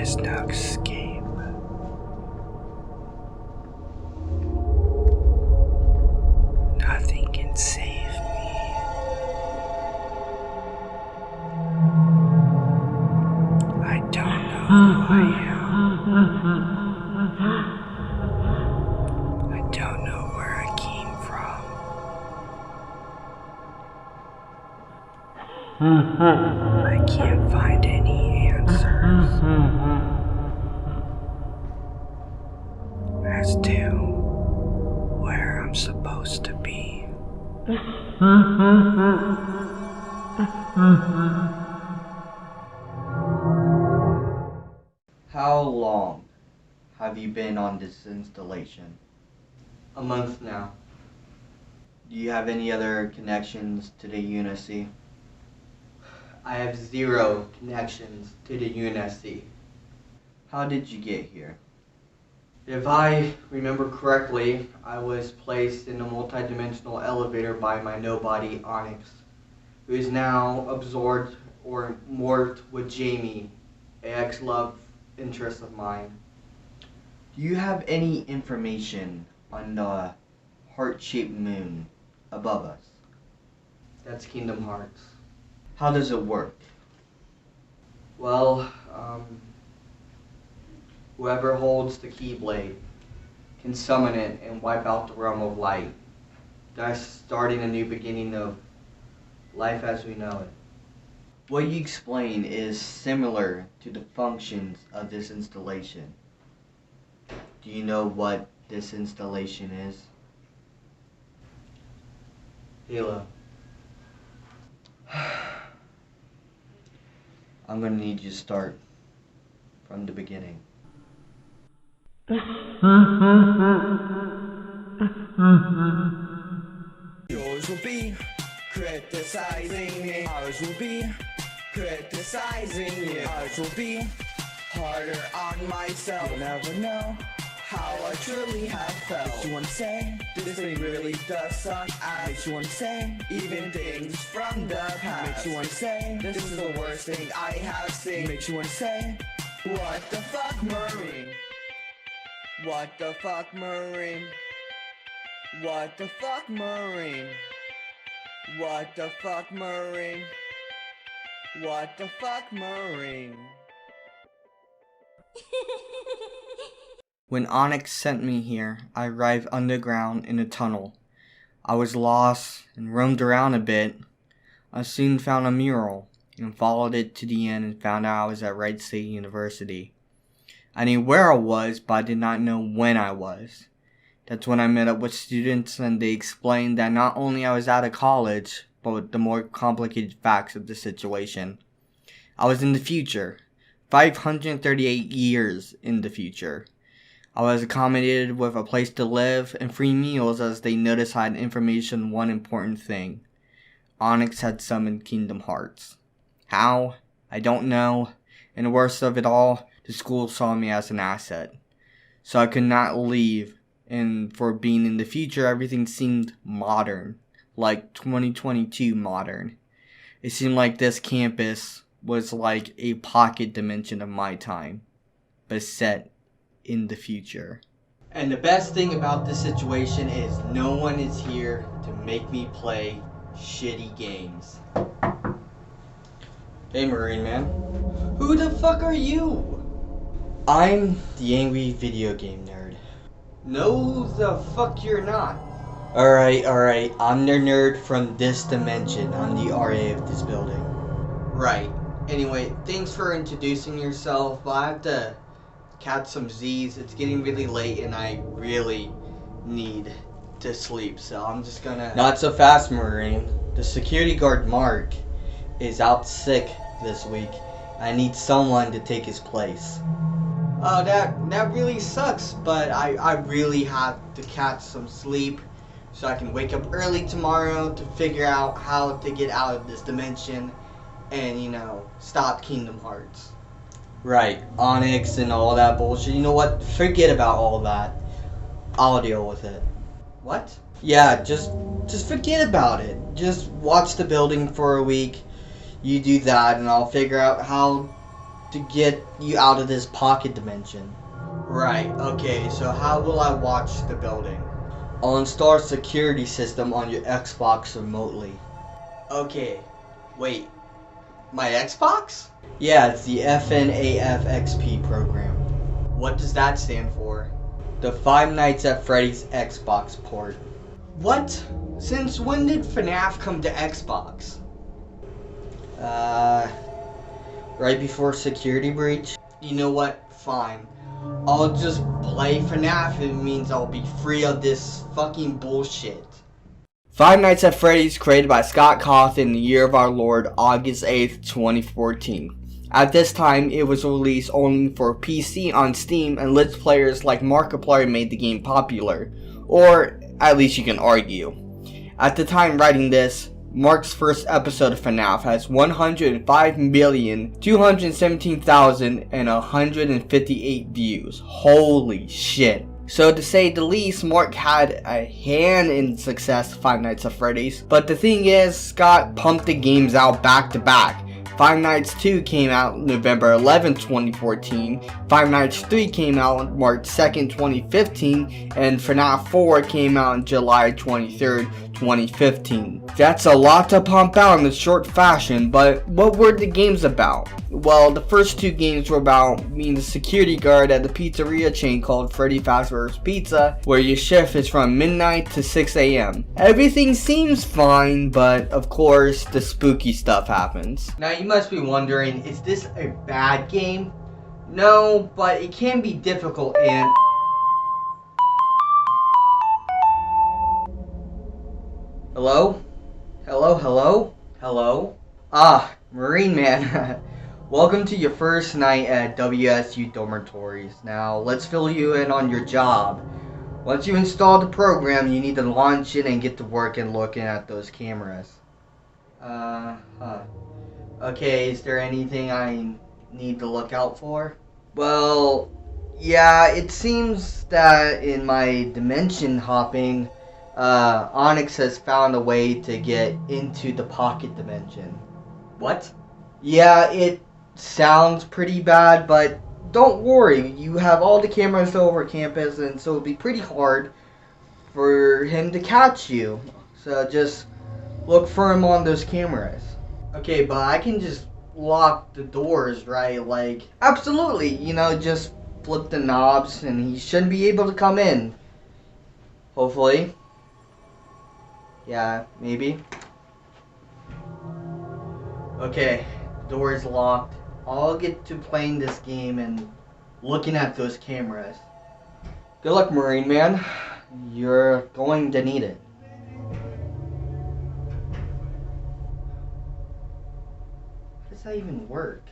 is no escape. Nothing can save me. I don't know who I am. I don't know where I came from. I can't find any answers as to where I'm supposed to be. How long have you been on this installation? A month now. Do you have any other connections to the UNSC? I have 0 connections to the UNSC. How did you get here? If I remember correctly, I was placed in a multi-dimensional elevator by my nobody Onyx, who is now absorbed or morphed with Jamie, an ex-love interest of mine. Do you have any information on the heart-shaped moon above us? That's Kingdom Hearts. How does it work? Well, whoever holds the Keyblade can summon it and wipe out the realm of light, thus starting a new beginning of life as we know it. What you explain is similar to the functions of this installation. Do you know what this installation is? Halo. I'm gonna need you to start from the beginning. Yours will be criticizing me. Ours will be criticizing you. Ours will be harder on myself. You'll never know how I truly have felt. Makes you wanna say, this thing really does suck ass. Makes you wanna say, even things from the past. Makes you wanna say, this is the worst thing I have seen. Makes you wanna say, what the fuck, Marine? What the fuck, Marine? What the fuck, Marine? What the fuck, Marine? What the fuck, Marine? When Onyx sent me here, I arrived underground in a tunnel. I was lost and roamed around a bit. I soon found a mural and followed it to the end and found out I was at Wright State University. I knew where I was, but I did not know when I was. That's when I met up with students and they explained that not only I was out of college, but the more complicated facts of the situation. I was in the future, 538 years in the future. I was accommodated with a place to live and free meals as they noticed I had information on one important thing. Onyx had summoned Kingdom Hearts. How? I don't know. And the worst of it all, the school saw me as an asset. So I could not leave, and for being in the future, everything seemed modern. Like 2022 modern. It seemed like this campus was like a pocket dimension of my time, but set in the future. And the best thing about this situation is no one is here to make me play shitty games. Hey Marineman, who the fuck are you? I'm the angry video game nerd. No the fuck you're not. Alright, I'm the nerd from this dimension. I'm the RA of this building. Right. Anyway, thanks for introducing yourself, but I have to catch some Z's. It's getting really late and I really need to sleep, so I'm just gonna... Not so fast, Marine. The security guard Mark is out sick this week. I need someone to take his place. Oh, that really sucks, but I really have to catch some sleep so I can wake up early tomorrow to figure out how to get out of this dimension and, you know, stop Kingdom Hearts. Right, Onyx and all that bullshit. You know what? Forget about all that. I'll deal with it. What? Yeah, just forget about it. Just watch the building for a week. You do that and I'll figure out how to get you out of this pocket dimension. Right, okay, so how will I watch the building? I'll install a security system on your Xbox remotely. Okay, wait, my Xbox? Yeah, it's the FNAFXP program. What does that stand for? The Five Nights at Freddy's Xbox port. What? Since when did FNAF come to Xbox? Right before security breach? You know what? Fine. I'll just play FNAF. It means I'll be free of this fucking bullshit. Five Nights at Freddy's, created by Scott Cawthon in the year of our Lord, August 8th, 2014. At this time, it was released only for PC on Steam, and Let's Players like Markiplier made the game popular. Or, at least you can argue. At the time writing this, Mark's first episode of FNAF has 105,217,158 views. Holy shit. So to say the least, Mark had a hand in success of Five Nights at Freddy's. But the thing is, Scott pumped the games out back to back. Five Nights 2 came out November 11, 2014, Five Nights 3 came out March 2nd, 2015, and FNAF 4 came out July 23rd, 2015. That's a lot to pump out in a short fashion, but what were the games about? Well, the first two games were about being a security guard at a pizzeria chain called Freddy Fazbear's Pizza, where your shift is from midnight to 6 a.m. Everything seems fine, but of course, the spooky stuff happens. Now you must be wondering, is this a bad game? No, but it can be difficult and... Hello? Hello, hello? Hello? Ah, Marineman. Welcome to your first night at WSU dormitories. Now, let's fill you in on your job. Once you install the program, you need to launch it and get to work and looking at those cameras. Okay, is there anything I need to look out for? Well, yeah, it seems that in my dimension hopping, Onyx has found a way to get into the pocket dimension. What? Yeah, it sounds pretty bad, but don't worry. You have all the cameras over campus, and so it'll be pretty hard for him to catch you. So just look for him on those cameras. Okay, but I can just lock the doors, right? Like, absolutely. You know, just flip the knobs, and he shouldn't be able to come in. Hopefully. Yeah, maybe. Okay, door is locked. I'll get to playing this game and looking at those cameras. Good luck, Marineman. You're going to need it. How does that even work?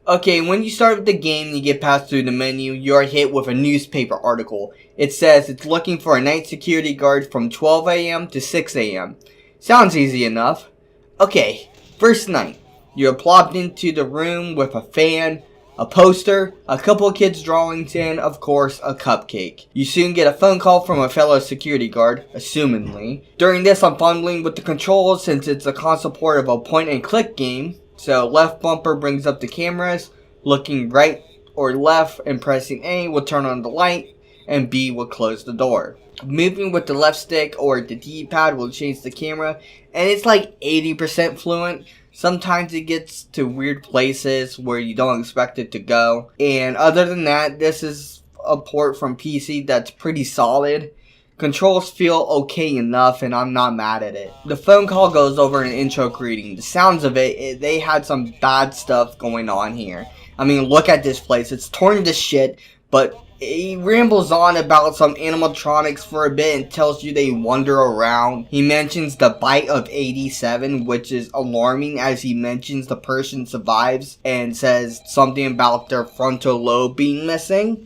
Okay, when you start with the game and you get passed through the menu, you are hit with a newspaper article. It says it's looking for a night security guard from 12 a.m. to 6 a.m. Sounds easy enough. Okay, first night. You're plopped into the room with a fan, a poster, a couple of kids' drawings, and, of course, a cupcake. You soon get a phone call from a fellow security guard, assumingly. During this, I'm fumbling with the controls since it's a console port of a point-and-click game. So left bumper brings up the cameras, looking right or left and pressing A will turn on the light, and B will close the door. Moving with the left stick or the D-pad will change the camera, and it's like 80% fluent. Sometimes it gets to weird places where you don't expect it to go. And other than that, this is a port from PC that's pretty solid. Controls feel okay enough, and I'm not mad at it. The phone call goes over an intro greeting. The sounds of it, they had some bad stuff going on here. I mean, look at this place. It's torn to shit, but he rambles on about some animatronics for a bit and tells you they wander around. He mentions the bite of 87, which is alarming as he mentions the person survives and says something about their frontal lobe being missing.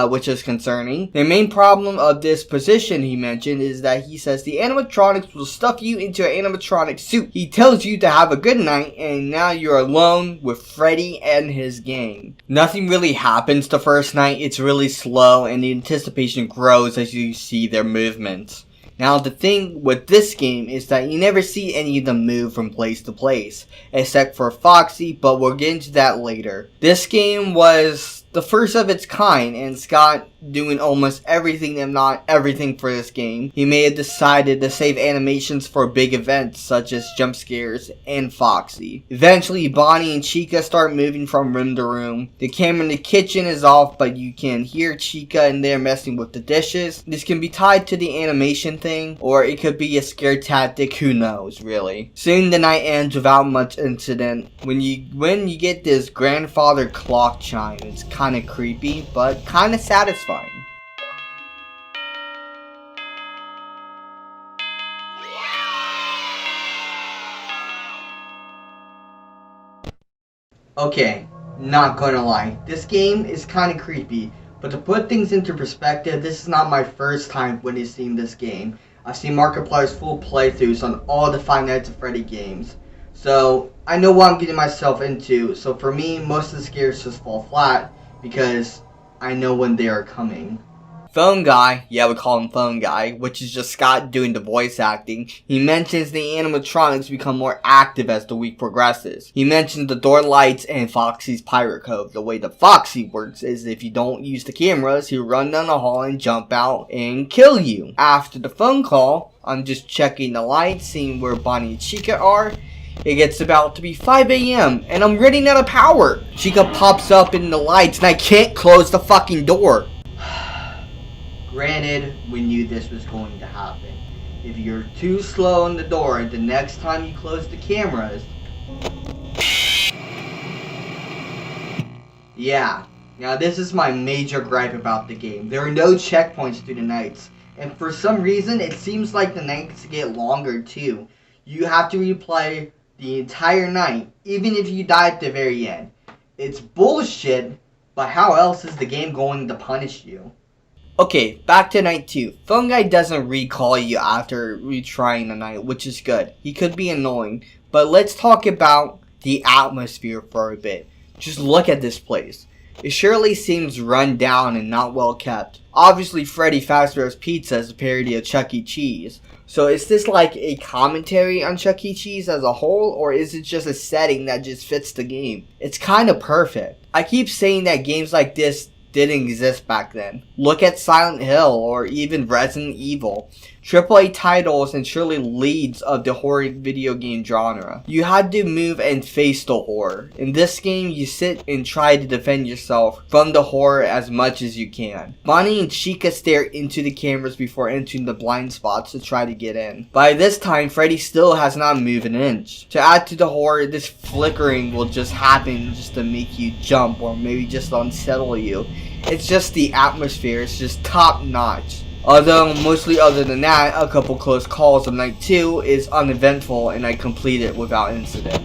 Which is concerning. The main problem of this position he mentioned is that he says the animatronics will stuff you into an animatronic suit. He tells you to have a good night, and now you're alone with Freddy and his gang. Nothing really happens the first night. It's really slow, and the anticipation grows as you see their movements. Now the thing with this game is that you never see any of them move from place to place, except for Foxy, but we'll get into that later. This game was the first of its kind, and Scott doing almost everything if not everything for this game. He may have decided to save animations for big events such as jump scares and Foxy. Eventually Bonnie and Chica start moving from room to room. The camera in the kitchen is off, but you can hear Chica in there messing with the dishes. This can be tied to the animation thing, or it could be a scare tactic, who knows really. Soon the night ends without much incident. When you get this grandfather clock chime, it's kinda creepy, but kinda satisfying. Okay, not gonna lie, this game is kinda creepy, but to put things into perspective, this is not my first time witnessing this game. I've seen Markiplier's full playthroughs on all the Five Nights at Freddy games, so I know what I'm getting myself into. So for me, most of the scares just fall flat because I know when they are coming. Phone Guy, yeah, we call him Phone Guy, which is just Scott doing the voice acting. He mentions the animatronics become more active as the week progresses. He mentions the door lights and Foxy's pirate code. The way the Foxy works is if you don't use the cameras, he'll run down the hall and jump out and kill you. After the phone call, I'm just checking the lights, seeing where Bonnie and Chica are. It gets about to be 5 AM and I'm running out of power. Chica pops up in the lights and I can't close the fucking door. Granted, we knew this was going to happen. If you're too slow on the door, the next time you close the cameras... Yeah, now this is my major gripe about the game. There are no checkpoints through the nights. And for some reason, it seems like the nights get longer too. You have to replay the entire night, even if you die at the very end. It's bullshit, but how else is the game going to punish you? Okay, back to night 2. Phone Guy doesn't recall you after retrying the night, which is good. He could be annoying, but let's talk about the atmosphere for a bit. Just look at this place. It surely seems run down and not well kept. Obviously, Freddy Fazbear's Pizza is a parody of Chuck E. Cheese. So is this like a commentary on Chuck E. Cheese as a whole, or is it just a setting that just fits the game? It's kinda perfect. I keep saying that games like this didn't exist back then. Look at Silent Hill or even Resident Evil. AAA titles and surely leads of the horror video game genre. You had to move and face the horror. In this game, you sit and try to defend yourself from the horror as much as you can. Bonnie and Chica stare into the cameras before entering the blind spots to try to get in. By this time, Freddy still has not moved an inch. To add to the horror, this flickering will just happen just to make you jump or maybe just unsettle you. It's just the atmosphere, it's just top notch. Although, mostly other than that, a couple close calls of night 2 is uneventful and I complete it without incident.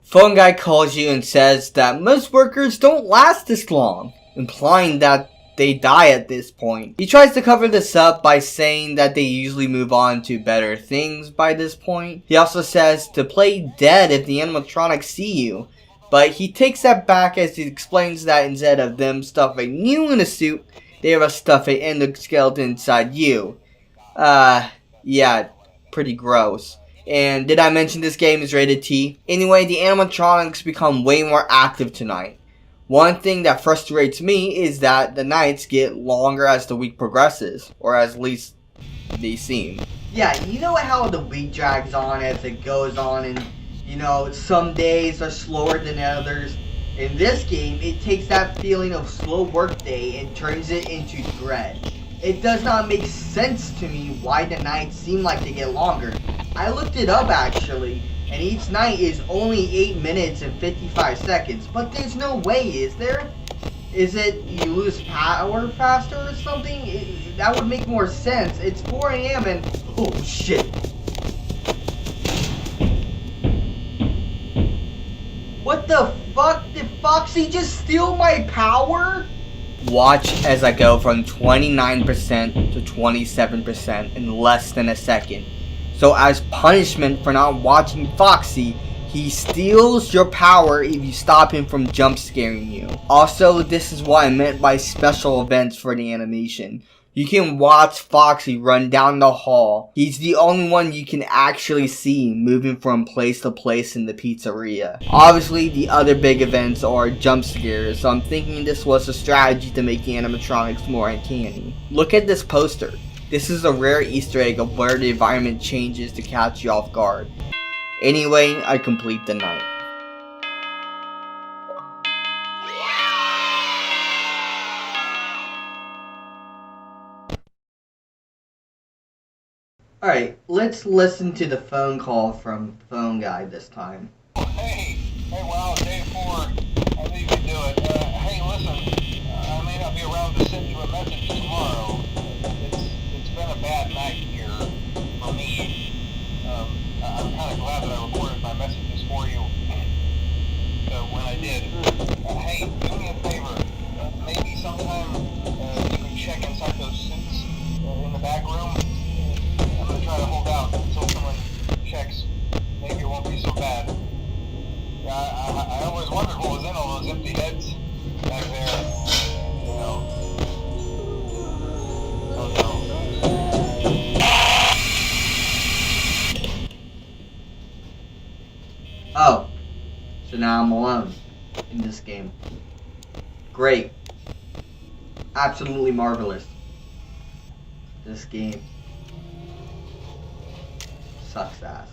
Phone Guy calls you and says that most workers don't last this long, implying that they die at this point. He tries to cover this up by saying that they usually move on to better things by this point. He also says to play dead if the animatronics see you, but he takes that back as he explains that instead of them stuffing you in a suit, they have a stuffing endoskeleton inside you. Yeah, pretty gross. And did I mention this game is rated T? Anyway, the animatronics become way more active tonight. One thing that frustrates me is that the nights get longer as the week progresses, or at least they seem. Yeah, you know how the week drags on as it goes on, and you know, some days are slower than others. In this game, it takes that feeling of slow workday and turns it into dread. It does not make sense to me why the nights seem like they get longer. I looked it up actually, and each night is only 8 minutes and 55 seconds, but there's no way, is there? Is it you lose power faster or something? That would make more sense. It's 4 AM and... oh shit. What the fuck? Did Foxy just steal my power? Watch as I go from 29% to 27% in less than a second. So as punishment for not watching Foxy, he steals your power if you stop him from jump scaring you. Also, this is what I meant by special events for the animation. You can watch Foxy run down the hall. He's the only one you can actually see moving from place to place in the pizzeria. Obviously, the other big events are jump scares, so I'm thinking this was a strategy to make the animatronics more uncanny. Look at this poster. This is a rare Easter egg of where the environment changes to catch you off guard. Anyway, I complete the night. Alright, let's listen to the phone call from Phone Guy this time. Hey, wow, day 4. I knew you could do it. Hey, listen, I may not be around to send you a message tomorrow. It's been a bad night here for me. I'm kind of glad that I recorded my messages for you. When I did. Hey, do me a favor. Maybe sometime you can check inside those suits in the back room. I'm gonna try to hold out until someone checks. Maybe it won't be so bad. Yeah, I always wondered what was in all those empty heads back there. You know. Oh, so now I'm alone in this game. Great. Absolutely marvelous. This game sucks ass.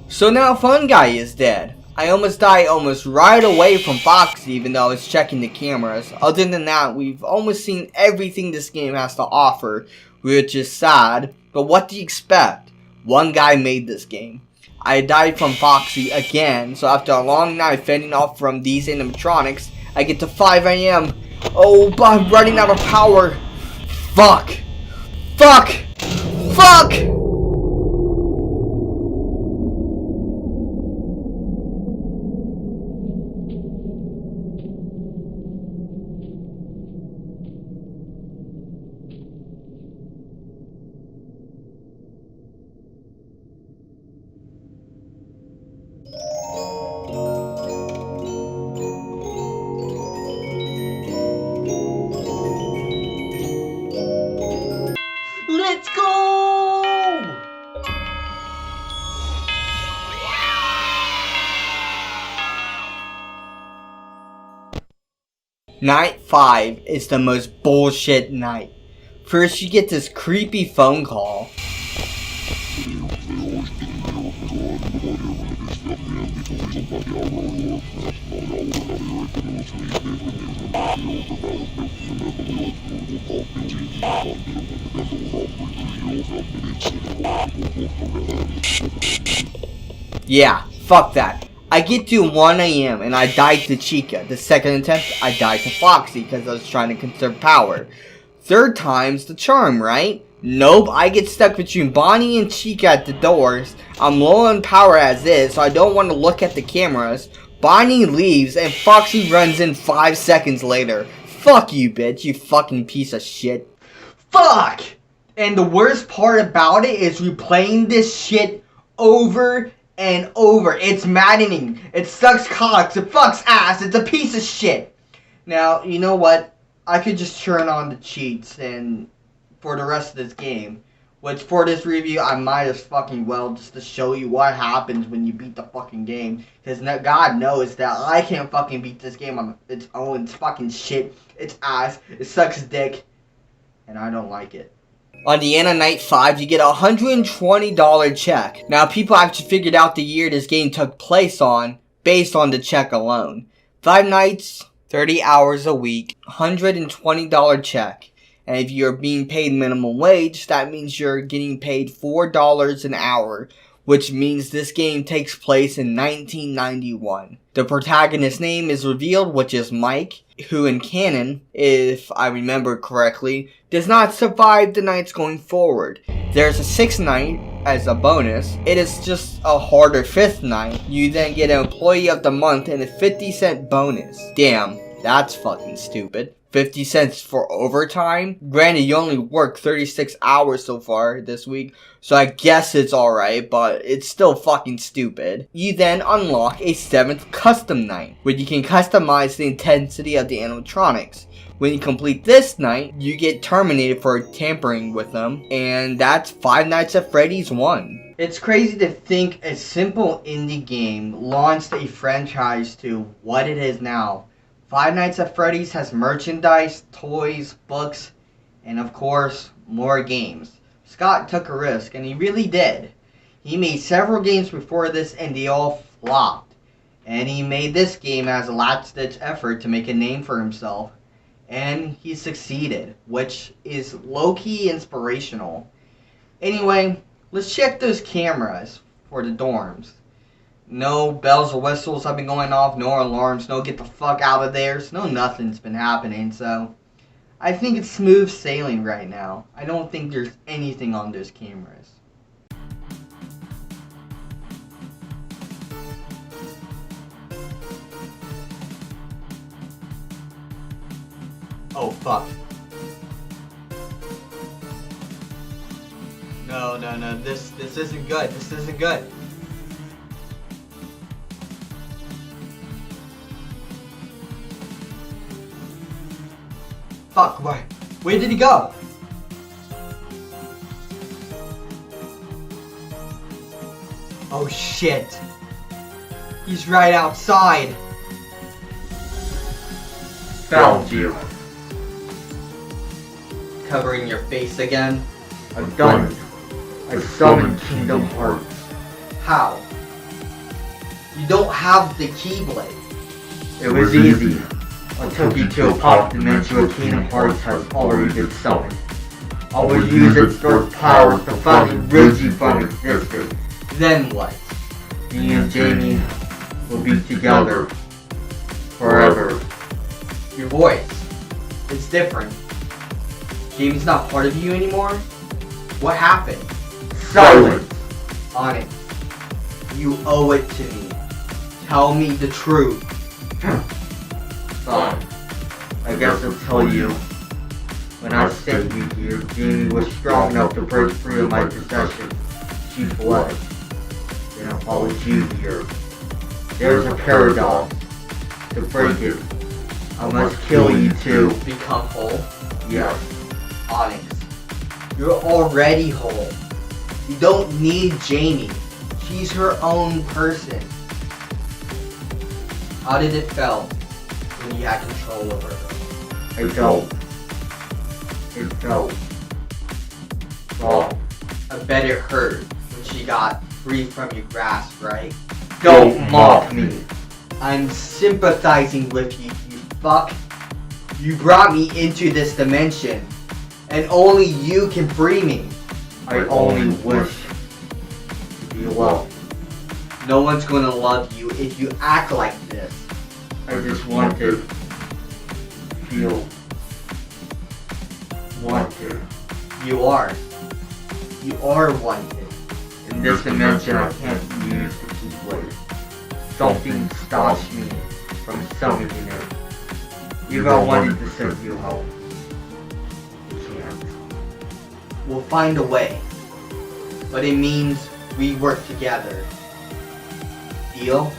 So now Phone Guy is dead. I almost died almost right away from Foxy even though I was checking the cameras. Other than that, we've almost seen everything this game has to offer, which is sad, but what do you expect? One guy made this game. I died from Foxy again, so after a long night fending off from these animatronics, I get to 5 AM. Oh, but I'm running out of power. Fuck. Fuck. Fuck! Let's go! Night 5 is the most bullshit night. First you get this creepy phone call. Yeah, fuck that. I get to 1 AM and I died to Chica. The second attempt, I died to Foxy because I was trying to conserve power. Third time's the charm, right? Nope, I get stuck between Bonnie and Chica at the doors. I'm low on power as is, so I don't want to look at the cameras. Bonnie leaves and Foxy runs in 5 seconds later. Fuck you, bitch, you fucking piece of shit. Fuck! And the worst part about it is replaying this shit over and over. It's maddening. It sucks cocks. It fucks ass. It's a piece of shit. Now, you know what? I could just turn on the cheats and for the rest of this game. Which for this review, I might as fucking well just to show you what happens when you beat the fucking game. Because God knows that I can't fucking beat this game on its own. It's fucking shit. It's ass. It sucks dick. And I don't like it. On the end of night 5, you get a $120 check. Now, people actually figured out the year this game took place on, based on the check alone. 5 nights, 30 hours a week, $120 check. And if you're being paid minimum wage, that means you're getting paid $4 an hour, which means this game takes place in 1991. The protagonist's name is revealed, which is Mike, who in canon, if I remember correctly, does not survive the nights going forward. There's a 6th night as a bonus. It is just a harder 5th night. You then get an employee of the month and a 50-cent bonus. Damn, That's fucking stupid. 50 cents for overtime? Granted, you only worked 36 hours so far this week, so I guess it's alright, but it's still fucking stupid. You then unlock a 7th custom night, where you can customize the intensity of the animatronics. When you complete this night, you get terminated for tampering with them, and that's Five Nights at Freddy's 1. It's crazy to think a simple indie game launched a franchise to what it is now. Five Nights at Freddy's has merchandise, toys, books, and of course, more games. Scott took a risk, and he really did. He made several games before this, and they all flopped. And he made this game as a last-ditch effort to make a name for himself. And he succeeded, which is low-key inspirational. Anyway, let's check those cameras for the dorms. No bells or whistles have been going off, no alarms, no get the fuck out of there, no nothing's been happening, so I think it's smooth sailing right now. I don't think there's anything on those cameras. Oh fuck. No, this isn't good, this isn't good. Fuck, where did he go? Oh shit. He's right outside. Found you. Covering your face again? I've done it. I summoned Kingdom Hearts. How? You don't have the Keyblade. It was easy. I took you to a pop dimension where Kingdom Hearts has already been summoned. I will use its first powers to finally rid you from existence. Then what? Me and Jamie will be together forever. Your voice. It's different. Jamie's not part of you anymore? What happened? Silence! Onyx, you owe it to me. Tell me the truth. Fine. I guess I'll tell you. When I sent you here, Jamie was strong enough to break free of my possession. She fled. Then I followed you here. There's a paradox. To break it, I must kill you to become whole? Yes. Onyx, you're already whole. You don't need Jamie. She's her own person. How did it feel when you had control over her? I don't. It felt wrong. I bet it hurt when she got free from your grasp, right? Don't mock me. I'm sympathizing with you, you fuck. You brought me into this dimension, and only you can free me. I only wish to be loved. No one's gonna love you if you act like this. I just wanted to feel wanted. You are. You are wanted. In this dimension, I can't use the Keyblade. Something stops me from summoning it. Even if I wanted to send you home, I can't. We'll find a way. But it means we work together. Deal?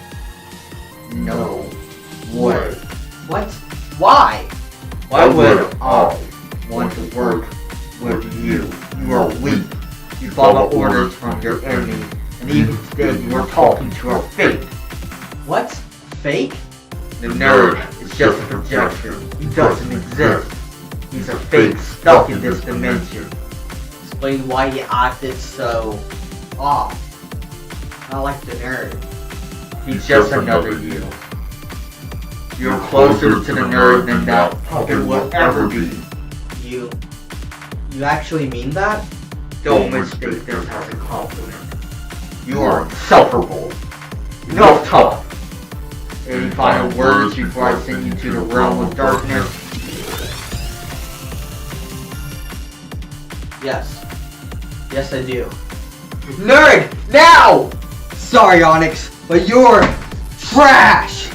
No way. What? Why? Why would I want to work with you? You are weak. You follow orders from your enemy, and even today you are talking to our fate. What? Fake? The nerd is just a projection. He doesn't exist. He's a fake stuck in this dimension. Explain why you acted so off. Not like the nerd. He's just another you. You're closer to the nerd than that puppet will ever be. You actually mean that? Don't mistake this as a compliment. You are insufferable. Enough talk. Any final words before I send you to the realm of darkness? Yes. Yes, I do. Nerd! Now! Sorry, Onyx, but you're trash!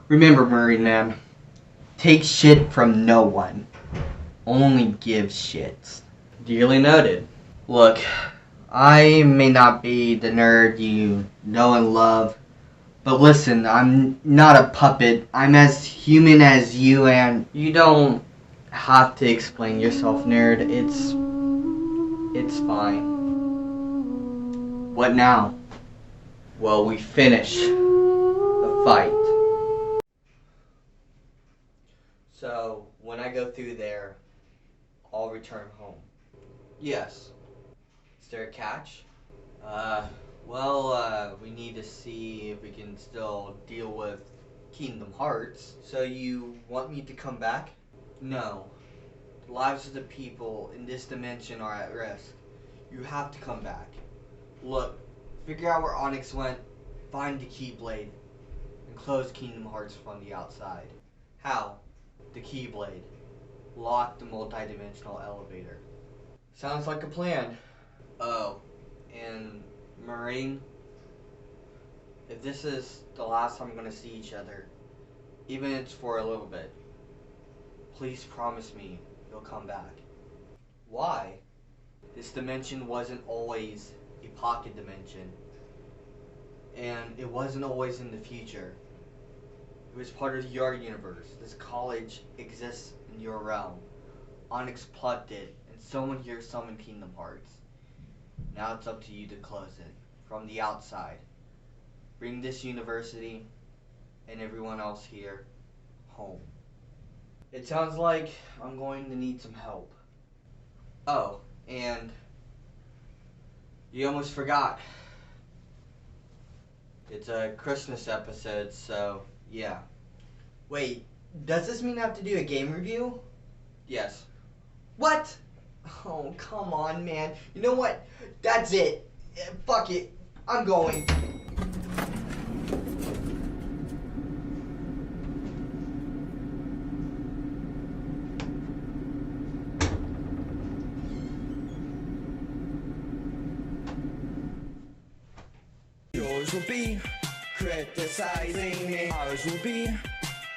Remember, Marineman, take shit from no one. Only give shits. Dearly noted. Look, I may not be the nerd you know and love, but listen, I'm not a puppet. I'm as human as you, and you don't have to explain yourself, nerd. It's fine. What now? Well, we finish the fight. So, when I go through there, I'll return home. Yes. Is there a catch? We need to see if we can still deal with Kingdom Hearts. So you want me to come back? No. The lives of the people in this dimension are at risk. You have to come back. Look, figure out where Onyx went, find the Keyblade, and close Kingdom Hearts from the outside. How? The Keyblade. Lock the multi-dimensional elevator. Sounds like a plan. Oh, and Marine, if this is the last time I'm gonna see each other, even if it's for a little bit, please promise me you'll come back. Why? This dimension wasn't always a pocket dimension, and it wasn't always in the future. It was part of your universe. This college exists in your realm. Onyx plugged it, and someone here summoned Kingdom Hearts. Now it's up to you to close it from the outside. Bring this university and everyone else here home. It sounds like I'm going to need some help. Oh, and you almost forgot. It's a Christmas episode, so yeah. Wait, does this mean I have to do a game review? Yes. What? Oh, come on, man. You know what? That's it. Fuck it. I'm going. Yours will be criticizing me. Ours will be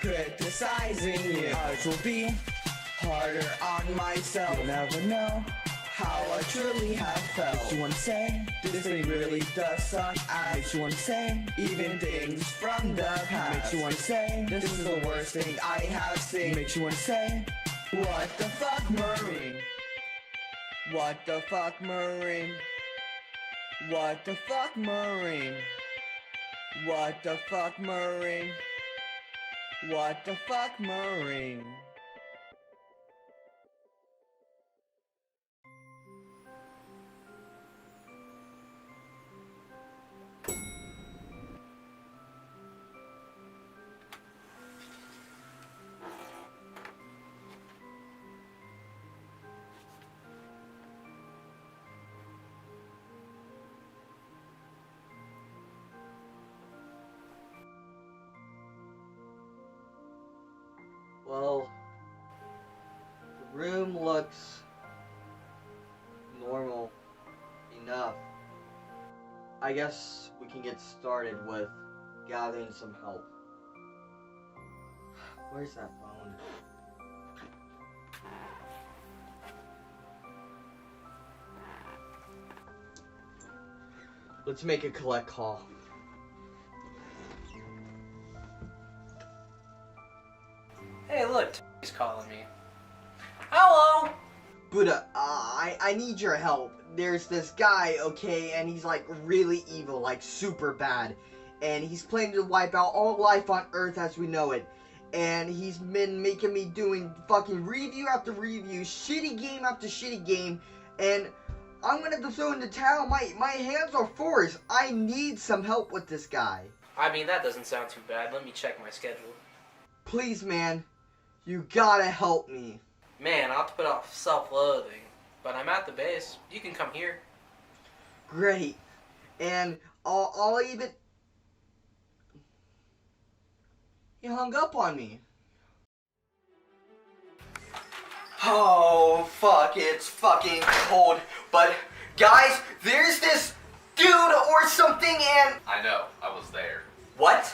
criticizing you. Ours will be harder on myself. You'll never know how I truly have felt. Makes you wanna say, this thing really does suck. Makes you wanna say, even things from the past. Makes you wanna say, this is the worst thing I have seen. Makes you wanna say, what the fuck, Marine? What the fuck, Marine? What the fuck, Marine? What the fuck, Marine? What the fuck, Marine? Well, the room looks normal enough. I guess we can get started with gathering some help. Where's that phone? Let's make a collect call. Hey, look, he's calling me. Hello? Buddha, I need your help. There's this guy, okay, and he's like really evil, like super bad. And he's planning to wipe out all life on Earth as we know it. And he's been making me doing fucking review after review, shitty game after shitty game. And I'm gonna have to throw in the towel. My hands are forced. I need some help with this guy. I mean, that doesn't sound too bad. Let me check my schedule. Please, man. You gotta help me. Man, I'll have to put off self-loathing. But I'm at the base. You can come here. Great. And I'll even... He hung up on me. Oh, fuck, it's fucking cold. But Guys, there's this dude or something and... I know, I was there. What?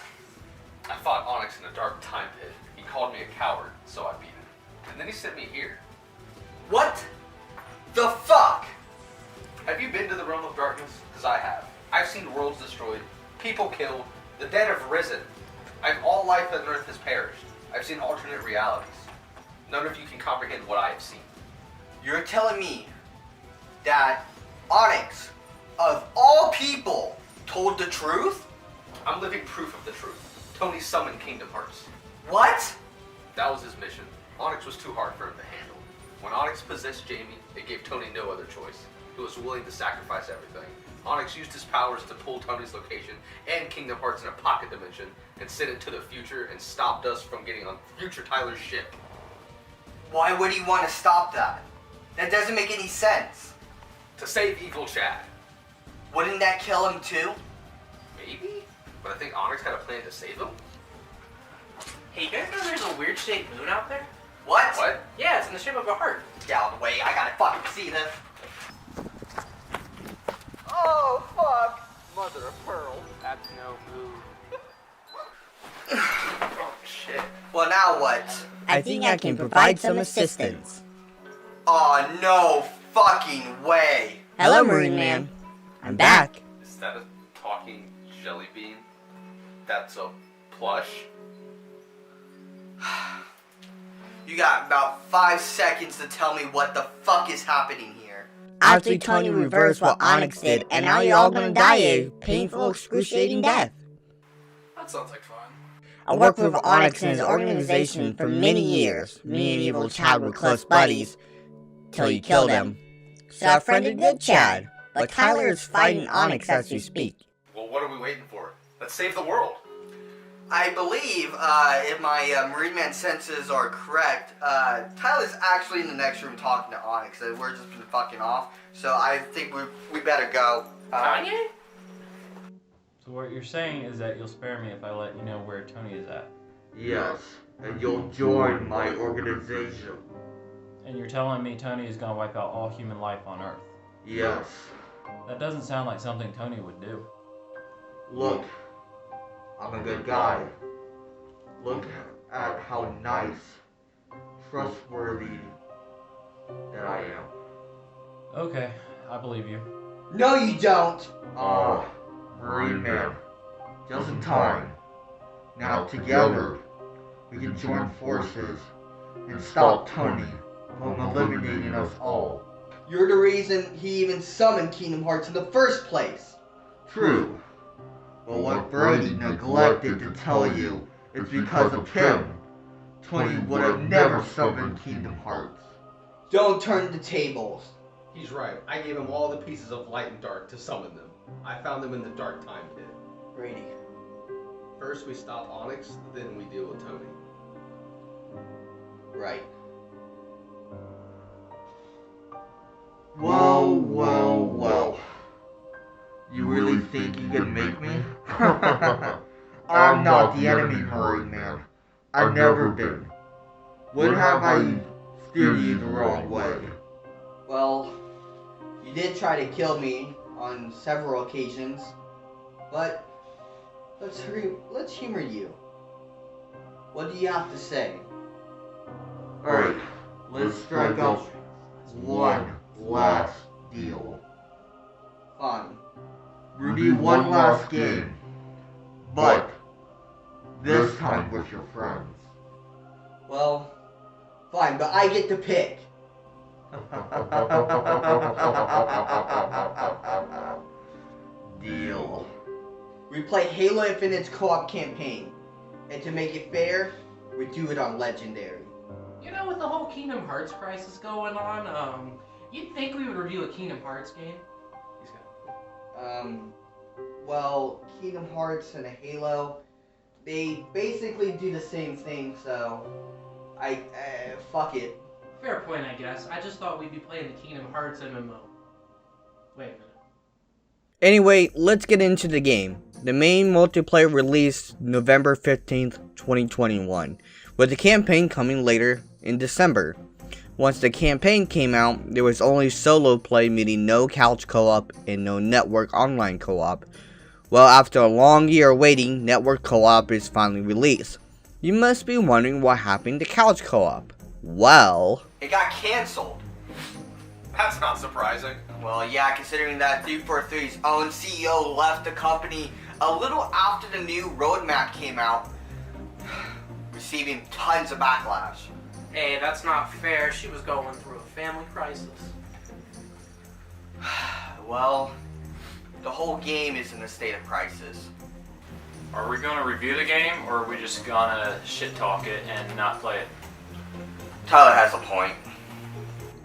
I fought Onyx in a dark time pit. He called me a coward, so I beat him. And then he sent me here. What the fuck? Have you been to the realm of darkness? Because I have. I've seen worlds destroyed, people killed, the dead have risen. All life on earth has perished. I've seen alternate realities. None of you can comprehend what I have seen. You're telling me that Onyx, of all people, told the truth? I'm living proof of the truth. Tony summoned Kingdom Hearts. What? That was his mission. Onyx was too hard for him to handle. When Onyx possessed Jamie, it gave Tony no other choice. He was willing to sacrifice everything. Onyx used his powers to pull Tony's location and Kingdom Hearts in a pocket dimension and sent it to the future and stopped us from getting on future Tyler's ship. Why would he want to stop that? That doesn't make any sense. To save evil Chad. Wouldn't that kill him too? Maybe? But I think Onyx had a plan to save him. Hey, you guys know there's a weird shaped moon out there? What? What? Yeah, it's in the shape of a heart. Get out of the way, I gotta fucking see this. Oh, fuck. Mother of pearl. That's no move. Oh, shit. Well, now what? I think I can provide some assistance. Oh, no fucking way. Hello, Marineman. I'm back. Is that a talking jelly bean? That's a plush? You got about 5 seconds to tell me what the fuck is happening here. Actually, Tony reversed what Onyx did, and now you're all gonna die a painful, excruciating death. That sounds like fun. I worked with Onyx and his organization for many years. Me and Evil Chad were close buddies, till you killed him. So I friended good Chad, but Tyler is fighting Onyx as we speak. Well, what are we waiting for? Let's save the world. I believe, if my Marineman senses are correct, Tyler's actually in the next room talking to Onyx. We're just been fucking off, so I think we better go. Kanye? So what you're saying is that you'll spare me if I let you know where Tony is at? Yes, and you'll join my organization. And you're telling me Tony is gonna wipe out all human life on Earth? Yes. That doesn't sound like something Tony would do. Look, I'm a good guy. Look at how nice, trustworthy that I am. Okay, I believe you. No, you don't. Oh, Marineman, just in time. Now together, we can join forces and stop Tony from eliminating us all. You're the reason he even summoned Kingdom Hearts in the first place. True. But what Freddy neglected to tell you is because of him, Tony would have never summoned Kingdom Hearts. Don't turn the tables. He's right. I gave him all the pieces of light and dark to summon them. I found them in the dark time pit. Brady. First we stop Onyx, then we deal with Tony. Right. Well, well, well. You really think you can make me? I'm not the enemy, Marineman. I've never been. When have I steered you the wrong way? Well, you did try to kill me on several occasions, but let's humor you. What do you have to say? Alright, let's strike up one last deal. Fine. We'll do one last game, but this time with your friends. Well, fine, but I get to pick. Deal. We play Halo Infinite's co-op campaign, and to make it fair, we do it on Legendary. You know, with the whole Kingdom Hearts crisis going on, you'd think we would review a Kingdom Hearts game. Well, Kingdom Hearts and a Halo, they basically do the same thing, so fuck it. Fair point, I guess. I just thought we'd be playing the Kingdom Hearts MMO. Wait a minute. Anyway, let's get into the game. The main multiplayer released November 15th, 2021, with the campaign coming later in December. Once the campaign came out, there was only solo play, meaning no couch co-op and no network online co-op. Well, after a long year waiting, network co-op is finally released. You must be wondering what happened to couch co-op. Well, It got cancelled. That's not surprising. Well, yeah, considering that 343's own CEO left the company a little after the new roadmap came out, receiving tons of backlash. Hey, that's not fair. She was going through a family crisis. Well, the whole game is in a state of crisis. Are we gonna review the game, or are we just gonna shit talk it and not play it? Tyler has a point.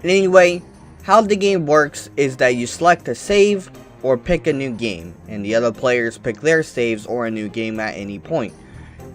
anyway, how the game works is that you select a save or pick a new game, and the other players pick their saves or a new game at any point.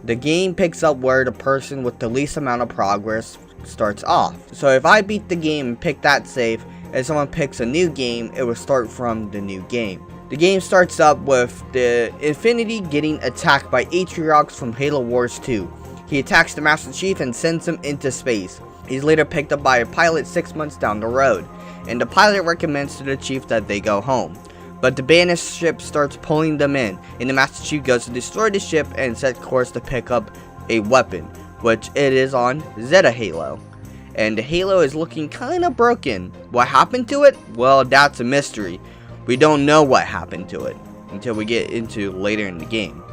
The game picks up where the person with the least amount of progress starts off. So if I beat the game and pick that save, and someone picks a new game, it will start from the new game. The game starts up with the Infinity getting attacked by Atriox from Halo Wars 2. He attacks the Master Chief and sends him into space. He's later picked up by a pilot 6 months down the road, and the pilot recommends to the Chief that they go home. But the banished ship starts pulling them in, and the Master Chief goes to destroy the ship and set course to pick up a weapon, which it is on Zeta Halo. And the Halo is looking kinda broken. What happened to it? Well, that's a mystery. We don't know what happened to it until we get into later in the game.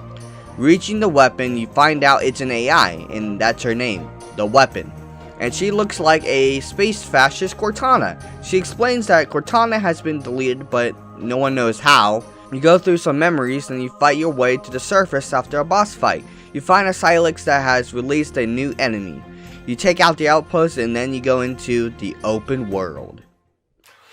Reaching the weapon, you find out it's an AI, and that's her name, the weapon. And she looks like a space fascist Cortana. She explains that Cortana has been deleted, but no one knows how. You go through some memories and you fight your way to the surface after a boss fight. You find a Silex that has released a new enemy. You take out the outpost and then you go into the open world.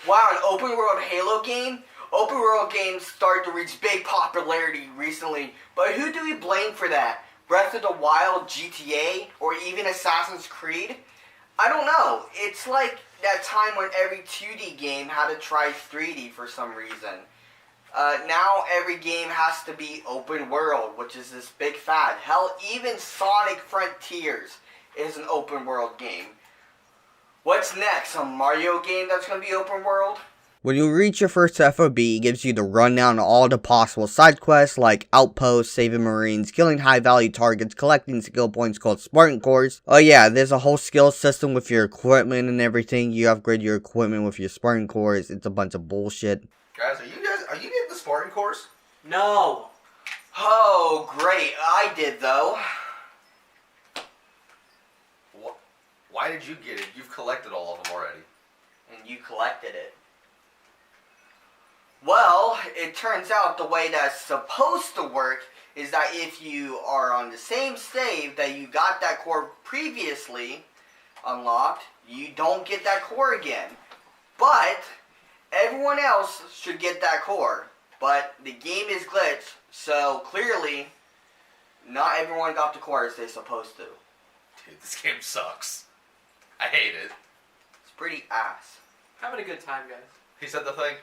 Wow, an open world Halo game? Open world games started to reach big popularity recently, but who do we blame for that? Breath of the Wild, GTA, or even Assassin's Creed? I don't know. It's like that time when every 2D game had to try 3D for some reason. Now every game has to be open world, which is this big fad. Hell, even Sonic Frontiers is an open world game. What's next? A Mario game that's going to be open world? When you reach your first FOB, it gives you the rundown on all the possible side quests like outposts, saving marines, killing high value targets, collecting skill points called Spartan cores. Oh yeah, there's a whole skill system with your equipment and everything. You upgrade your equipment with your Spartan cores. It's a bunch of bullshit. Guys, are you getting the Spartan cores? No. Oh, great. I did though. Why did you get it? You've collected all of them already. And you collected it. Well, it turns out the way that's supposed to work is that if you are on the same save that you got that core previously unlocked, you don't get that core again. But everyone else should get that core. But the game is glitched, so clearly not everyone got the core as they're supposed to. Dude, this game sucks. I hate it. It's pretty ass. Having a good time, guys. He said the thing.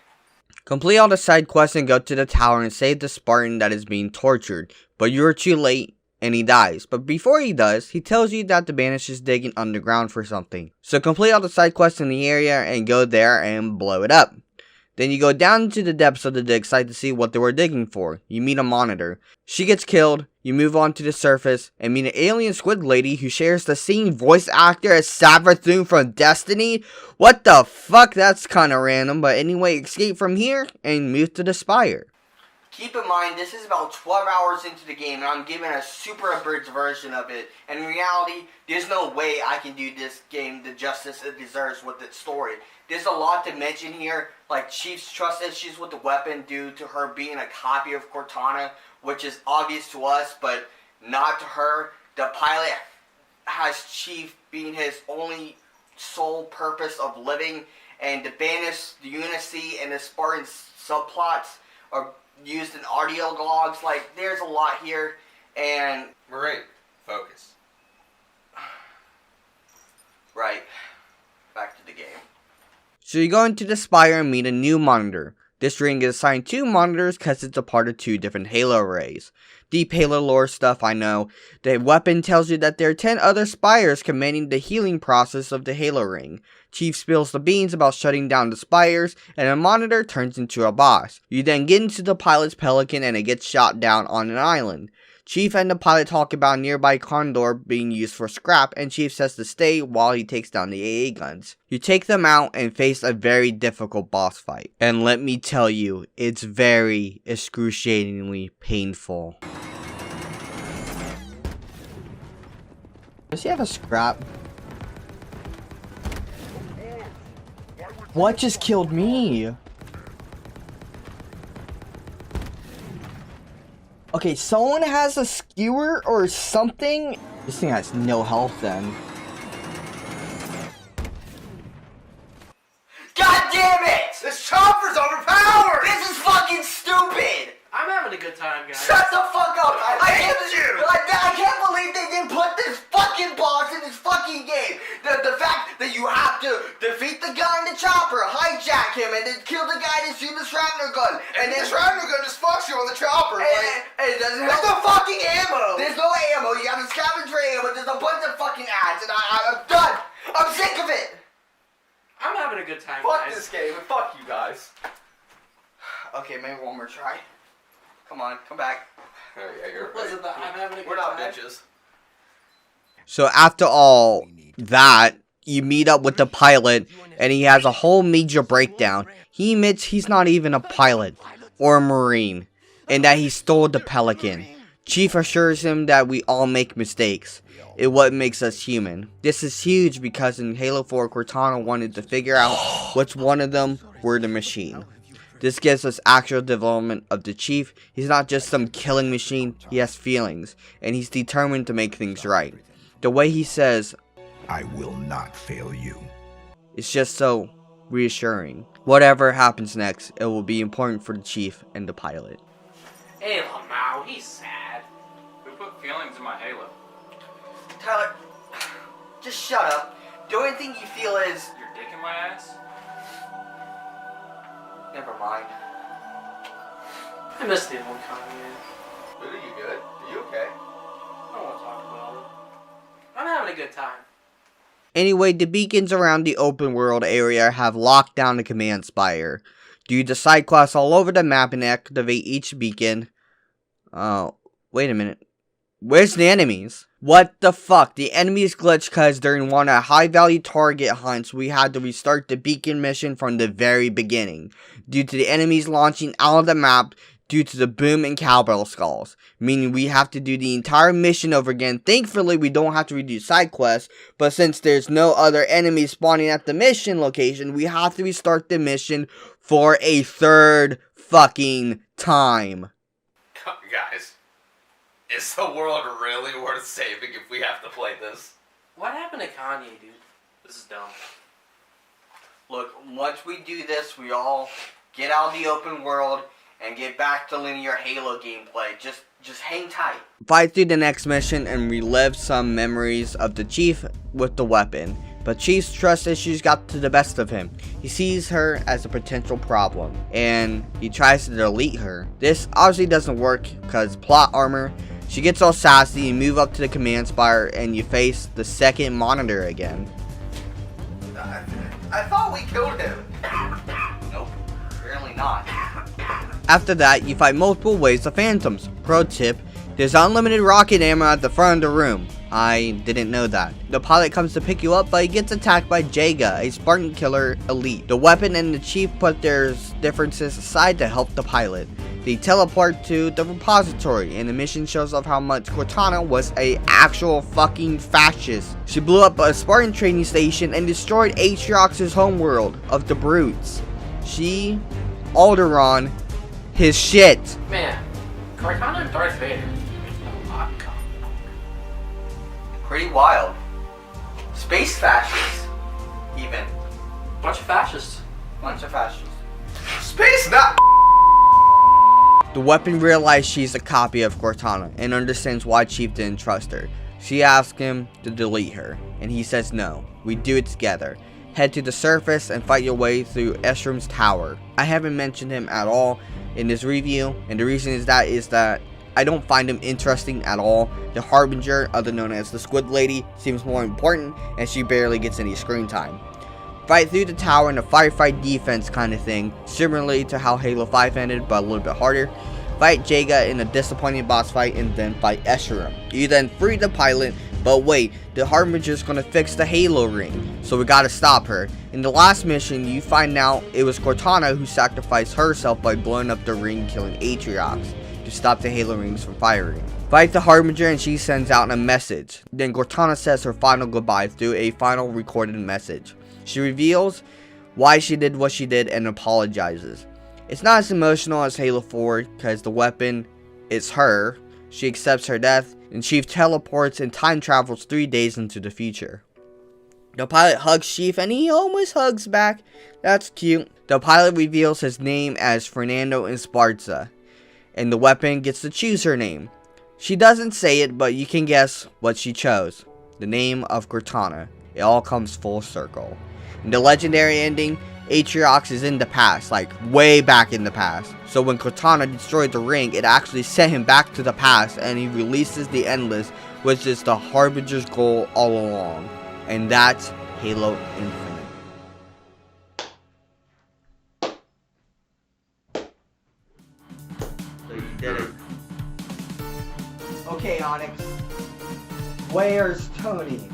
Complete all the side quests and go to the tower and save the Spartan that is being tortured. But you're too late and he dies. But before he does, he tells you that the Banished is digging underground for something. So complete all the side quests in the area and go there and blow it up. Then you go down into the depths of the dig site to see what they were digging for. You meet a monitor. She gets killed. You move on to the surface and meet an alien squid lady who shares the same voice actor as Savathun from Destiny. What the fuck? That's kinda random. But anyway, escape from here and move to the Spire. Keep in mind, this is about 12 hours into the game, and I'm giving a super abridged version of it. And in reality, there's no way I can do this game the justice it deserves with its story. There's a lot to mention here, like Chief's trust issues with the weapon due to her being a copy of Cortana, which is obvious to us, but not to her. The pilot has Chief being his only sole purpose of living, and the Banished, the Unicy, and the Spartan subplots are used in audio logs. Like, there's a lot here, and Marine, focus. Right. Back to the game. So you go into the Spire and meet a new monitor. This ring is assigned 2 monitors because it's a part of 2 different Halo arrays. Deep Halo lore stuff, I know. The weapon tells you that there are 10 other Spires commanding the healing process of the Halo ring. Chief spills the beans about shutting down the spires, and a monitor turns into a boss. You then get into the pilot's Pelican and it gets shot down on an island. Chief and the pilot talk about nearby Condor being used for scrap, and Chief says to stay while he takes down the AA guns. You take them out and face a very difficult boss fight. And let me tell you, it's very excruciatingly painful. Does he have a scrap? What just killed me? Okay, someone has a skewer or something? This thing has no health then. God damn it! This chopper's overpowered! This is fucking stupid! I'm having a good time, guys. Shut the fuck up! I can't believe they didn't put this fucking boss in this fucking game. The fact that you have to defeat the guy in the chopper, hijack him, and then kill the guy that shoots the shrapnel gun. And then the shrapnel gun just fucks you on the chopper. And it doesn't help. There's no fucking ammo. There's no ammo. You have to scavenge for ammo. There's a bunch of fucking ads, and I'm done. I'm sick of it. I'm having a good time, Fuck guys. this game and fuck you guys. Okay, maybe one more try. Come on, come back. Oh, yeah, you're right. Listen, I'm having a good We're not time. bitches. So after all that, you meet up with the pilot, and he has a whole major breakdown. He admits he's not even a pilot or a Marine, and that he stole the Pelican. Chief assures him that we all make mistakes. It's what makes us human. This is huge because in Halo 4, Cortana wanted to figure out which one of them were the machine. This gives us actual development of the Chief. He's not just some killing machine, he has feelings, and he's determined to make things right. The way he says, "I will not fail you," it's just so reassuring. Whatever happens next, it will be important for the Chief and the pilot. Hey, Lamau, he's sad. Who put feelings in my Halo? Tyler, just shut up. The only thing you feel is... Your dick in my ass? Never mind. I miss the old Kanye. Dude, are you good? Are you okay? I don't want to talk about it. I'm having a good time. Anyway, the beacons around the open world area have locked down the command spire. Do the side quests all over the map and activate each beacon. Wait a minute. Where's the enemies? What the fuck? The enemies glitched cause during one of high value target hunts we had to restart the beacon mission from the very beginning. Due to the enemies launching out of the map due to the boom and cowbell skulls. Meaning we have to do the entire mission over again. Thankfully we don't have to redo side quests. But since there's no other enemies spawning at the mission location, we have to restart the mission for a third fucking time. Guys, is the world really worth saving if we have to play this? What happened to Kanye, dude? This is dumb. Look, once we do this, we all get out of the open world and get back to linear Halo gameplay. Just hang tight. Fight through the next mission and relive some memories of the Chief with the weapon. But Chief's trust issues got to the best of him. He sees her as a potential problem, and he tries to delete her. This obviously doesn't work because plot armor. She gets all sassy, you move up to the command spire, and you face the second monitor again. I thought we killed him. Nope, apparently not. After that, you fight multiple waves of phantoms. Pro tip, there's unlimited rocket ammo at the front of the room. I didn't know that. The pilot comes to pick you up, but he gets attacked by Sega, a Spartan killer elite. The weapon and the Chief put their differences aside to help the pilot. They teleport to the repository, and the mission shows off how much Cortana was a actual fucking fascist. She blew up a Spartan training station and destroyed Atriox's homeworld of the Brutes. She, Alderaan, his shit. Man, Cortana and Darth Vader. There's a lot in common. Pretty wild. Space fascists, even. Bunch of fascists. Bunch of fascists. Space not. The weapon realizes she's a copy of Cortana and understands why Chief didn't trust her. She asks him to delete her, and he says no. We do it together. Head to the surface and fight your way through Esrum's tower. I haven't mentioned him at all in this review, and the reason is that I don't find him interesting at all. The Harbinger, other known as the Squid Lady, seems more important, and she barely gets any screen time. Fight through the tower in a firefight defense kind of thing, similarly to how Halo 5 ended, but a little bit harder. Fight Jaga in a disappointing boss fight, and then fight Escharum. You then free the pilot, but wait, the Harbinger's gonna fix the Halo ring, so we gotta stop her. In the last mission, you find out it was Cortana who sacrificed herself by blowing up the ring, killing Atriox, to stop the Halo rings from firing. Fight the Harbinger and she sends out a message. Then Cortana says her final goodbye through a final recorded message. She reveals why she did what she did and apologizes. It's not as emotional as Halo 4 because the weapon is her. She accepts her death and Chief teleports and time travels 3 days into the future. The pilot hugs Chief and he almost hugs back. That's cute. The pilot reveals his name as Fernando Esparza, and the weapon gets to choose her name. She doesn't say it, but you can guess what she chose. The name of Cortana. It all comes full circle. In the legendary ending, Atriox is in the past, like way back in the past. So when Cortana destroyed the ring, it actually sent him back to the past and he releases the Endless, which is the Harbinger's goal all along. And that's Halo Infinite. So you did it. Okay, Onyx. Where's Tony?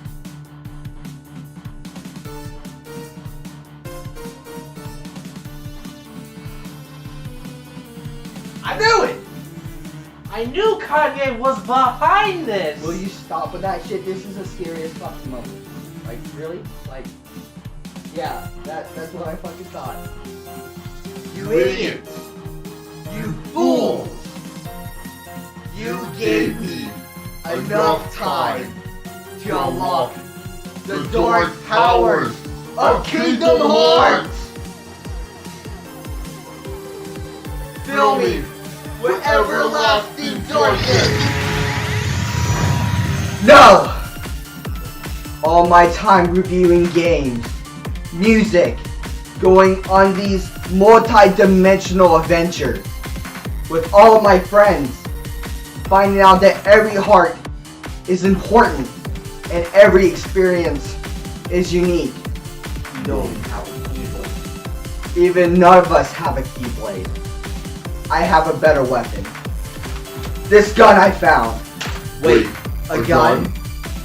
I knew it! I knew Kanye was behind this! Will you stop with that shit? This is a serious fucking moment. Like, really? Like, yeah, that's what I fucking thought. You idiots! You fools! You gave me enough time to unlock the dark powers of Kingdom Hearts! Fill me with everlasting darkness! No! All my time reviewing games, music, going on these multi-dimensional adventures with all of my friends, finding out that every heart is important and every experience is unique. You don't have a keyblade. Even none of us have a keyblade. I have a better weapon. This gun I found. Wait, a gun?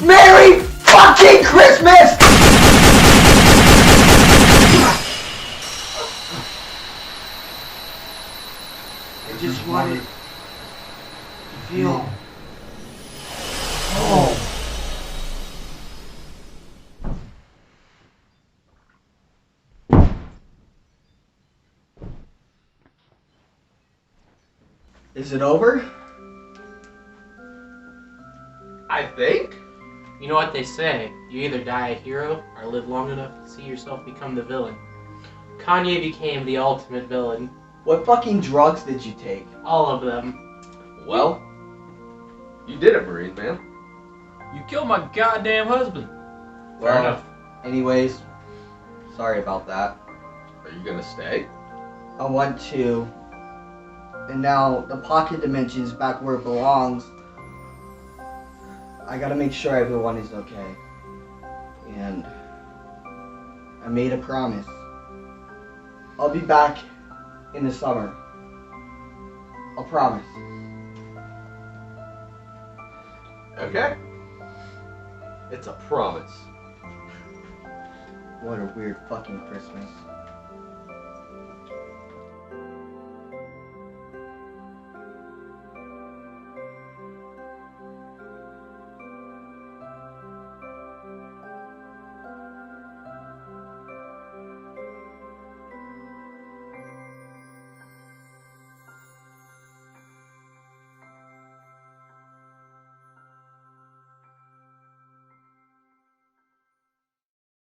Merry fucking Christmas! I just wanted to feel home. Is it over? I think. You know what they say, you either die a hero or live long enough to see yourself become the villain. Kanye became the ultimate villain. What fucking drugs did you take? All of them. Well, you did it, Marine Man. You killed my goddamn husband. Fair enough. Anyways, sorry about that. Are you gonna stay? I want to. And now the pocket dimension's back where it belongs. I gotta make sure everyone is okay. And I made a promise. I'll be back in the summer. I promise. Okay. It's a promise. What a weird fucking Christmas.